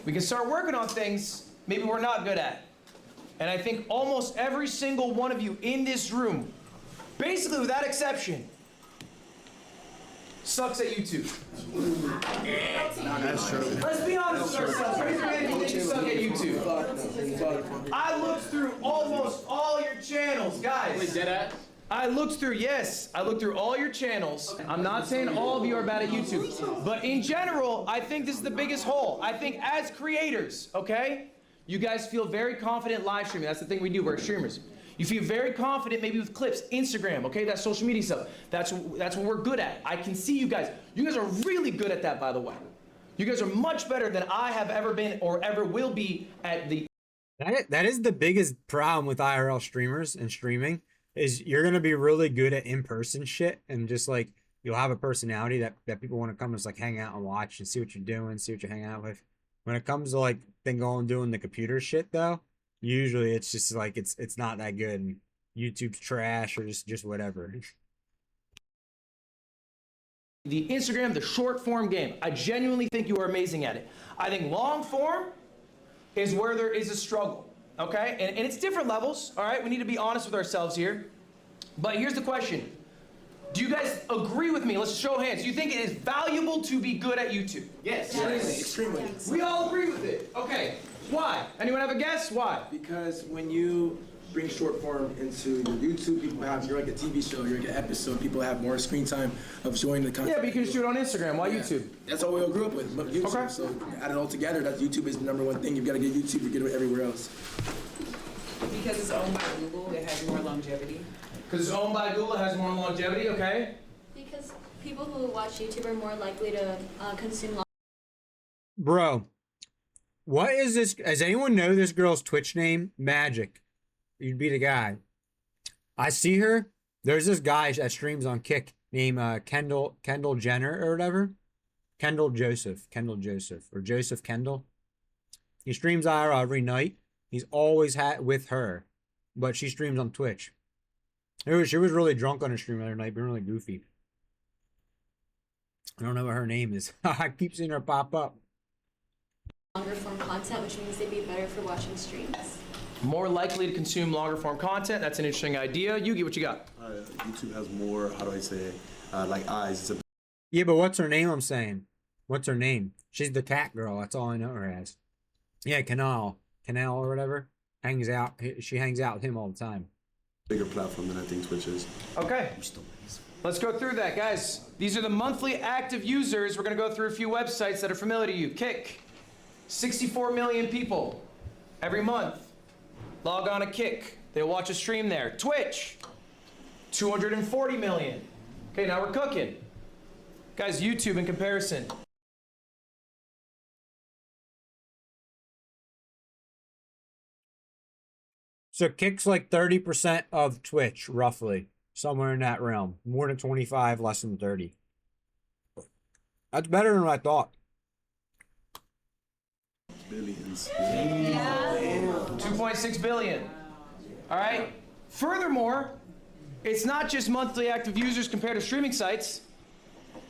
[SPEAKER 4] We can start working on things maybe we're not good at. And I think almost every single one of you in this room, basically without exception, sucks at YouTube.
[SPEAKER 13] That's true.
[SPEAKER 4] Let's be honest with ourselves. Raise your hand if you think you suck at YouTube. I looked through almost all your channels, guys.
[SPEAKER 6] Wait, dead at?
[SPEAKER 4] I looked through all your channels. I'm not saying all of you are bad at YouTube, but in general, I think this is the biggest hole. I think as creators, okay, you guys feel very confident live streaming. That's the thing we do, we're streamers. You feel very confident maybe with clips, Instagram, okay, that's social media stuff. That's what we're good at. I can see you guys. You guys are really good at that, by the way. You guys are much better than I have ever been or ever will be at the...
[SPEAKER 1] That is the biggest problem with IRL streamers and streaming. Is you're gonna be really good at in-person shit and just like you'll have a personality that people want to come and just like hang out and watch and see what you're doing, see what you're hanging out with. When it comes to like then going doing the computer shit though, usually it's just like it's not that good and YouTube's trash or just whatever.
[SPEAKER 4] The Instagram, the short form game. I genuinely think you are amazing at it. I think long form is where there is a struggle. Okay, and it's different levels, all right? We need to be honest with ourselves here. But here's the question. Do you guys agree with me? Let's show hands. Do you think it is valuable to be good at YouTube?
[SPEAKER 6] Yes.
[SPEAKER 13] Extremely.
[SPEAKER 4] We all agree with it. Okay, why? Anyone have a guess? Why?
[SPEAKER 13] Because when you bring short form into your YouTube, you're like a TV show, you're like an episode, people have more screen time of showing the content.
[SPEAKER 4] Yeah, but you can just do it on Instagram. Why YouTube?
[SPEAKER 13] That's all we all grew up with, but YouTube.
[SPEAKER 4] Okay.
[SPEAKER 13] So add it all together, that YouTube is the #1 thing. You've got to get YouTube to get it everywhere else.
[SPEAKER 15] Because it's owned by Google, it has more longevity.
[SPEAKER 4] Because it's owned by Google, it has more longevity, okay?
[SPEAKER 10] Because people who watch YouTube are more likely to consume.
[SPEAKER 1] Bro, what is this? Does anyone know this girl's Twitch name? Magic. You'd be the guy. I see her. There's this guy that streams on Kick named Kendall Jenner or whatever. Kendall Joseph, or Joseph Kendall. He streams IRL every night. He's always with her, but she streams on Twitch. She was really drunk on her stream the other night, being really goofy. I don't know what her name is. I keep seeing her pop up.
[SPEAKER 10] Longer form content, which means they'd be better for watching streams.
[SPEAKER 4] More likely to consume longer form content. That's an interesting idea. Yugi, what you got?
[SPEAKER 16] YouTube has more, how do I say it, like eyes.
[SPEAKER 1] Yeah, but what's her name? I'm saying. What's her name? She's the cat girl. That's all I know her as. Yeah, Canal or whatever. She hangs out with him all the time.
[SPEAKER 16] Bigger platform than I think Twitch is.
[SPEAKER 4] Okay. Let's go through that, guys. These are the monthly active users. We're going to go through a few websites that are familiar to you. Kick. 64 million people every month. Log on to Kick. They'll watch a stream there. Twitch. 240 million. Okay, now we're cooking. Guys, YouTube in comparison.
[SPEAKER 1] So Kick's like 30% of Twitch, roughly. Somewhere in that realm. More than 25, less than 30. That's better than what I thought.
[SPEAKER 16] Billions.
[SPEAKER 4] 2.6 billion. All right. Furthermore, it's not just monthly active users compared to streaming sites.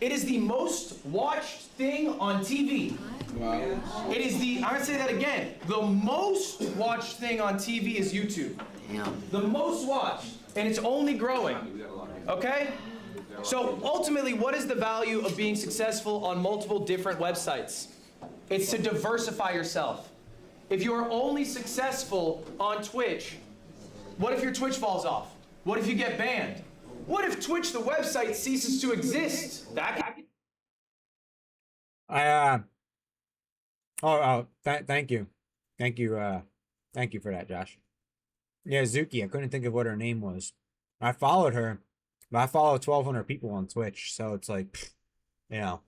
[SPEAKER 4] It is the most watched thing on TV.
[SPEAKER 13] Wow.
[SPEAKER 4] It is I'm gonna say that again. The most watched thing on TV is YouTube.
[SPEAKER 7] Damn.
[SPEAKER 4] The most watched, and it's only growing. Okay? So ultimately, what is the value of being successful on multiple different websites? It's to diversify yourself. If you are only successful on Twitch, what if your Twitch falls off? What if you get banned? What if Twitch, the website, ceases to exist?
[SPEAKER 1] Thank you. Thank you for that, Josh. Yeah, Zuki, I couldn't think of what her name was. I followed her, but I follow 1,200 people on Twitch, so it's like, you know,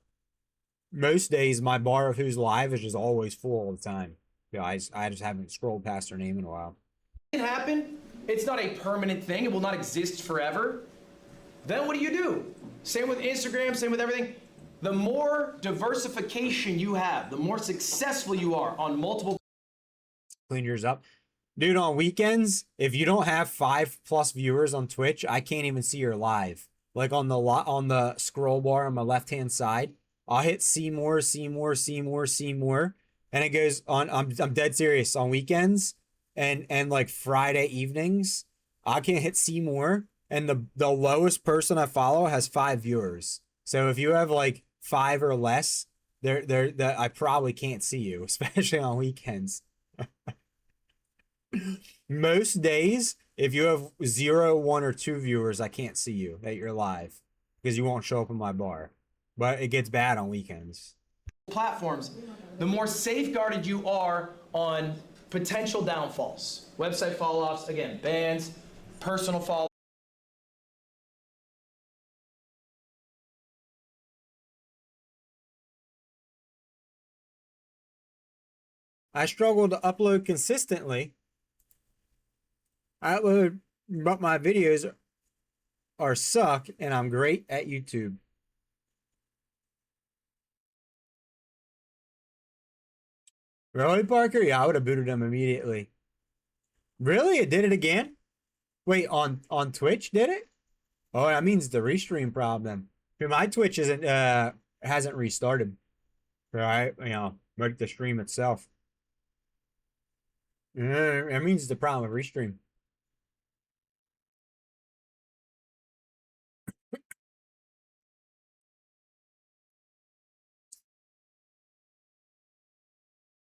[SPEAKER 1] most days my bar of who's live is just always full all the time. You know, I just haven't scrolled past her name in a while.
[SPEAKER 4] It can happen. It's not a permanent thing. It will not exist forever. Then what do? Same with Instagram, same with everything. The more diversification you have, the more successful you are on multiple.
[SPEAKER 1] Clean yours up. Dude, on weekends, if you don't have 5+ viewers on Twitch, I can't even see your live. Like on the scroll bar on my left-hand side, I'll hit see more, see more, see more, see more. And it goes on, I'm dead serious, on weekends and like Friday evenings, I can't hit see more. And the lowest person I follow has 5 viewers. So if you have like 5 or less, I probably can't see you, especially on weekends. Most days, if you have 0, 1, or 2 viewers, I can't see you that you're live because you won't show up in my bar. But it gets bad on weekends.
[SPEAKER 4] Platforms, the more safeguarded you are on potential downfalls. Website fall-offs, again, bans, personal fall.
[SPEAKER 1] I struggle to upload consistently. I upload, but my videos are suck, and I'm great at YouTube. Really, Parker? Yeah, I would have booted him immediately. Really? It did it again? Wait, on Twitch did it? Oh, that means the restream problem. My Twitch hasn't restarted. Right? Like the stream itself. That means the problem with restream.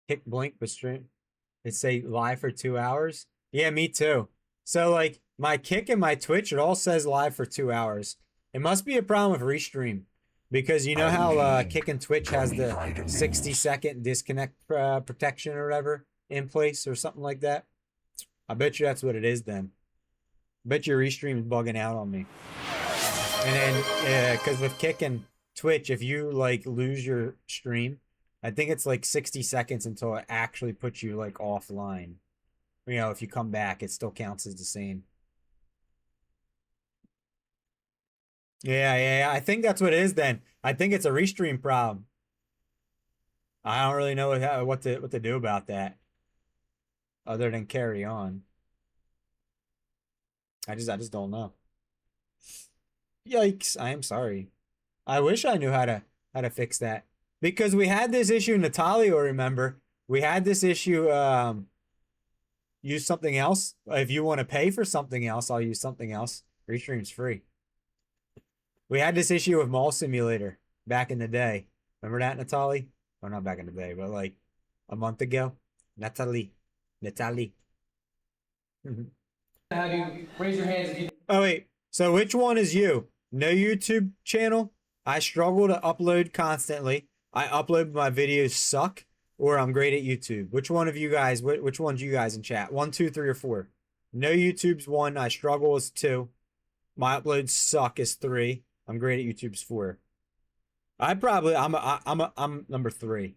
[SPEAKER 1] Kick blink but stream. It say live for 2 hours. Yeah, me too. So like my Kick and my Twitch, it all says live for 2 hours. It must be a problem with restream because you know how Kick and Twitch has the 60-second disconnect protection or whatever in place or something like that. I bet you that's what it is then. I bet your restream is bugging out on me. And then because with Kick and Twitch, if you like lose your stream, I think it's like 60 seconds until it actually puts you like offline. If you come back, it still counts as the same. Yeah, I think that's what it is then. I think it's a restream problem. I don't really know what to do about that. Other than carry on. I just don't know. Yikes, I am sorry. I wish I knew how to fix that. Because we had this issue, Natalia will remember. We had this issue, use something else. If you want to pay for something else, I'll use something else. Restream's free. We had this issue with Mall Simulator back in the day. Remember that, Natalia? Well, not back in the day, but like a month ago. Natalie.
[SPEAKER 4] Have you raise your hands if you.
[SPEAKER 1] Oh, wait. So which one is you? No YouTube channel? I struggle to upload constantly. I upload my videos suck, or I'm great at YouTube. Which one of you guys, which one's you guys in chat? 1, 2, 3, or 4? No YouTube's 1. I struggle is 2. My uploads suck is 3. I'm great at YouTube's 4. I'm number 3.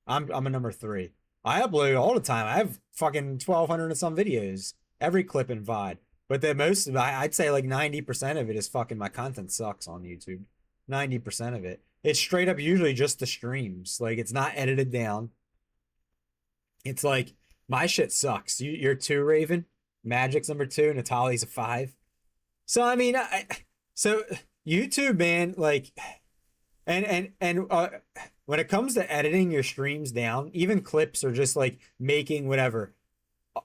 [SPEAKER 1] I'm a number 3. I upload all the time. I have fucking 1,200 and some videos. Every clip in VOD. But the most, I'd say like 90% of it is fucking my content sucks on YouTube. 90% of it. It's straight up usually just the streams. Like, it's not edited down. It's like, my shit sucks. You're 2, Raven. Magic's number 2. Natalia's a 5. So, I mean, so YouTube, man, like, and when it comes to editing your streams down, even clips or just like making whatever,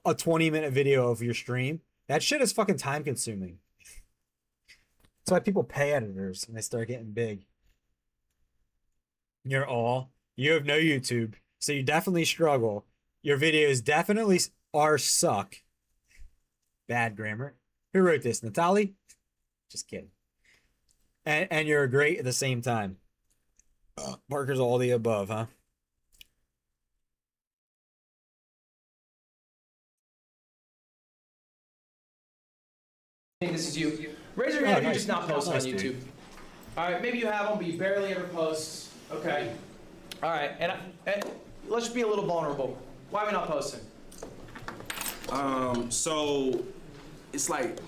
[SPEAKER 1] a 20-minute video of your stream, that shit is fucking time consuming. That's why people pay editors and they start getting big. You have no YouTube, so you definitely struggle. Your videos definitely are suck. Bad grammar. Who wrote this? Natalie? Just kidding. And you're great at the same time. Parker's all the above, huh?
[SPEAKER 4] I think this is you. Raise your hand if you're just not posting on YouTube. All right, maybe you have them, but you barely ever post. Okay. All right, and let's just be a little vulnerable. Why are we not posting?
[SPEAKER 13] So it's like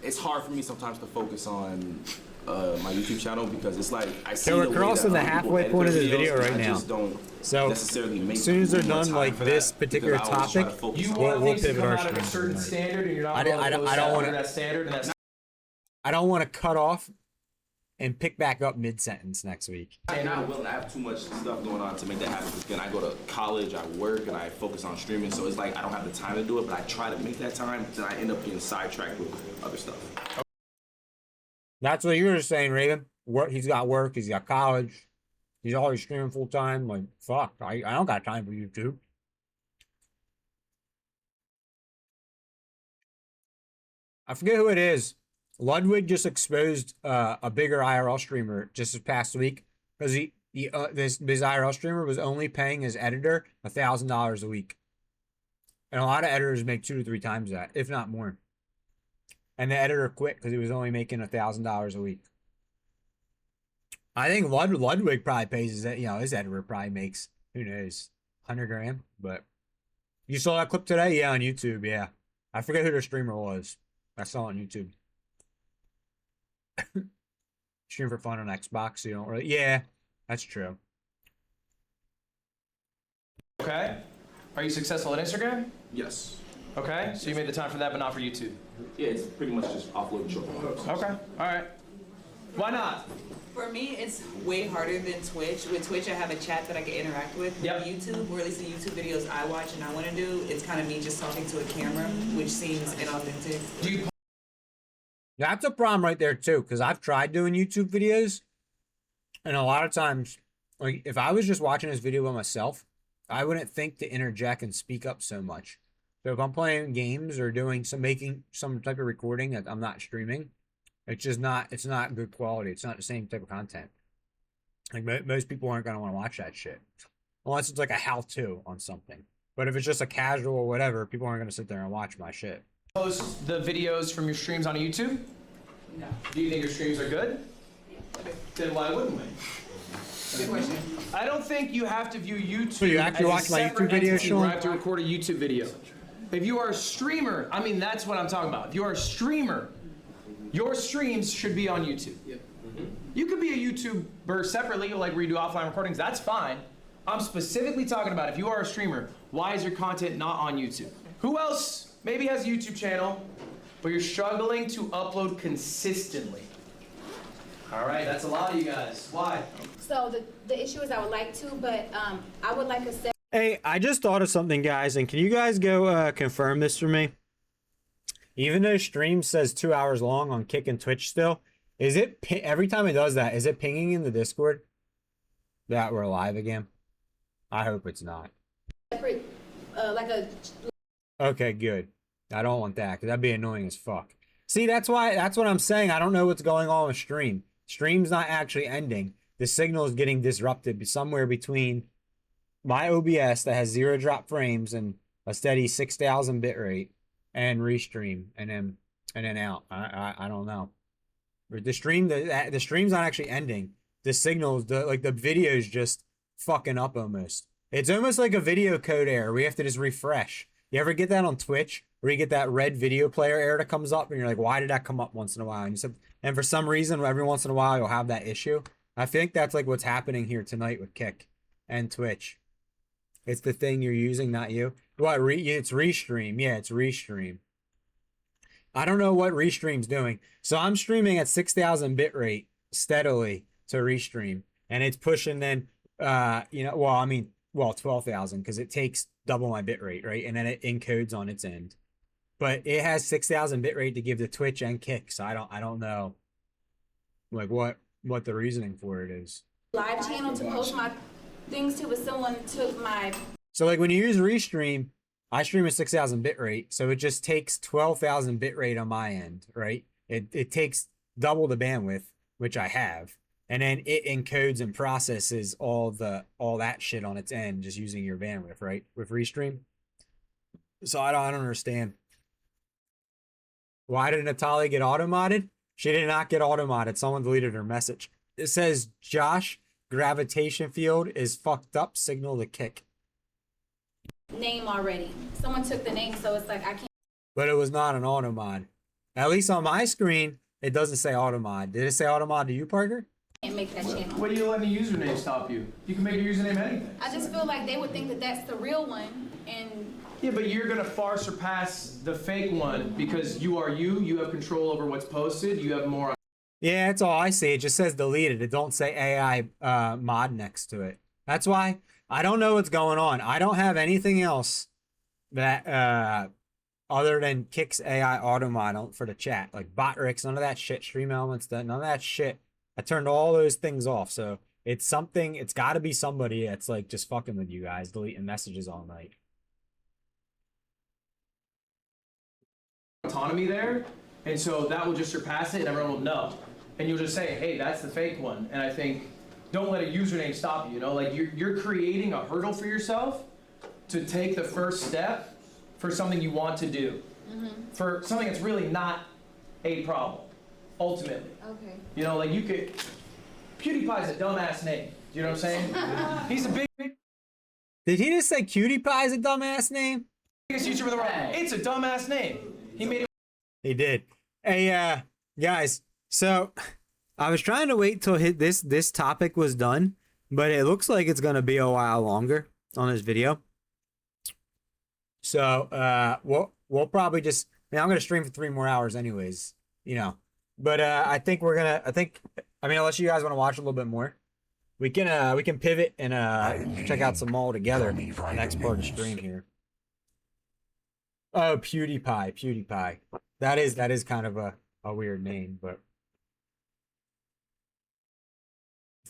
[SPEAKER 16] it's hard for me sometimes to focus on my YouTube channel because it's like I see
[SPEAKER 1] So we're
[SPEAKER 16] the way
[SPEAKER 1] crossing
[SPEAKER 16] that
[SPEAKER 1] the
[SPEAKER 16] other people
[SPEAKER 1] halfway
[SPEAKER 16] edit
[SPEAKER 1] point of
[SPEAKER 16] their
[SPEAKER 1] this
[SPEAKER 16] videos,
[SPEAKER 1] video
[SPEAKER 16] and
[SPEAKER 1] right
[SPEAKER 16] I
[SPEAKER 1] now.
[SPEAKER 16] just don't
[SPEAKER 1] So
[SPEAKER 16] necessarily make
[SPEAKER 1] as soon as they're
[SPEAKER 16] more
[SPEAKER 1] done
[SPEAKER 16] time
[SPEAKER 1] like
[SPEAKER 16] for
[SPEAKER 1] this
[SPEAKER 16] that
[SPEAKER 1] particular
[SPEAKER 16] because I always try to
[SPEAKER 1] topic,
[SPEAKER 16] focus
[SPEAKER 4] You
[SPEAKER 16] on
[SPEAKER 4] want
[SPEAKER 1] we'll
[SPEAKER 4] things to
[SPEAKER 1] pivot
[SPEAKER 4] come
[SPEAKER 1] our
[SPEAKER 4] out at a
[SPEAKER 1] streams
[SPEAKER 4] certain
[SPEAKER 1] tonight.
[SPEAKER 4] standard, and you're not
[SPEAKER 1] I
[SPEAKER 4] willing to
[SPEAKER 1] don't
[SPEAKER 4] post
[SPEAKER 1] wanna-
[SPEAKER 4] after that standard, and that's
[SPEAKER 1] I don't want to cut off and pick back up mid-sentence next week.
[SPEAKER 16] I'm not willing. I have too much stuff going on to make that happen. Because again, I go to college, I work, and I focus on streaming. So it's like I don't have the time to do it, but I try to make that time. Then I end up getting sidetracked with other stuff.
[SPEAKER 1] That's what you were just saying, Raven. Work. He's got work. He's got college. He's always streaming full time. Like, fuck. I don't got time for YouTube. I forget who it is. Ludwig just exposed a bigger IRL streamer just this past week because this IRL streamer was only paying his editor $1,000 a week, and a lot of editors make 2 to 3 times that, if not more. And the editor quit because he was only making $1,000 a week. I think Ludwig probably pays his, his editor probably makes, who knows, 100 grand. But you saw that clip today? Yeah, on YouTube. Yeah, I forget who the streamer was. I saw it on YouTube. Stream for fun on Xbox, so you don't really. Yeah, that's true.
[SPEAKER 4] okay. Are you successful at Instagram?
[SPEAKER 16] Yes.
[SPEAKER 4] Okay, so you made the time for that, but not for YouTube.
[SPEAKER 16] Yeah, it's pretty much just offloading short form.
[SPEAKER 4] Okay, all right. Why not?
[SPEAKER 15] For me, it's way harder than Twitch. With Twitch, I have a chat that I can interact with.
[SPEAKER 4] Yep.
[SPEAKER 15] With YouTube, or at least the YouTube videos I watch and I want to do, it's kind of me just talking to a camera, which seems inauthentic.
[SPEAKER 4] Do you
[SPEAKER 1] That's a problem right there too, because I've tried doing YouTube videos, and a lot of times, like if I was just watching this video by myself, I wouldn't think to interject and speak up so much. So if I'm playing games or making some type of recording that I'm not streaming, it's not good quality. It's not the same type of content. Like most people aren't gonna want to watch that shit, unless it's like a how-to on something. But if it's just a casual or whatever, people aren't gonna sit there and watch my shit.
[SPEAKER 4] post the videos from your streams on YouTube?
[SPEAKER 15] No.
[SPEAKER 4] Do you think your streams are good? Then why wouldn't we?
[SPEAKER 15] Good question.
[SPEAKER 4] I don't think you have to view YouTube
[SPEAKER 1] So you actually
[SPEAKER 4] as a
[SPEAKER 1] watch my
[SPEAKER 4] separate
[SPEAKER 1] YouTube video,
[SPEAKER 4] entity where
[SPEAKER 1] Sean?
[SPEAKER 4] I have to record a YouTube video. If you are a streamer, I mean, that's what I'm talking about. If you are a streamer, your streams should be on YouTube. You could be a YouTuber separately, like where you do offline recordings, that's fine. I'm specifically talking about if you are a streamer, why is your content not on YouTube? Who else maybe has a YouTube channel, but you're struggling to upload consistently? All right, that's a lot of you guys. Why?
[SPEAKER 10] So the issue is I would like to, but I would like a
[SPEAKER 1] Hey, I just thought of something, guys, and can you guys go confirm this for me? Even though stream says 2 hours long on Kick and Twitch still, is it every time it does that, is it pinging in the Discord that we're live again? I hope it's not.
[SPEAKER 10] separate, like a
[SPEAKER 1] Okay, good. I don't want that because that'd be annoying as fuck. See, that's what I'm saying. I don't know what's going on with stream. Stream's not actually ending. The signal is getting disrupted somewhere between my OBS that has 0 drop frames and a steady 6,000 bit rate and restream and then out. I don't know. The stream's not actually ending. The signals, the video's just fucking up almost. It's almost like a video code error. We have to just refresh. You ever get that on Twitch where you get that red video player error that comes up and you're like, why did that come up once in a while? And for some reason, every once in a while, you'll have that issue. I think that's like what's happening here tonight with Kick and Twitch. It's the thing you're using, not you. What? It's Restream. Yeah, it's Restream. I don't know what Restream's doing. So I'm streaming at 6,000 bit rate steadily to Restream. And it's pushing then, 12,000 because it takes double my bit rate, right? And then it encodes on its end. But it has 6,000 bit rate to give to Twitch and Kick. So I don't know like what the reasoning for it is.
[SPEAKER 10] live channel to post my things to, but someone took my
[SPEAKER 1] So like when you use Restream, I stream at 6,000 bit rate, so it just takes 12,000 bit rate on my end, right? It takes double the bandwidth, which I have, and then it encodes and processes all that shit on its end, just using your bandwidth, right? With Restream. So I don't understand. Why did Natalia get auto-modded? She did not get auto-modded. Someone deleted her message. It says, Josh, gravitation field is fucked up. Signal to Kick.
[SPEAKER 10] name already. Someone took the name, so it's like I can't.
[SPEAKER 1] But it was not an auto mod. At least on my screen, it doesn't say auto mod. Did it say auto mod to you, Parker?
[SPEAKER 10] Can't make that channel.
[SPEAKER 4] What do you let the username stop you? You can make your username anything.
[SPEAKER 10] I just feel like they would think that that's the real one, and
[SPEAKER 4] Yeah, but you're gonna far surpass the fake one because you are you. You have control over what's posted. You have more.
[SPEAKER 1] Yeah, that's all I see. It just says deleted. It don't say AI mod next to it. That's why I don't know what's going on. I don't have anything else that other than Kick's AI auto mod for the chat, like Botrix, none of that shit, Stream Elements, none of that shit. I turned all those things off. So it's something. It's got to be somebody that's like just fucking with you guys, deleting messages all night.
[SPEAKER 4] Autonomy there, and so that will just surpass it, and everyone will know. And you'll just say, hey, that's the fake one. And I think, don't let a username stop you, you know? Like, you're creating a hurdle for yourself to take the first step for something you want to do. For something that's really not a problem, ultimately.
[SPEAKER 11] Okay.
[SPEAKER 4] You know, like you could, PewDiePie's a dumbass name. You know what I'm saying? He's a big.
[SPEAKER 1] Did he just say Cutie Pie is a dumbass name?
[SPEAKER 4] Biggest YouTuber in the world. It's a dumbass name. He made it.
[SPEAKER 1] He did. Hey, guys. So I was trying to wait till this topic was done, but it looks like it's gonna be a while longer on this video. So we'll probably just. I mean, I'm gonna stream for 3 more hours anyways. You know, but I think we're gonna. I mean, unless you guys want to watch a little bit more, we can pivot and check out some all together. Next part of the stream here. Oh, PewDiePie. That is kind of a weird name, but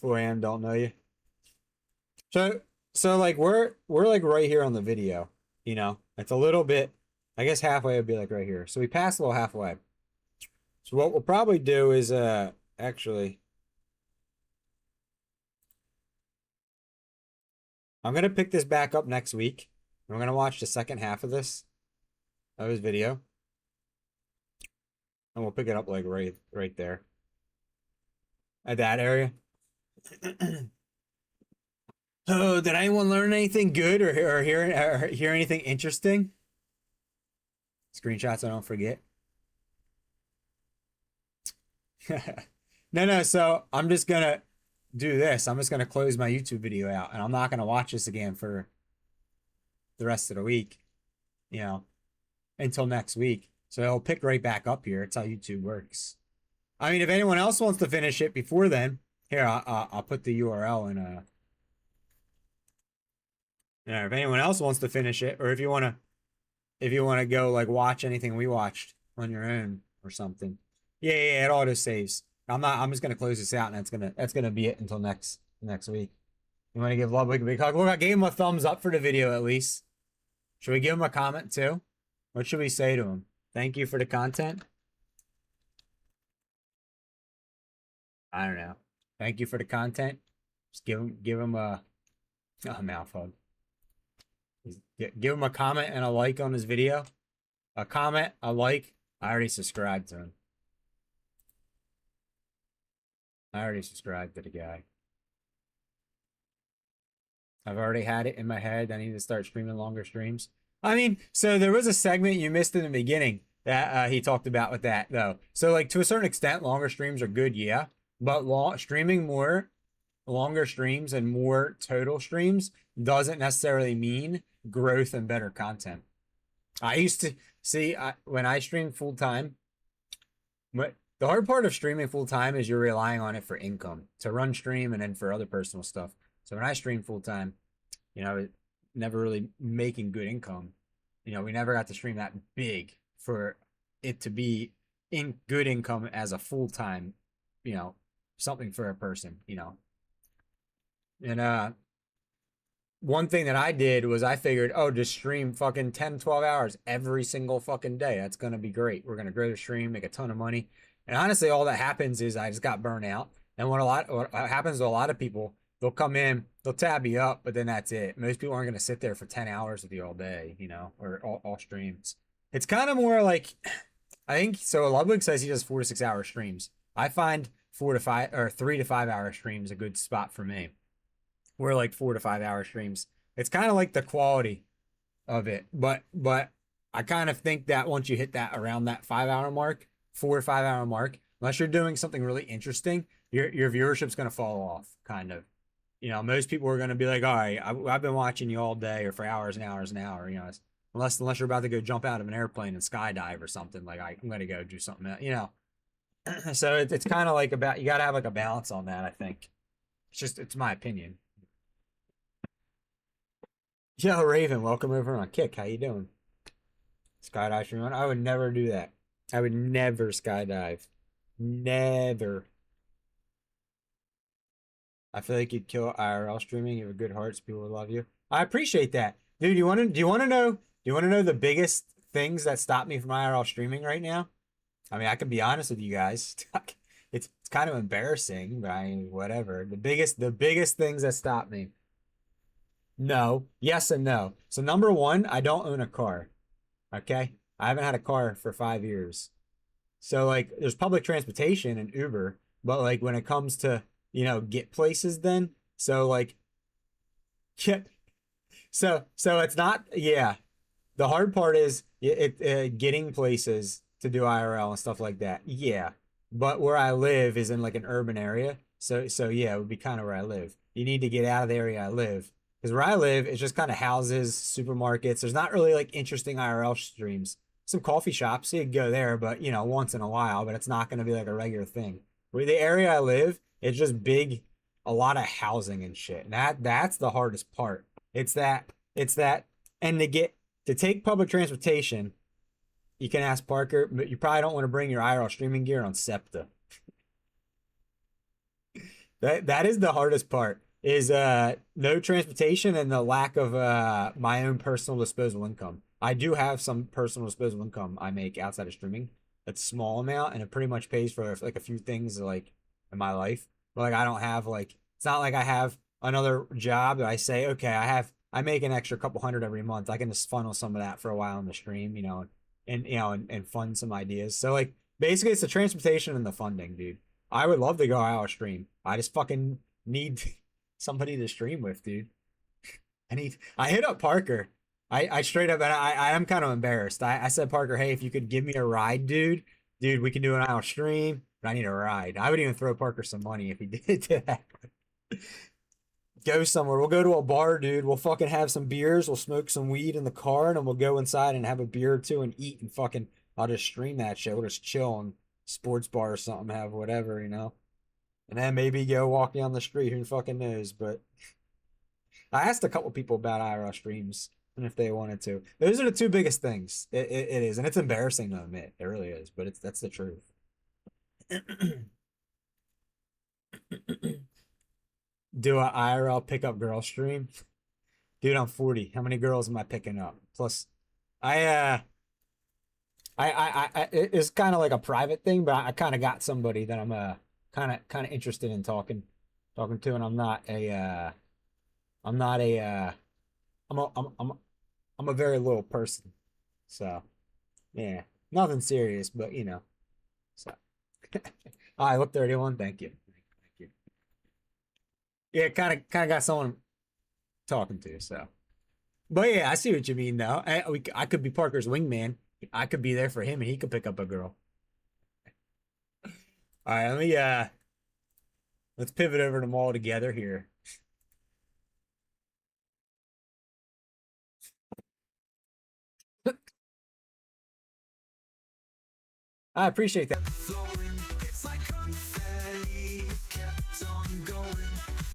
[SPEAKER 1] 4 a.m. don't know you. So like we're like right here on the video, you know. It's a little bit, I guess halfway would be like right here. So we passed a little halfway. So what we'll probably do is actually I'm gonna pick this back up next week. We're gonna watch the second half of his video. And we'll pick it up like right there. At that area. Oh, did anyone learn anything good or hear anything interesting? Screenshots I don't forget. No, so I'm just gonna do this. I'm just gonna close my YouTube video out and I'm not gonna watch this again for the rest of the week, you know, until next week. So it'll pick right back up here. It's how YouTube works. I mean, if anyone else wants to finish it before then, here, I'll put the URL in if anyone else wants to finish it, or if you wanna go like watch anything we watched on your own or something. Yeah, it auto saves. I'm just gonna close this out and that's gonna be it until next week. You wanna give Ludwig a big hug? Look, I gave him a thumbs up for the video at least. Should we give him a comment too? What should we say to him? Thank you for the content. I don't know. Thank you for the content. Just give him a mouth hug. Give him a comment and a like on his video. A comment, a like. I already subscribed to him. I already subscribed to the guy. I've already had it in my head. I need to start streaming longer streams. I mean, so there was a segment you missed in the beginning that he talked about with that, though. So, like, to a certain extent, longer streams are good, yeah. But streaming more longer streams and more total streams doesn't necessarily mean growth and better content. I used to see when I streamed full time. But the hard part of streaming full time is you're relying on it for income to run stream and then for other personal stuff. So when I stream full time, you know, never really making good income. You know, we never got to stream that big for it to be in good income as a full time, you know, something for a person, you know. And one thing that I did was I figured, oh, just stream fucking 10, 12 hours every single fucking day. That's going to be great. We're going to grow the stream, make a ton of money. And honestly, all that happens is I just got burnt out. And what happens to a lot of people, they'll come in, they'll tab you up, but then that's it. Most people aren't going to sit there for 10 hours with you all day, you know, or all streams. It's kind of more like, I think, so Ludwig says he does 4 to 6 hour streams. I find 4 to 5 or 3 to 5 hour streams a good spot for me. We're like 4 to 5 hour streams. It's kind of like the quality of it, but I kind of think that once you hit that around that 5 hour mark, 4 or 5 hour mark, unless you're doing something really interesting, your viewership's gonna fall off, kind of. You know, most people are gonna be like, all right, I've been watching you all day or for hours and hours and hours. You know, unless you're about to go jump out of an airplane and skydive or something, like I'm gonna go do something else, you know. So it's kind of like about, you gotta have like a balance on that. I think it's my opinion. Yo, Raven, welcome over on Kick. How you doing? Skydive stream on? I would never do that. I would never skydive. Never. I feel like you'd kill IRL streaming. You have a good heart, so people would love you. I appreciate that. Dude, do you want to know the biggest things that stop me from IRL streaming right now? I mean, I can be honest with you guys. It's kind of embarrassing, but I mean, whatever. The biggest things that stop me. No, yes and no. So number one, I don't own a car. Okay? I haven't had a car for 5 years. So like there's public transportation and Uber, but like when it comes to, you know, get places then, so like yeah. So it's not, yeah. The hard part is getting places to do IRL and stuff like that. Yeah. But where I live is in like an urban area. So yeah, it would be kind of where I live. You need to get out of the area I live. Because where I live, it's just kind of houses, supermarkets. There's not really like interesting IRL streams. Some coffee shops, so you can go there, but you know, once in a while, but it's not going to be like a regular thing. Where the area I live, it's just big, a lot of housing and shit. And that's the hardest part. It's that, and to take public transportation, you can ask Parker, but you probably don't want to bring your IRL streaming gear on SEPTA. That is the hardest part, is no transportation and the lack of my own personal disposable income. I do have some personal disposable income I make outside of streaming. It's a small amount, and it pretty much pays for like a few things like in my life. But like I don't have like, it's not like I have another job that I say, okay, I make an extra couple hundred every month. I can just funnel some of that for a while in the stream, you know, and fund some ideas. So like basically it's the transportation and the funding, dude. I would love to go out stream. I just fucking need somebody to stream with, dude. I hit up Parker. I straight up, and I am kind of embarrassed. I said, Parker, hey, if you could give me a ride, dude, we can do an IRL stream, but I need a ride. I would even throw Parker some money if he did that. Go somewhere. We'll go to a bar, dude. We'll fucking have some beers. We'll smoke some weed in the car, and then we'll go inside and have a beer or two and eat, and fucking, I'll just stream that shit. We'll just chill on sports bar or something, have whatever, you know? And then maybe go walk down the street. Who fucking knows? But I asked a couple people about IRL streams and if they wanted to. Those are the two biggest things. It is, and it's embarrassing to admit. It really is, but that's the truth. Do a IRL pickup girl stream? Dude, I'm 40. How many girls am I picking up? Plus, it's kind of like a private thing, but I kind of got somebody that I'm kind of interested in talking to, and I'm a very little person, so yeah, nothing serious, but you know, so. I look 31. Thank you. Yeah, kind of got someone talking to, so. But yeah, I see what you mean, though. I could be Parker's wingman. I could be there for him, and he could pick up a girl. All right, let's pivot over to them all together here. I appreciate that.